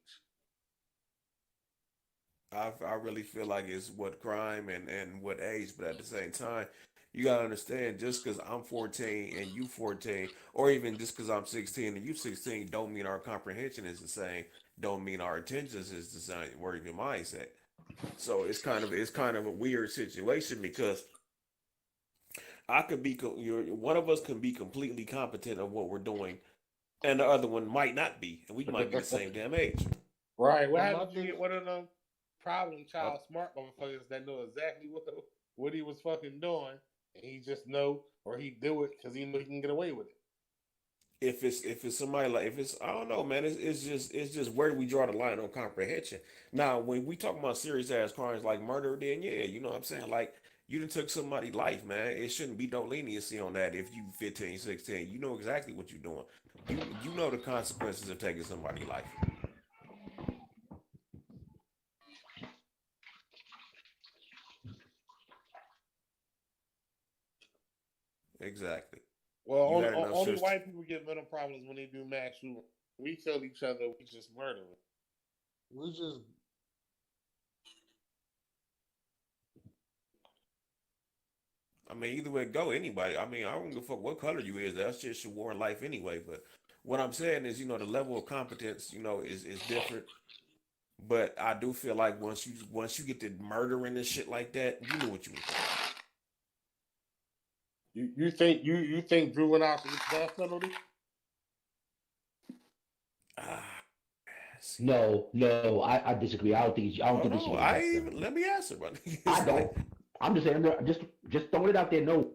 I really feel like it's what crime and what age, but at the same time, You gotta understand, just because I'm 14 and you 14, or even just because I'm 16 and you 16, don't mean our comprehension is the same. Don't mean our intentions is the same, or even mindset. So it's kind of a weird situation because I could be one of us can be completely competent of what we're doing, and the other one might not be, and we might be the same damn age. Right. What But my happens if you thing, get one of them problem child smart motherfuckers that know exactly what he was fucking doing, and he just know or he do it because he know he can get away with it. If it's somebody like if it's I don't know, man. It's just where do we draw the line on comprehension? Now, when we talk about serious ass crimes like murder, then yeah, you know what I'm saying. Like you done took somebody's life, man. It shouldn't be no leniency on that. If you 15, 16, you know exactly what you're doing. You know the consequences of taking somebody's life. Exactly. Well, You only, had enough only sense. white people get mental problems when they do mass shooting. We tell each other we just murdering. we just I mean, either way it go, anybody. I mean, I don't give a fuck what color you is. That shit should warrant life anyway. But what I'm saying is, the level of competence, is different. But I do feel like once you get to murdering and shit like that, you knew what you was doing. You think juvenile should get the death penalty? Ah, see. No, I disagree. I don't Hold think it should on, get a I death ain't even penalty. let me answer, bro. I It's like, don't. I'm just saying, just throwing it out there. No,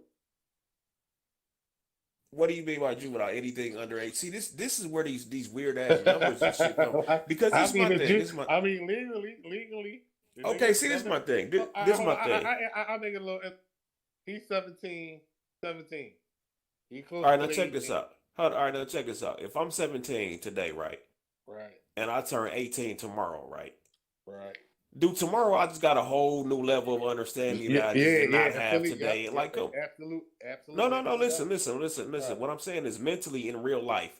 what do you mean by juvenile? Anything under age? See, this is where these weird ass numbers and shit come. Because I this is mean, my thing. This is my I mean, legally, the okay. nigga See, this is 7. my thing. Oh, This is hold my on, thing. I make it a little. He's 17, 17. He All close right, to now the check this 18. out. All right, now check this out. If I'm 17 today, right, Right, and I turn 18 tomorrow, right? right. Dude, tomorrow I just got a whole new level of understanding that Yeah, I just yeah, did not yeah. have Absolutely, today. yep, Like, oh, no, absolutely. no, I no. give you that. Listen. Right. What I'm saying is mentally in real life,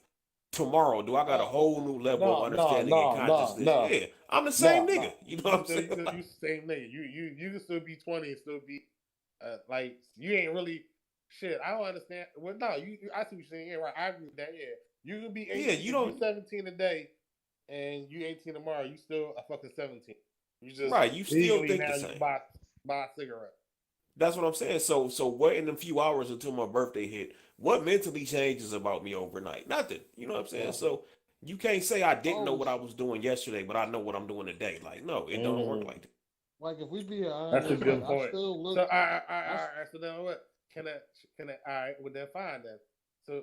tomorrow, do I got a Oh, whole new level of no, no, understanding and no, no, consciousness? no, Yeah, I'm the same no, nigga. no. You know what You I'm still, saying? you still, you same nigga. You can still be 20 and still be, like you ain't really shit. I don't understand. Well, no, I see what you're saying. Yeah, right. I agree with that. Yeah, you can be Yeah, 18 you if you don't. 17 today, and you 18 tomorrow. You still a fucking 17. You just Right, you still legally think the now you can same. buy a cigarette. That's what I'm saying. So what in a few hours until my birthday hit? What mentally changes about me overnight? Nothing. You know what I'm saying? Nothing. So you can't say I didn't know oh what I was doing yesterday, but I know what I'm doing today. Like, no, it don't work Mm, like that. like if we be that's a honest, like good point. So I s- so then what? Can I? All right, well then fine then. So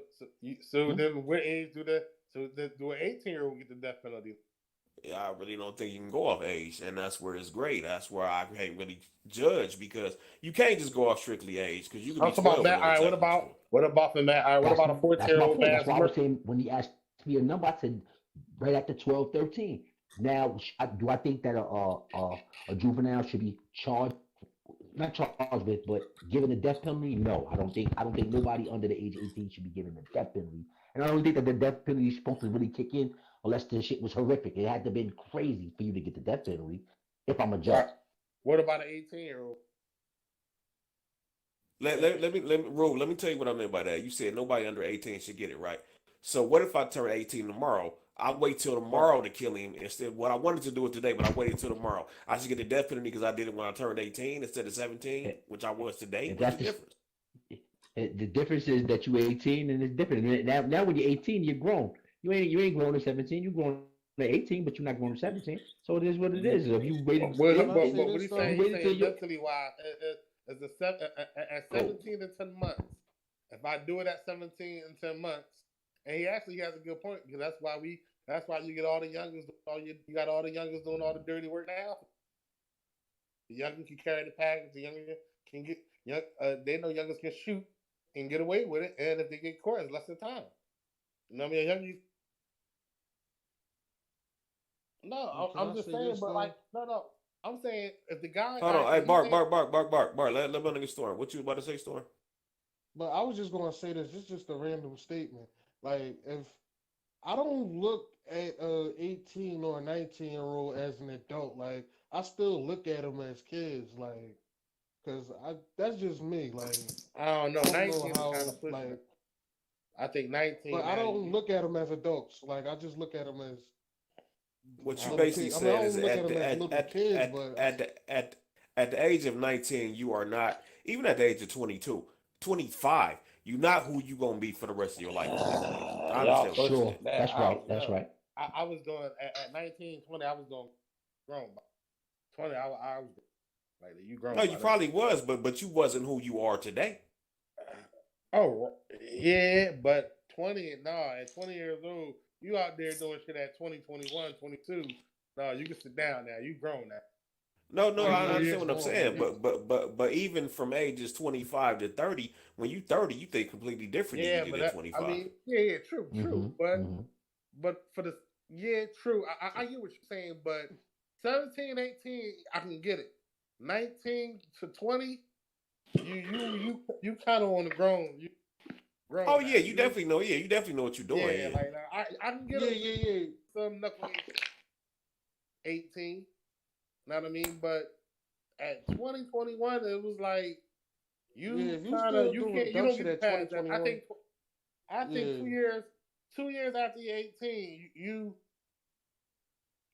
then what age do an 18-year-old get the death penalty? Yeah, I really don't think you can go off age, and that's where it's great. That's where I can't really judge because you can't just go off strictly age because you could I'm be talking about 12 and Matt. know All right, exactly what you're doing. what about the Matt? All right, what that's about a that's 14 year my old point. That's mass why I was murder? saying when he asked me a number, I said right after 12, 13. Now, do I think that a juvenile should be charged, not charged with, but given the death penalty? No, I don't think nobody under the age of 18 should be given the death penalty. And I don't think that the death penalty is supposed to really kick in unless the shit was horrific. It had to have been crazy for you to get the death penalty. If I'm a All judge, right, what about an 18-year-old? Let me rule. Let me tell you what I meant by that. You said nobody under 18 should get it, right? So what if I turn 18 tomorrow? I wait till Right. tomorrow to kill him instead. What I wanted to do it today, but I waited till tomorrow. I should get the death penalty because I did it when I turned 18 instead of 17, if which I was today. if What's that's the difference? the difference is that you're 18 and it's different. Now when you're 18, you're grown. You ain't grown at 17. You're grown at 18, but you're not grown at 17. So it is what it is. If you waited, can I say What this he's if you saying, though? he's waited till saying you mentally wise, as at go. 17 and 10 months. If I do it at 17 and 10 months, and he actually has a good point because that's why you get all the youngers, you got all the youngers doing all the dirty work now. The youngers can carry the package. The younger can get young. They know youngers can shoot and get away with it, and if they get caught, it's less than time. You know what I mean? Youngers. No, Can I'm I just say saying, this but like, though? no. I'm saying if the guy, Hold on, hey if he's saying, Bart. Let me know Storm. What you about to say, Storm? But I was just gonna say this. It's just a random statement. Like if I don't look at a 18 or a 19-year-old as an adult. Like I still look at them as kids. Like Cause that's just me. Like I don't know. I don't 19 know is kind how of pushing like, it. I think 19 but I now. don't look at them as adults. Like I just look at them as What you little basically kids. I mean, I saying is don't look at at them the as little kids, but at the age of 19, you are not, even at the age of 22, 25, you're not who you gonna be for the rest of your life at that age. I Y'all understand what you're pushing saying. Sure, it, man. that's I right. don't That's know. right. I was doing at 19, 20. I was doing grown. By 20, I was like you No, grown you by then. probably was, but you wasn't who you are today. Oh yeah, but 20, no, at 20 years old, you out there doing shit at 20, 21, 22. No, you can sit down now. You grown now. No, I 24 understand years what I'm old, saying, man. but even from ages 25 to 30, when you 30, you think completely different than you Yeah, did but at that, I 25. mean, yeah, true, Mm-hmm. Mm-hmm. but for the, yeah, true. I get what you're saying, but 17, 18, I can get it. 19 to 20, you kind of on the grown, you Oh grown now. yeah, you definitely know. Yeah, you definitely know what you're doing. Yeah, Yeah. like I can get Yeah, it. yeah, yeah. Some knuckleheads 18, know what I mean? But at 2021, it was like Yeah, you if you kind of still doing you dumb don't shit get at past that. 2021, I think yeah, 2 years after you're 18, you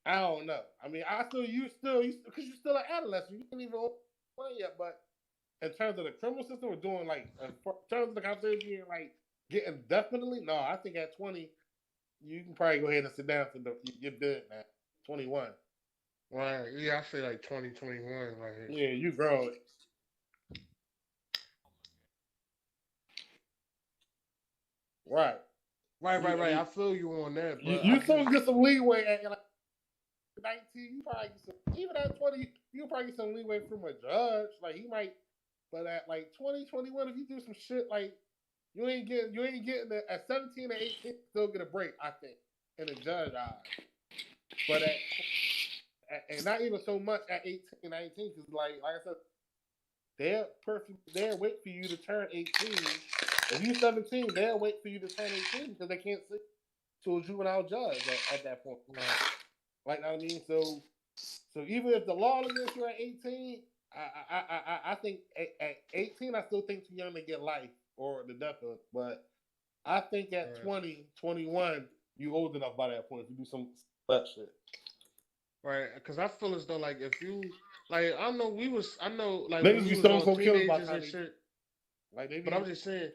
I don't know. I mean, because you're still an adolescent. You ain't even one yet. But in terms of the criminal system, we're doing like in terms of the conversation being like getting definitely. No, I think at 20, you can probably go ahead and sit down for you're good now. 21. right. Yeah, I say like 2021, like Yeah, you grown. Right. right. You, I feel you on that, you, but I you still just get some leeway at like 19. You probably get some, even at 20, you probably get some leeway from a judge. Like he might, but at like 20, 21, if you do some shit like you ain't getting the, at 17 or 18, still get a break. I think in the judge eyes, but and not even so much at 18, 19, because like I said, they'll wait for you to turn 18. If you're 17, they'll wait for you to turn 18 because they can't sit to a juvenile judge at that point. Like I mean, so even if the law against you at 18, I think at 18 I still think too young to get life or the death penalty. But I think at right. 20, 21, you old enough by that point to do some that shit. Right, because I feel as though like if you like I know like when Niggas we be was stoned all so kills by the teenagers time and they shit. like they But be I'm just saying,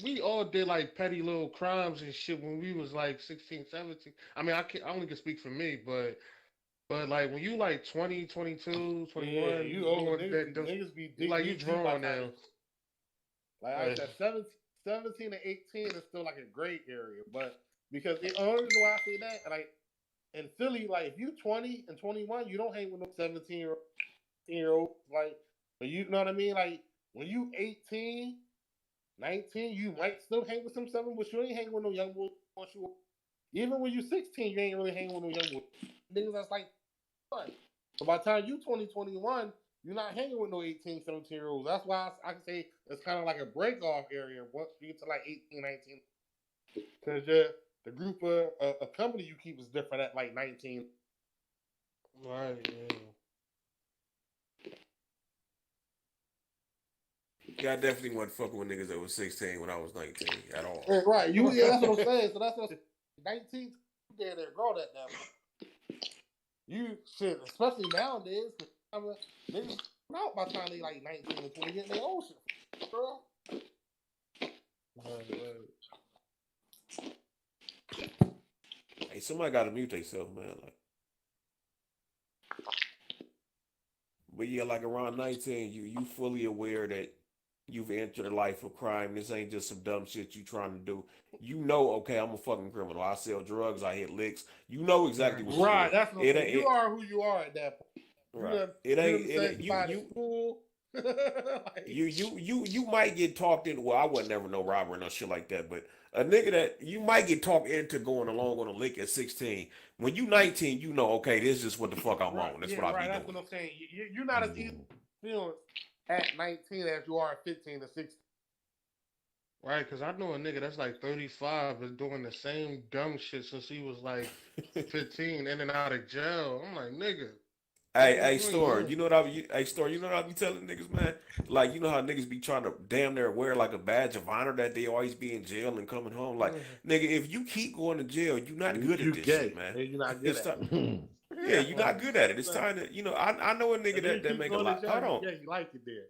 we all did like petty little crimes and shit when we was like 16, 17. I mean, I only can speak for me, but like when you like 20, 22, yeah, 21, you old doing that, those, niggas be like you deep by the drawing time now. they like I Like, said, 17 to 18 is still like a gray area, but because the only reason why I say that, like in Philly, like if you 20 and 21, you don't hang with no 17-year-old. Like, but you know what I mean? Like when you 18, 19, you might still hang with some seven, but you ain't hanging with no young boy. Even when you 16, you ain't really hanging with no young boy. Niggas that's like fun. So by the time you 20, 21, you're not hanging with no 18, 17-year-olds. That's why I can say it's kind of like a break off area once you get to like 18, 19. Because the group of a company you keep is different at like 19. right, yeah. Yeah, I definitely wasn't fucking with niggas that was 16 when I was 19 at all. Yeah, right. Yeah, that's what I'm saying. So that's what 19, you there grow that now. You shit, especially nowadays, niggas out by the time they like 19 and 20 getting their own shit, bro. Hey, somebody got to mute themselves, man. Like, but yeah, like around 19, you fully aware that you've entered a life of crime. This ain't just some dumb shit you trying to do. You know, okay, I'm a fucking criminal. I sell drugs. I hit licks. You know exactly what you're Right, doing. that's what I'm saying. You are who you are at that point. Right. You done said by the school. You might get talked into. Well, I would never know robbery or no shit like that, but a nigga that you might get talked into going along on a lick at 16. When you 19, you know, okay, this is what the fuck I'm right, on. That's yeah, what I right. be That's doing. what I'm saying. You're not as easy feeling at 19 as you are at 15 to 16. Right, because I know a nigga that's like 35 is doing the same dumb shit since he was like 15 in and out of jail. I'm like, nigga. Hey, Storm, you know what Storm, you know what I be telling niggas, man? Like, you know how niggas be trying to damn near wear like a badge of honor that they always be in jail and coming home. Like, nigga, if you keep going to jail, you're not good at this shit, man. You're not good It's at time, it. yeah, you're not good at it. It's time to, I know a nigga that make a lot. Hold on, Yeah, you like it there.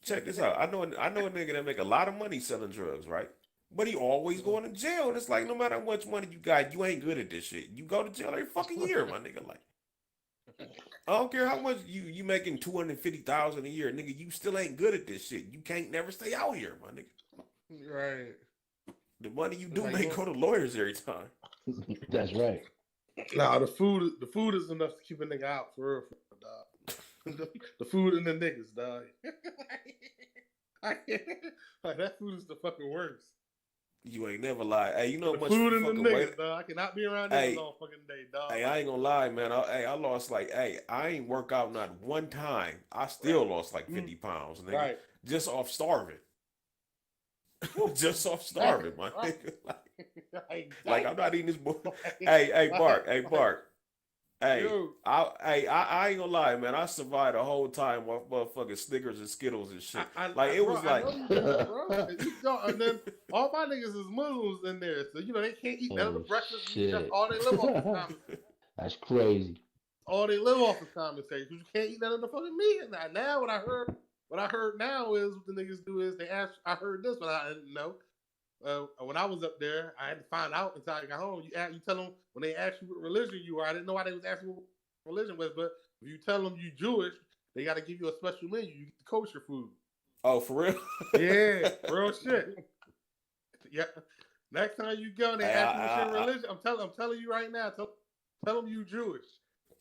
check this out. I know a nigga that make a lot of money selling drugs, right? But he always going to jail. And it's like, no matter how much money you got, you ain't good at this shit. You go to jail every fucking year, my nigga. Like, I don't care how much you making 250,000 a year, nigga. You still ain't good at this shit. You can't never stay out here, my nigga. Right. The money you do make go to lawyers every time. That's right. Nah, the food is enough to keep a nigga out for real, dog. The food and the niggas, dog. Like that food is the fucking worst. You ain't never lied. Hey, you know the much food and the fucking niggas, weight. dog. I cannot be around niggas all fucking day, dog. Hey, I ain't gonna lie, man. I lost like, I ain't work out not one time. I still lost like 50 pounds, nigga. Right. Just off starving. Just off starving, my nigga. Like I'm not eating this boy. Hey, Bart. Hey, I ain't gonna lie, man. I survived the whole time off motherfucking Snickers and Skittles and shit. It was like, and then all my niggas is Muslims in there, so they can't eat none of the breakfast. All they live off the time. That's crazy. All they live off the conversation. You can't eat none of the fucking meat. And now what I heard now is what the niggas do is they ask. I heard this, but I didn't know. When I was up there, I had to find out until I got home. You tell them when they ask you what religion you are. I didn't know why they was asking what religion was, but if you tell them you Jewish, they got to give you a special menu. You get the kosher food. Oh, for real? Yeah, real shit. Yeah. Next time you go and they ask you what's your religion, I'm telling you right now. Tell them you Jewish.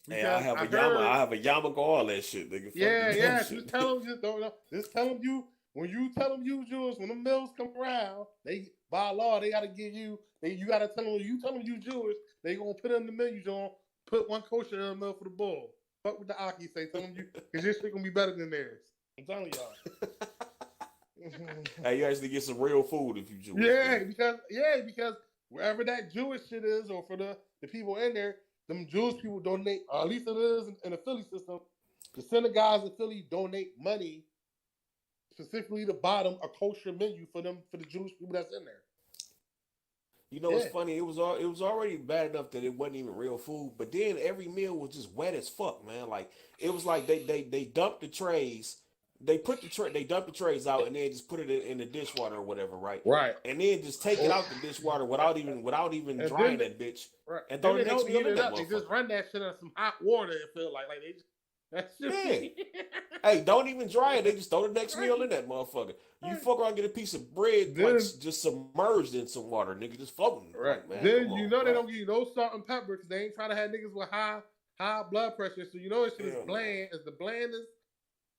Hey, I have a yarmulke, all that shit, nigga. Yeah. Just tell them you. When you tell them you Jewish, when the meals come around, they by law they gotta give you. You gotta tell them you Jewish. They gonna put in the menu, John. Put one kosher in the meal for the bull. Fuck with the Aki say. Tell them because your shit gonna be better than theirs. I'm telling y'all. Hey, you actually get some real food if you Jewish. Because wherever that Jewish shit is, or for the people in there, them Jewish people donate. Or at least it is in the Philly system. The synagogues in Philly donate money. Specifically the bottom a kosher menu for the Jewish people that's in there. You know what's funny? It was already bad enough that it wasn't even real food, but then every meal was just wet as fuck, man. Like it was like they dumped the trays, they dumped the trays out and then just put it in the dishwater or whatever, right? Right. And then just take it out the dishwater without even drying that bitch. Right. And throw the next meal in that They just run that shit in some hot water. It feel like they just. That's just Hey, don't even dry it. They just throw the next meal in that motherfucker. You fuck around and get a piece of bread just submerged in some water, nigga, just floating. Right. Like, man, then they don't give you no salt and pepper because they ain't trying to have niggas with high blood pressure. So it shit is bland. It's the blandest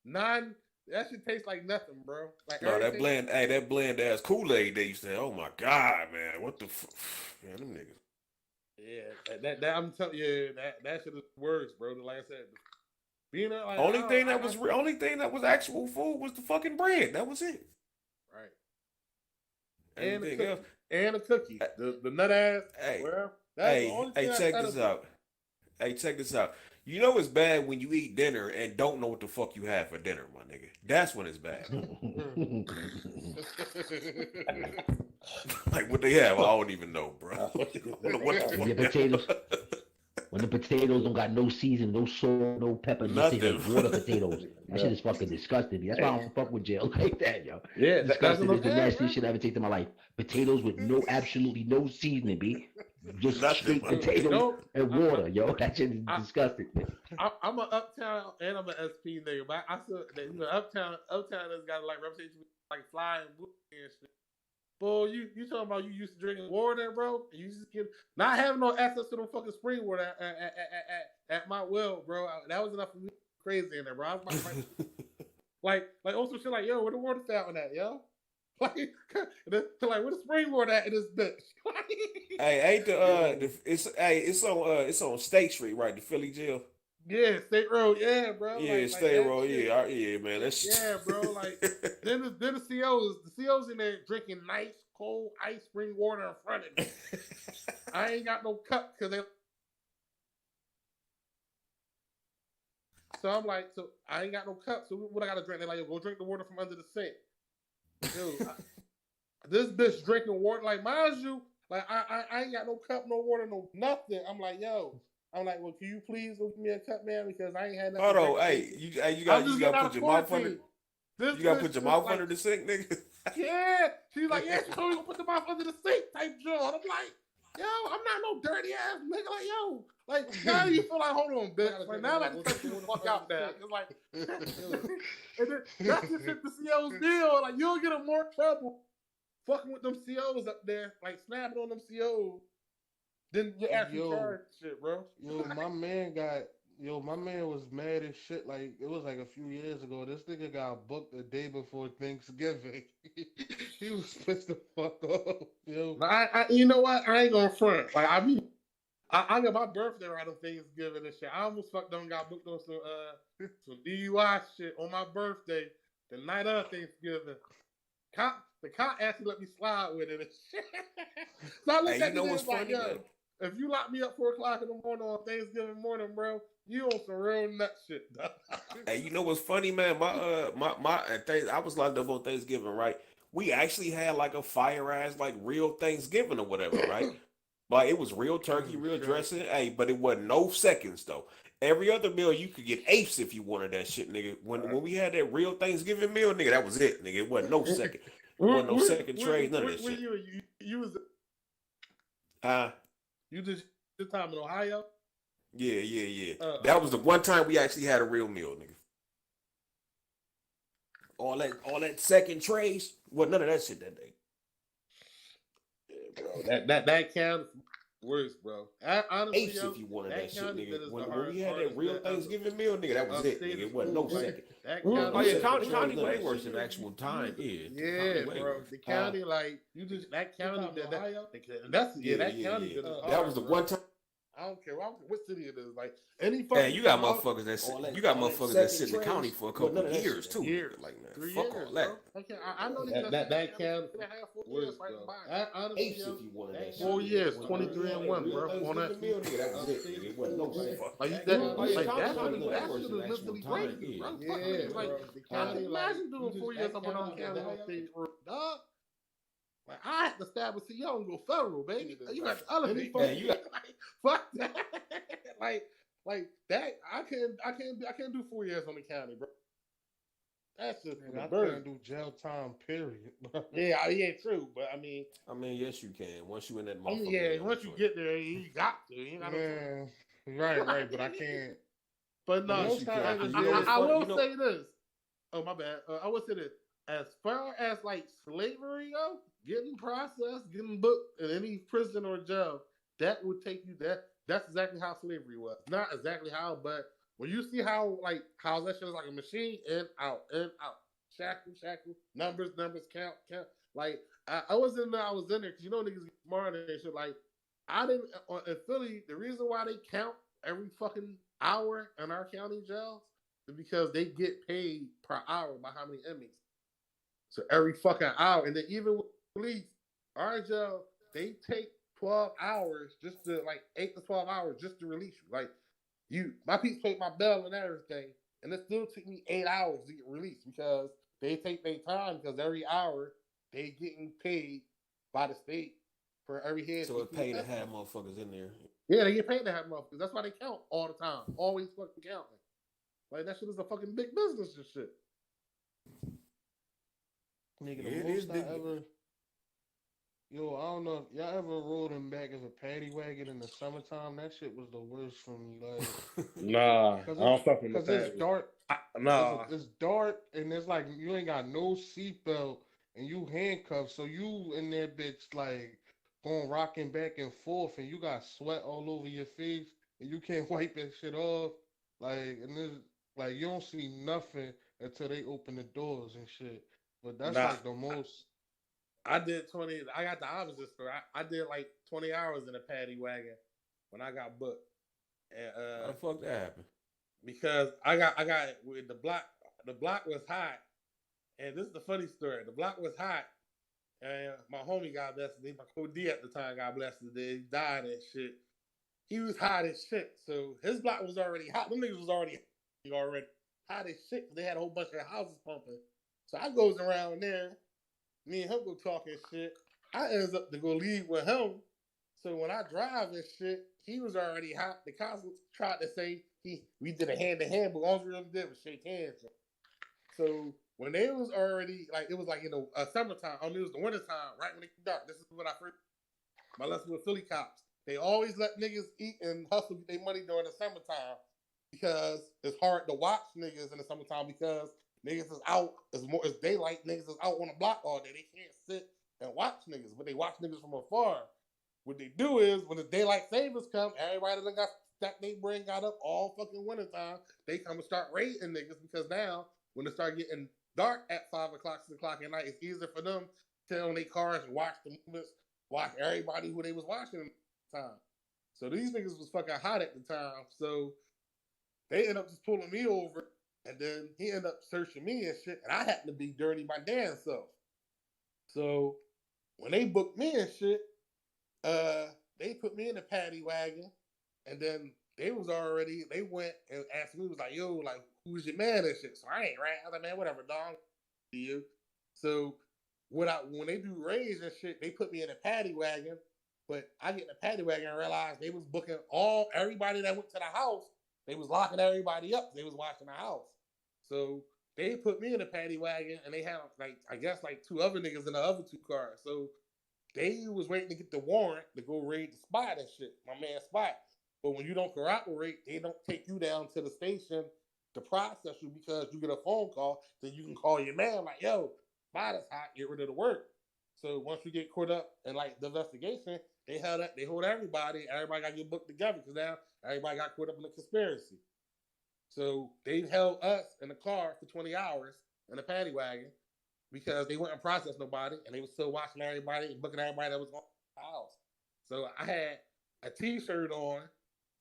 that shit tastes like nothing, bro. Like no, that bland ass Kool-Aid they used to say, oh my God, man, what the man, them niggas. Yeah, that I'm telling you, that shit is worse, bro. Like I said. Being like, only thing that was actual food was the fucking bread. That was it. Right. And a cookie. The nut ass. Check this out. Hey, check this out. You know it's bad when you eat dinner and don't know what the fuck you have for dinner, my nigga. That's when it's bad. Like what they have, I don't even know, bro. What the fuck? Potatoes. When the potatoes don't got no season, no salt, no pepper, nothing. Just water potatoes. That shit is fucking disgusting. That's why I don't fuck with jail like that, yo. Yeah, disgusting. It's the nastiest shit I ever tasted in my life. Potatoes with absolutely no seasoning, B. Just straight potatoes and water, yo. That shit is disgusting. I'm an uptown and I'm an SP nigga, but I said that uptown has got like reputation like flying and shit. Boy, you talking about you used to drinking water, bro? And you just not having no access to the fucking spring water at my well, bro. That was enough for me crazy in there, bro. I was like also shit like, yo, where the water fountain at, yo? Like where the spring water at in this bitch? Hey, ain't it's on State Street, right? The Philly jail. Yeah, State Road, yeah, bro. Yeah, State Road, yeah, man. That's bro. Like then the COs in there drinking nice cold ice spring water in front of me. I ain't got no cup because they. So I'm like, so I ain't got no cup. So what I gotta drink? They're like, yo, go drink the water from under the sink. Dude, this bitch drinking water. Like, mind you, like I ain't got no cup, no water, no nothing. I'm like, yo. I'm like, well, can you please give me a cup, man? Because I ain't had nothing. Hold on, hey, you gotta put your mouth under. You gotta put your mouth under the sink, nigga. Yeah, she's like, yeah, she told me to put the mouth under the sink type joint. I'm like, yo, I'm not no dirty ass nigga. Like, yo, like now you feel like, hold on, bitch. Like now I can cut you the fuck out there. It's like, and then that's just hit the CO's deal. Like you'll get in more trouble fucking with them COs up there, like snapping on them COs. Then you actually charge shit, bro. My man was mad as shit. Like it was like a few years ago. This nigga got booked the day before Thanksgiving. He was pissed the fuck off, yo. You know what? I ain't gonna front. Like I got my birthday right on Thanksgiving and shit. I almost fucked up and got booked on some DUI shit on my birthday, the night of Thanksgiving. The cop actually let me slide with it and shit. So I looked at you know what's funny, like, yo, if you lock me up 4 o'clock in the morning on Thanksgiving morning, bro, you on some real nut shit, dog. Hey, you know what's funny, man? I was locked up on Thanksgiving, right? We actually had like a fire ass, like real Thanksgiving or whatever, right? Like it was real turkey, real dressing. Hey, but it wasn't no seconds though. Every other meal you could get apes if you wanted that shit, nigga. When we had that real Thanksgiving meal, nigga, that was it, nigga. It wasn't no second. It wasn't no second trade, none of that shit. You was you just this time in Ohio? Yeah. That was the one time we actually had a real meal, nigga. All that second trays, wasn't none of that shit that day. Yeah, bro. That counts worse, bro. Honestly, apes if you wanted that shit, nigga. When we had that real Thanksgiving meal, nigga, that was it, nigga. It wasn't no second. County way worse than actual time. Yeah, bro. The county, like you just that county that county. That was the one time. I don't care what city it is. Like any fucking. Hey, you got motherfuckers that sit in the county for a couple of years too. Like man, 3 fuck years, all that. I know that county. Worse, bro. Apes if you wanted that shit. 4 years, 23 and 1, bro. On that. That was it. It wasn't no second. That shit is mentally breaking, bro. Yeah, like the county. Imagine doing 4 years up on the county on stage, dog. Like I had to stab a CO and go federal, baby. You got to elevate. Fuck that. like that. I can't do 4 years on the county, bro. That's just I can't do jail time, period. Yeah, true. But I mean, yes, you can. Once you in that motherfucker. Yeah, once you get there, you got to. You got right. But I can't. But no, I will say this. Oh my bad. I will say this. As far as like slavery go, getting processed, getting booked in any prison or jail, that would take you that. That's exactly how slavery was. Not exactly how, but when you see how that shit is like a machine, in, out, shackle, numbers, count. Like I was in there because you know niggas get smart and shit. Like I didn't in Philly. The reason why they count every fucking hour in our county jails is because they get paid per hour by how many inmates. So every fucking hour, and then even with police, our jail, they take 12 hours just to 8 to 12 hours just to release you. Like my people paid my bail and everything, and it still took me 8 hours to get released because they take their time because every hour they getting paid by the state for every head. So it's paid to have motherfuckers in there. Yeah, they get paid to have motherfuckers. That's why they count all the time. Always fucking counting. Like that shit is a fucking big business and shit. Nigga, the most I ever. Yo, I don't know if y'all ever rode in back of a paddy wagon in the summertime. That shit was the worst for me. Like, nah, I don't fuck with that. Because it's dark. Nah, it's dark and it's like you ain't got no seatbelt and you handcuffed, so you in that bitch like going rocking back and forth, and you got sweat all over your face, and you can't wipe that shit off. Like, and it's like you don't see nothing until they open the doors and shit. But that's like the most. I did 20. I got the opposite story. I did like 20 hours in a paddy wagon when I got booked. And, how the fuck that happened? Because I got with the block. The block was hot, and this is the funny story. The block was hot, and my homie, God bless him, my co-D at the time, God bless him, he died and shit. He was hot as shit, so his block was already hot. Them niggas was already already hot as shit. They had a whole bunch of houses pumping. So I goes around there. Me and him go talking shit. I ends up to go leave with him. So when I drive and shit, he was already hot. The cops tried to say we did a hand to hand, but all we really did was shake hands. So when they was already like it was like summertime. I mean it was the wintertime, right when it got dark. This is when I first my lesson with Philly cops. They always let niggas eat and hustle get their money during the summertime because it's hard to watch niggas in the summertime because niggas is out. It's daylight. Niggas is out on the block all day. They can't sit and watch niggas, but they watch niggas from afar. What they do is when the daylight savings come, everybody that got that they brain got up all fucking wintertime. They come and start raiding niggas because now when it start getting dark at 5 o'clock, 6 o'clock at night, it's easier for them to sit on their cars and watch the movements, watch everybody who they was watching at the time. So these niggas was fucking hot at the time. So they end up just pulling me over, and then he ended up searching me and shit, and I happened to be dirty my damn self. So when they booked me and shit, they put me in the paddy wagon, and then they went and asked me, was like, yo, like, who's your man and shit? So I ain't right. I was like, man, whatever, dog. You. So when they do raids and shit, they put me in a paddy wagon, but I get in the paddy wagon and realize they was booking everybody that went to the house. They was locking everybody up. They was watching the house. So they put me in a paddy wagon, and they had I guess two other niggas in the other two cars. So they was waiting to get the warrant to go raid the spot and shit, my man's spot. But when you don't cooperate, they don't take you down to the station to process you because you get a phone call. Then you can call your man like, yo, spot is hot, get rid of the work. So once you get caught up in the investigation, they hold everybody. Everybody got to get booked together because now everybody got caught up in the conspiracy. So they held us in the car for 20 hours in a paddy wagon because they wouldn't process nobody, and they was still watching everybody and booking everybody that was going to the house. So I had a T-shirt on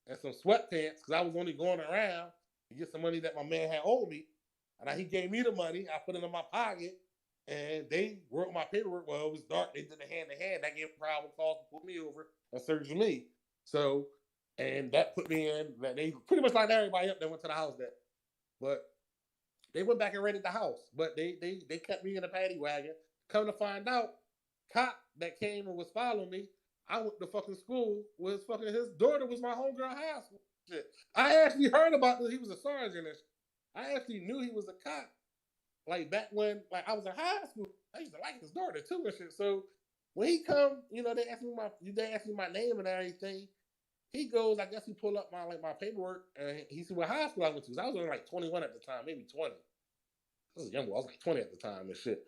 and some sweatpants because I was only going around to get some money that my man had owed me. And he gave me the money. I put it in my pocket, and they wrote my paperwork. Well, it was dark. They did a hand-to-hand. That gave probable cause to pull me over and search me. So, and that put me in. They pretty much lined everybody up that went to the house that. But they went back and raided the house, but they kept me in a paddy wagon. Come to find out, cop that came and was following me, I went to fucking school with his daughter was my homegirl high school. Shit. I actually heard about this. He was a sergeant. I actually knew he was a cop. Back when I was in high school, I used to like his daughter too and shit. So when he come, they asked me my name and everything. He goes, I guess he pulled up my paperwork and he said what high school I went to. I was only 21 at the time, maybe 20. I was young, I was 20 at the time and shit.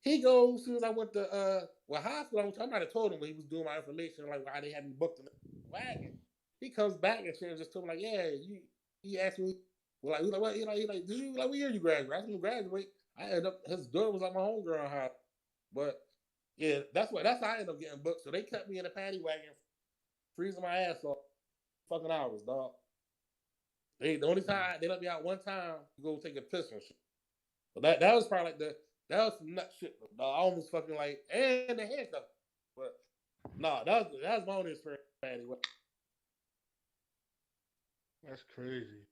He goes, as soon as I went to what high school I went to, I might have told him when he was doing my information, why they had me booked in the wagon. He comes back and shit and just told me he asked me, well, what? He did you what year you graduate? I asked him to graduate. I ended up his daughter was my homegirl in high. But yeah, that's how I ended up getting booked. So they kept me in a paddy wagon, freezing my ass off, fucking hours, dog. The only time they let me out one time to go take a piss and shit. But that was probably that was some nut shit. Dog. I almost fucking and the handcuff. But no, that was my only experience. Anyway. That's crazy.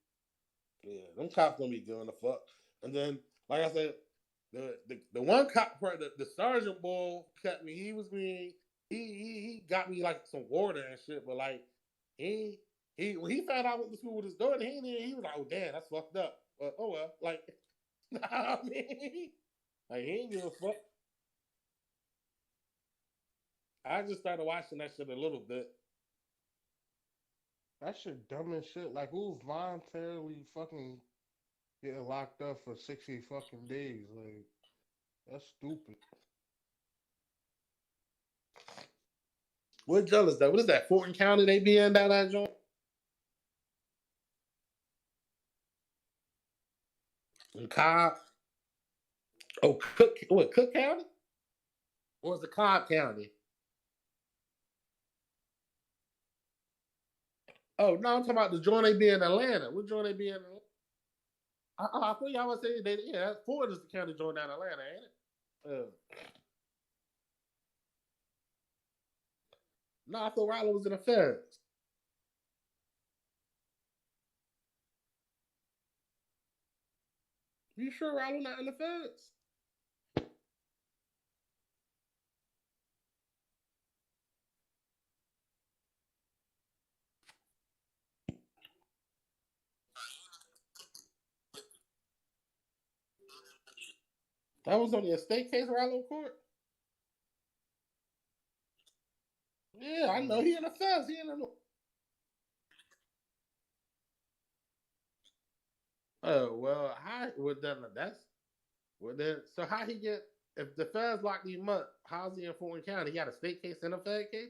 Yeah, them cops don't be giving a fuck. And then, like I said, the one cop, the sergeant boy kept me. He was mean. He got me some water and shit. But when he found out I went to school with his daughter, he was like, oh damn, that's fucked up. But oh well, know what I mean? He ain't give a fuck. I just started watching that shit a little bit. That shit dumb as shit. Who's voluntarily fucking getting locked up for 60 fucking days? That's stupid. What jail is that? What is that? Fulton County they be in down that joint? In Cobb? Oh, Cook County? Or is it Cobb County? Oh, no, I'm talking about the joint they be in Atlanta. What joint they be in Atlanta? I thought y'all was saying Ford is the county joint down in Atlanta, ain't it? No, I thought Raleigh was in the feds. You sure Rollo not in the feds? That was only a state case, Rollo court. Yeah, I know he in the feds. He in the. Oh well, how would then that's well then? So how he get if the feds locked him up? How's he in Fulton County? He got a state case and a fed case.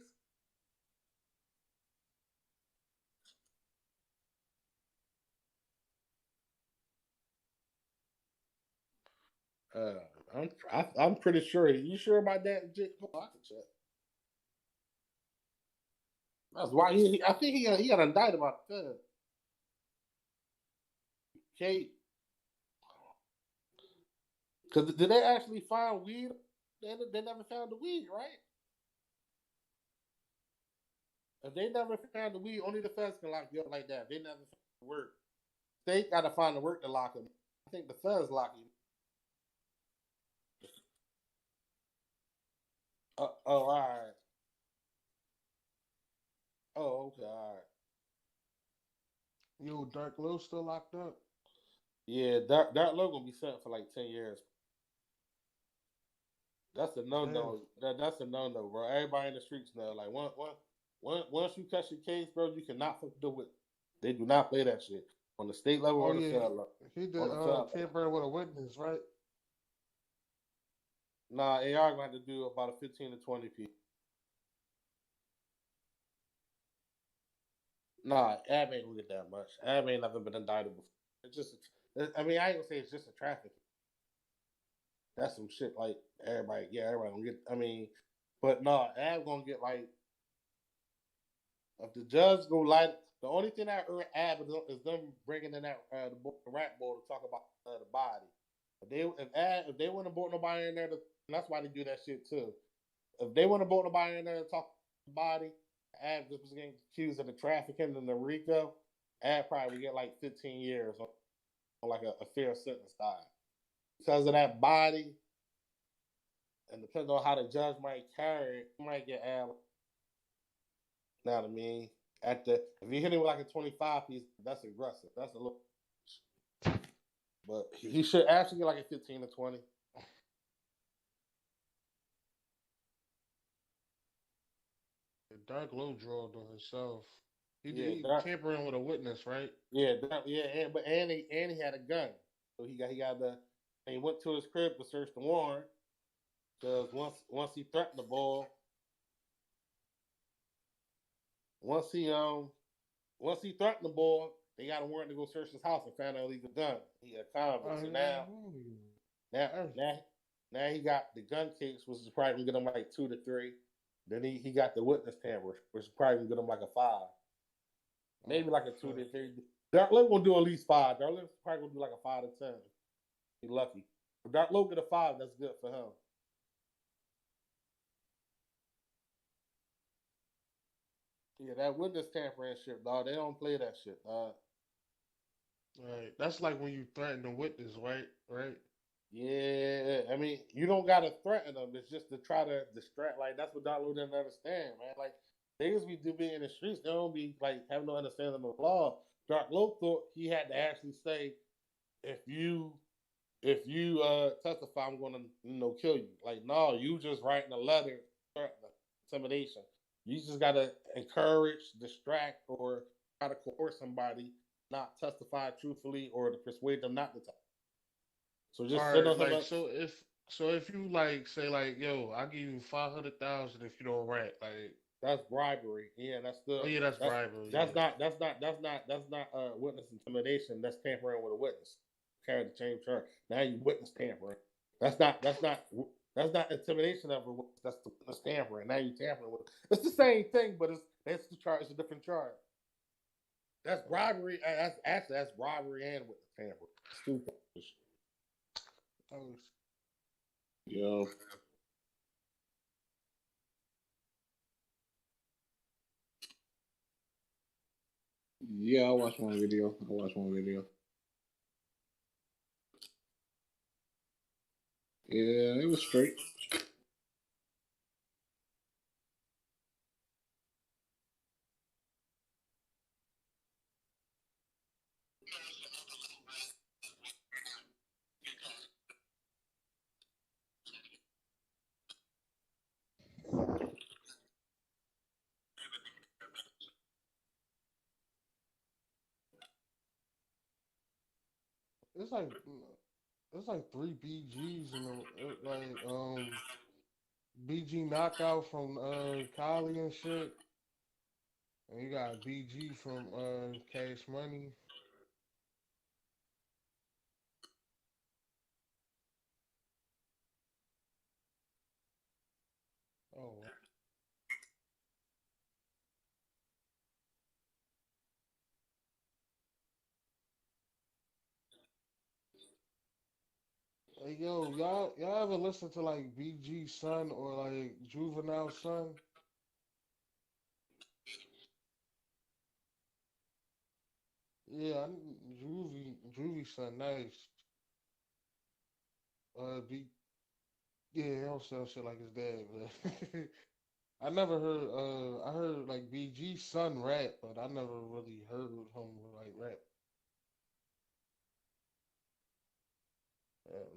I'm pretty sure. You sure about that? Oh, I can check. That's why I think he got indicted about the feds. Okay, because did they actually find weed? They never found the weed, right? If they never found the weed, only the feds can lock you up like that. They never found the work. They got to find the work to lock him. I think the feds lock him. All right. Oh, okay, all right. Yo, Dark Low still locked up? Yeah, Dark Low gonna be sent for like 10 years. That's a no no. That's a no no, bro. Everybody in the streets know. Like once you catch your case, bro, you cannot do it. They do not play that shit on the state level or the federal level. He did tampering with a witness, right? Nah, AR gonna have to do about a 15 to 20 people. Nah, Ab ain't gonna get that much. Ab ain't never been indicted before. It's just, I mean, I ain't gonna say it's just a traffic. That's some shit like everybody gonna get. I mean, but no, Ab gonna get like if the judge go light. The only thing that Ab is them bringing in that the rap board to talk about the body. If they want to brought nobody in there, that's why they do that shit too. If they want to brought nobody in there to talk about the body, Ab just was getting accused of the trafficking in the RICO. Ab probably would get like 15 years on like a fair sentence style. Because of that body, and depending on how the judge might carry it, you might get Ab. You know what I mean? If you hit him with like a 25 piece, that's aggressive. That's a little. But he should actually get like a 15 to 20. Dark Low drawed on himself. He Dark, tampering with a witness, right? Yeah, and he had a gun, so he got and he went to his crib to search the warrant because once he threatened the boy, once he threatened the boy, they got a warrant to go search his house and found an illegal gun. He had a convict, so now he got the gun case, which is probably gonna get him like 2 to 3. Then he got the witness tamper, which is probably gonna get him like a 5. Maybe like a 2 to 3. Dark Low gonna do at least 5. Dark Low probably gonna do like a 5 to 10. He lucky. If Dark Low get a 5, that's good for him. Yeah, that witness tampering shit, dog. They don't play that shit, dog. Right. That's like when you threaten a witness, right? Right. Yeah, I mean, you don't gotta threaten them. It's just to try to distract. Like that's what Dark Low didn't understand, man. Like niggas be in the streets, they don't be like having no understanding of the law. Dark Low thought he had to actually say, if you testify, I'm gonna kill you. Like no, you just writing a letter, intimidation. You just gotta encourage, distract, or try to coerce somebody not testify truthfully or to persuade them not to testify. So just sit on like so if you like say like yo, I'll give you 500,000 if you don't rat, like that's bribery. Yeah, that's still. Oh yeah, that's bribery. That's not witness intimidation. That's tampering with a witness. Carry the same charge. Now you witness tampering. That's not intimidation of a witness. That's the witness tampering. Now you tampering with. It's the same thing, but it's the charge. It's a different charge. That's bribery. That's bribery and witness tampering. Stupid. Yo. Yeah, I watched one video. Yeah, it was straight. It's like it's like three BGs and like BG knockout from Kali and shit, and you got BG from Cash Money. Oh, hey yo, y'all ever listen to like BG Son or like Juvenile Son? Yeah, Juvie Son, nice. B Yeah, he don't sell shit like his dad, but I never heard. I heard like BG Son rap, but I never really heard him like rap.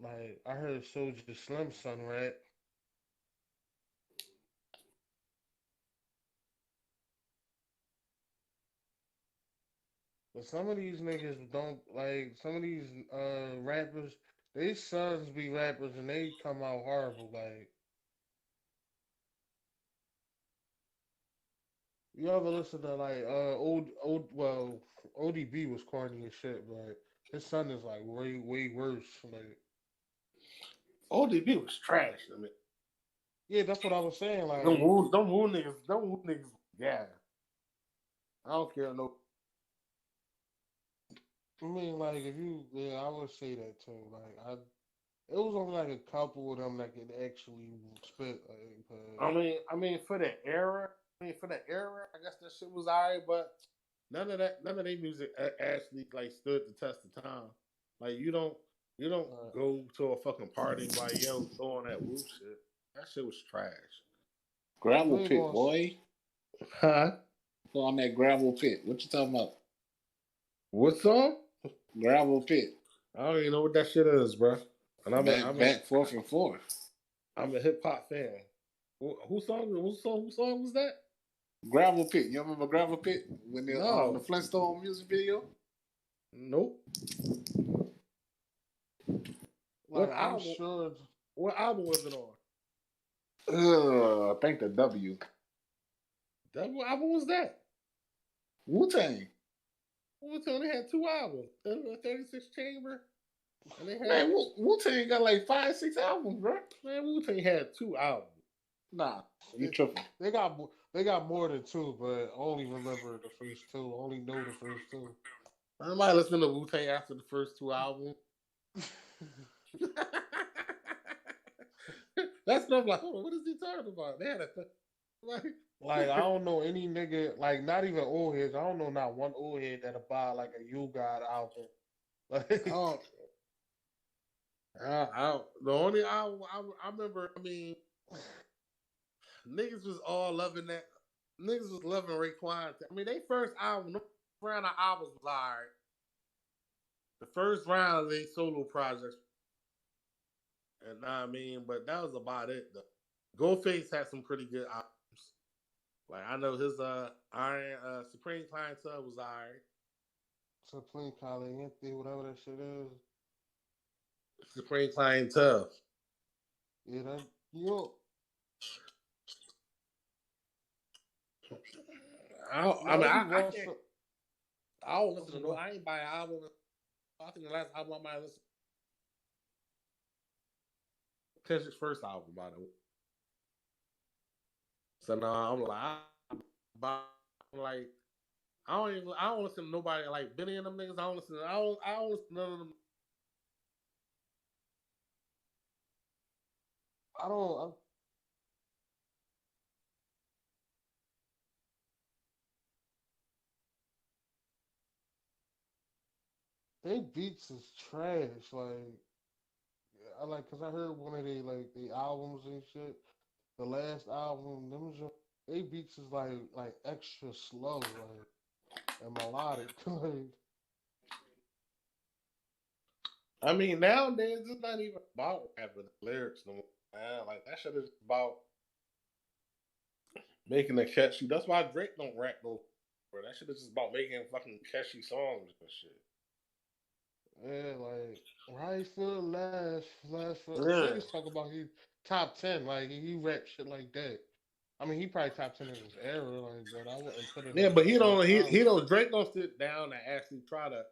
Like I heard Soldier Slim Son rap, but some of these niggas don't like. Some of these rappers, they sons be rappers and they come out horrible. Like you ever listen to like old well ODB was corny as shit, but his son is like way worse. Like ODB was trash. I mean, yeah, that's what I was saying. them Like woo, them woo niggas, them woo niggas. Yeah, I don't care no. I mean, like if you, yeah, I would say that too. It was only like a couple of them that could actually spit. Like, I mean, for the era, I guess that shit was alright, but none of their music actually like stood the test of time. Like you don't go to a fucking party and like yo throwing that woo shit. That shit was trash. Gravel we ain't pit, gonna. boy. Huh? Go on that gravel pit. What you talking about? What song? Gravel pit. I don't even know what that shit is, bro. And Back, forth and forth. I'm a hip hop fan. Whose song was that? Gravel pit. You remember gravel pit when the No, Flintstone music video? nope. What Like I'm album? sure. What album was it on? I think the W. What album was that? Wu Tang. Wu Tang had two albums. 36 Chamber, and they had Man, Wu Tang got like 5, 6 albums, bro. man Wu Tang had two albums. Nah, you tripping. They got more than two, but I only remember the first two. I only know the first two. Somebody listening to Wu Tang after the first two albums. That's stuff like, hold on, what is he talking about? They had Like I don't know any nigga, like not even old heads. I don't know not one old head that'll buy like a You God album. Like oh, the only album I remember, I mean, niggas was all loving that. Niggas was loving Raekwon. I mean, they first album, the round of albums was alright. The first round of their solo projects, and I mean, but that was about it. Though. Ghostface had some pretty good albums. Like I know his Iron Supreme Clientele was alright. Supreme Caliente, whatever that shit is. Supreme Clientele. Yeah, that you know, I mean, every I once can't. I don't listen to no. in- I ain't buy an album. I think the last album I might listen. Kendrick's first album, by the way. So now I'm like, I'm like, I don't listen to nobody like Benny and them niggas. I don't listen to none of them. I don't. They beats is trash. Like cause I heard one of they albums and shit. The last album, they beats is like extra slow, and melodic. Like, I mean, nowadays it's not even about rapping the lyrics no more. Man. Like that shit is about making a catchy. That's why Drake don't rap no. Bro. That shit is just about making fucking catchy songs and shit. yeah, like right foot, last foot. Yeah. Niggas talk about he top 10, like he rap shit like that. I mean, he probably top 10 in his era, like, but I wouldn't put it Yeah, in but like he all don't. time. He don't. Drake don't sit down and actually try to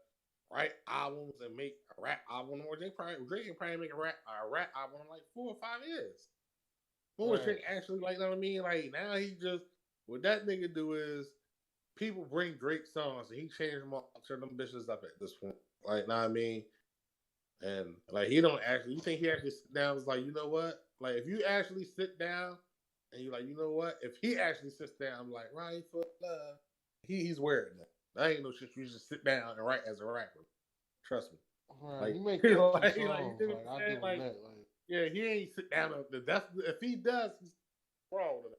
write albums and make a rap album. Or Drake can probably make a rap album in like 4 or 5 years. When was Drake actually like? You know what I mean? Like now he just what that nigga do is people bring Drake songs and he changed them all, turn them bitches up at this point. Like, know what I mean? And like he don't actually. You think he actually sit down? Was like, you know what? Like if you actually sit down and you like, you know what? If he actually sits down, I'm like, right for love. He's wearing that. That ain't no shit. You just sit down and write as a rapper. Trust me. Right, Like he make like, catchy you songs. know Like what I'm I saying? give him Like that. Like yeah, he ain't sit down. That's if he does, he's wrong with it.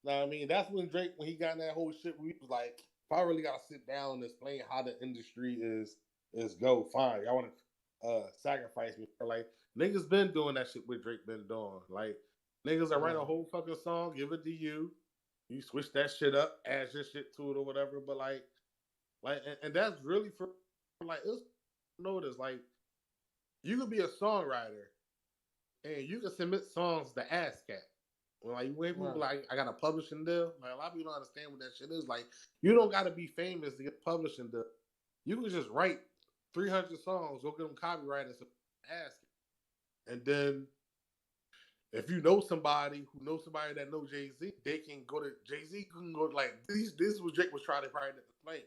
Know what I mean? That's when Drake, when he got in that whole shit, where he was like, if I really gotta sit down and explain how the industry is go, fine. Y'all wanna sacrifice me. Or like niggas been doing that shit with Drake been doing. Like niggas that write a whole fucking song, give it to you. You switch that shit up, add your shit to it or whatever. But like and that's really for like it's notice, like you could be a songwriter and you can submit songs to ASCAP. Like when people like, I got a publishing deal. Like a lot of people don't understand what that shit is. Like you don't got to be famous to get a publishing deal. You can just write 300 songs, go get them copyrighted, and ask it. And then if you know somebody who knows somebody that knows Jay-Z, they can go to Jay-Z. Can go like this is what Drake was trying to probably explain.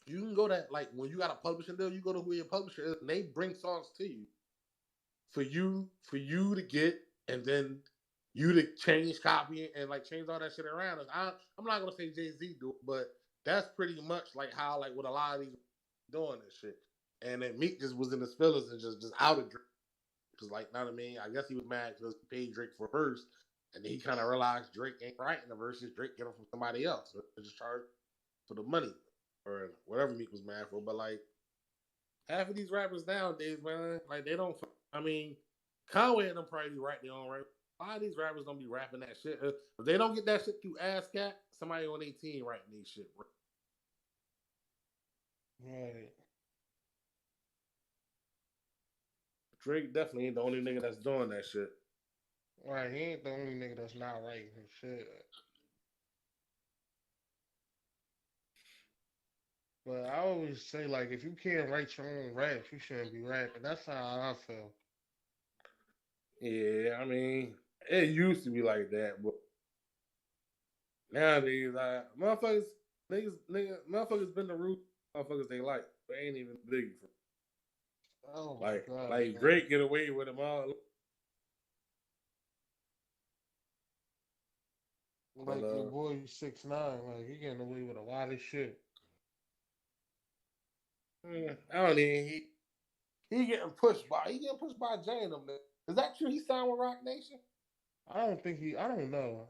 You can go to like when you got a publishing deal, you go to who your publisher is, and they bring songs to you for you to get, and then you to change, copy, and like change all that shit around. I'm not gonna say Jay-Z do it, but that's pretty much like how like what a lot of these doing this shit. And then Meek just was in his feelings and just outed Drake. Cause like, know what I mean? I guess he was mad because he paid Drake for a verse, and then he kind of realized Drake ain't writing the verses. Drake get them from somebody else. So they just charge for the money or whatever Meek was mad for. But like half of these rappers nowadays, man, like they don't. I mean, Conway and them probably write their own rap. A lot of these rappers don't be rapping that shit. If they don't get that shit through ASCAP, somebody on 18 writing these shit. right. Drake definitely ain't the only nigga that's doing that shit. Right, he ain't the only nigga that's not writing his shit. But I always say, like, if you can't write your own raps, you shouldn't be rapping. That's how I feel. Yeah, I mean, it used to be like that, but nowadays, motherfuckers been the root motherfuckers they like, but ain't even Biggie for. Oh my Like, God, like man. Drake get away with them all. Like your boy 6ix9ine, like he getting away with a lot of shit. I don't even. He getting pushed by Jay and them. Is that true? He signed with Rock Nation? I don't know.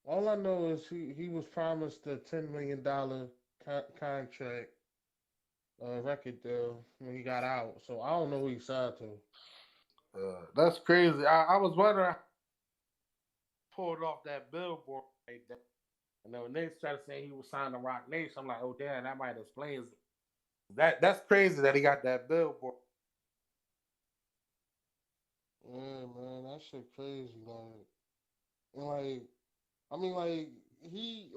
All I know is he was promised a $10 million contract record deal when he got out. So I don't know who he signed to. That's crazy. I was wondering pulled off that billboard right there. And then when they started saying he was signed to Rock Nation, I'm like, oh damn, that might explain that. That's crazy that he got that billboard. Yeah, man, that shit crazy. Like, I mean, he.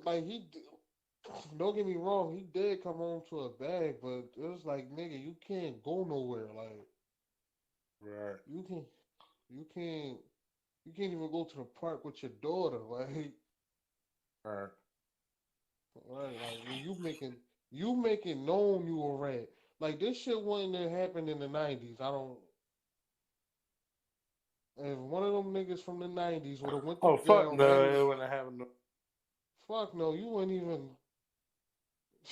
Don't get me wrong, he did come home to a bag, but it was like, nigga, you can't go nowhere. Like, right, you can't even go to the park with your daughter. right. Like when you making known you a rat. Like this shit wouldn't have happened in the '90s. I don't. If one of them niggas from the '90s would have went to Oh jail, fuck no, it wouldn't happen. fuck no, you wouldn't even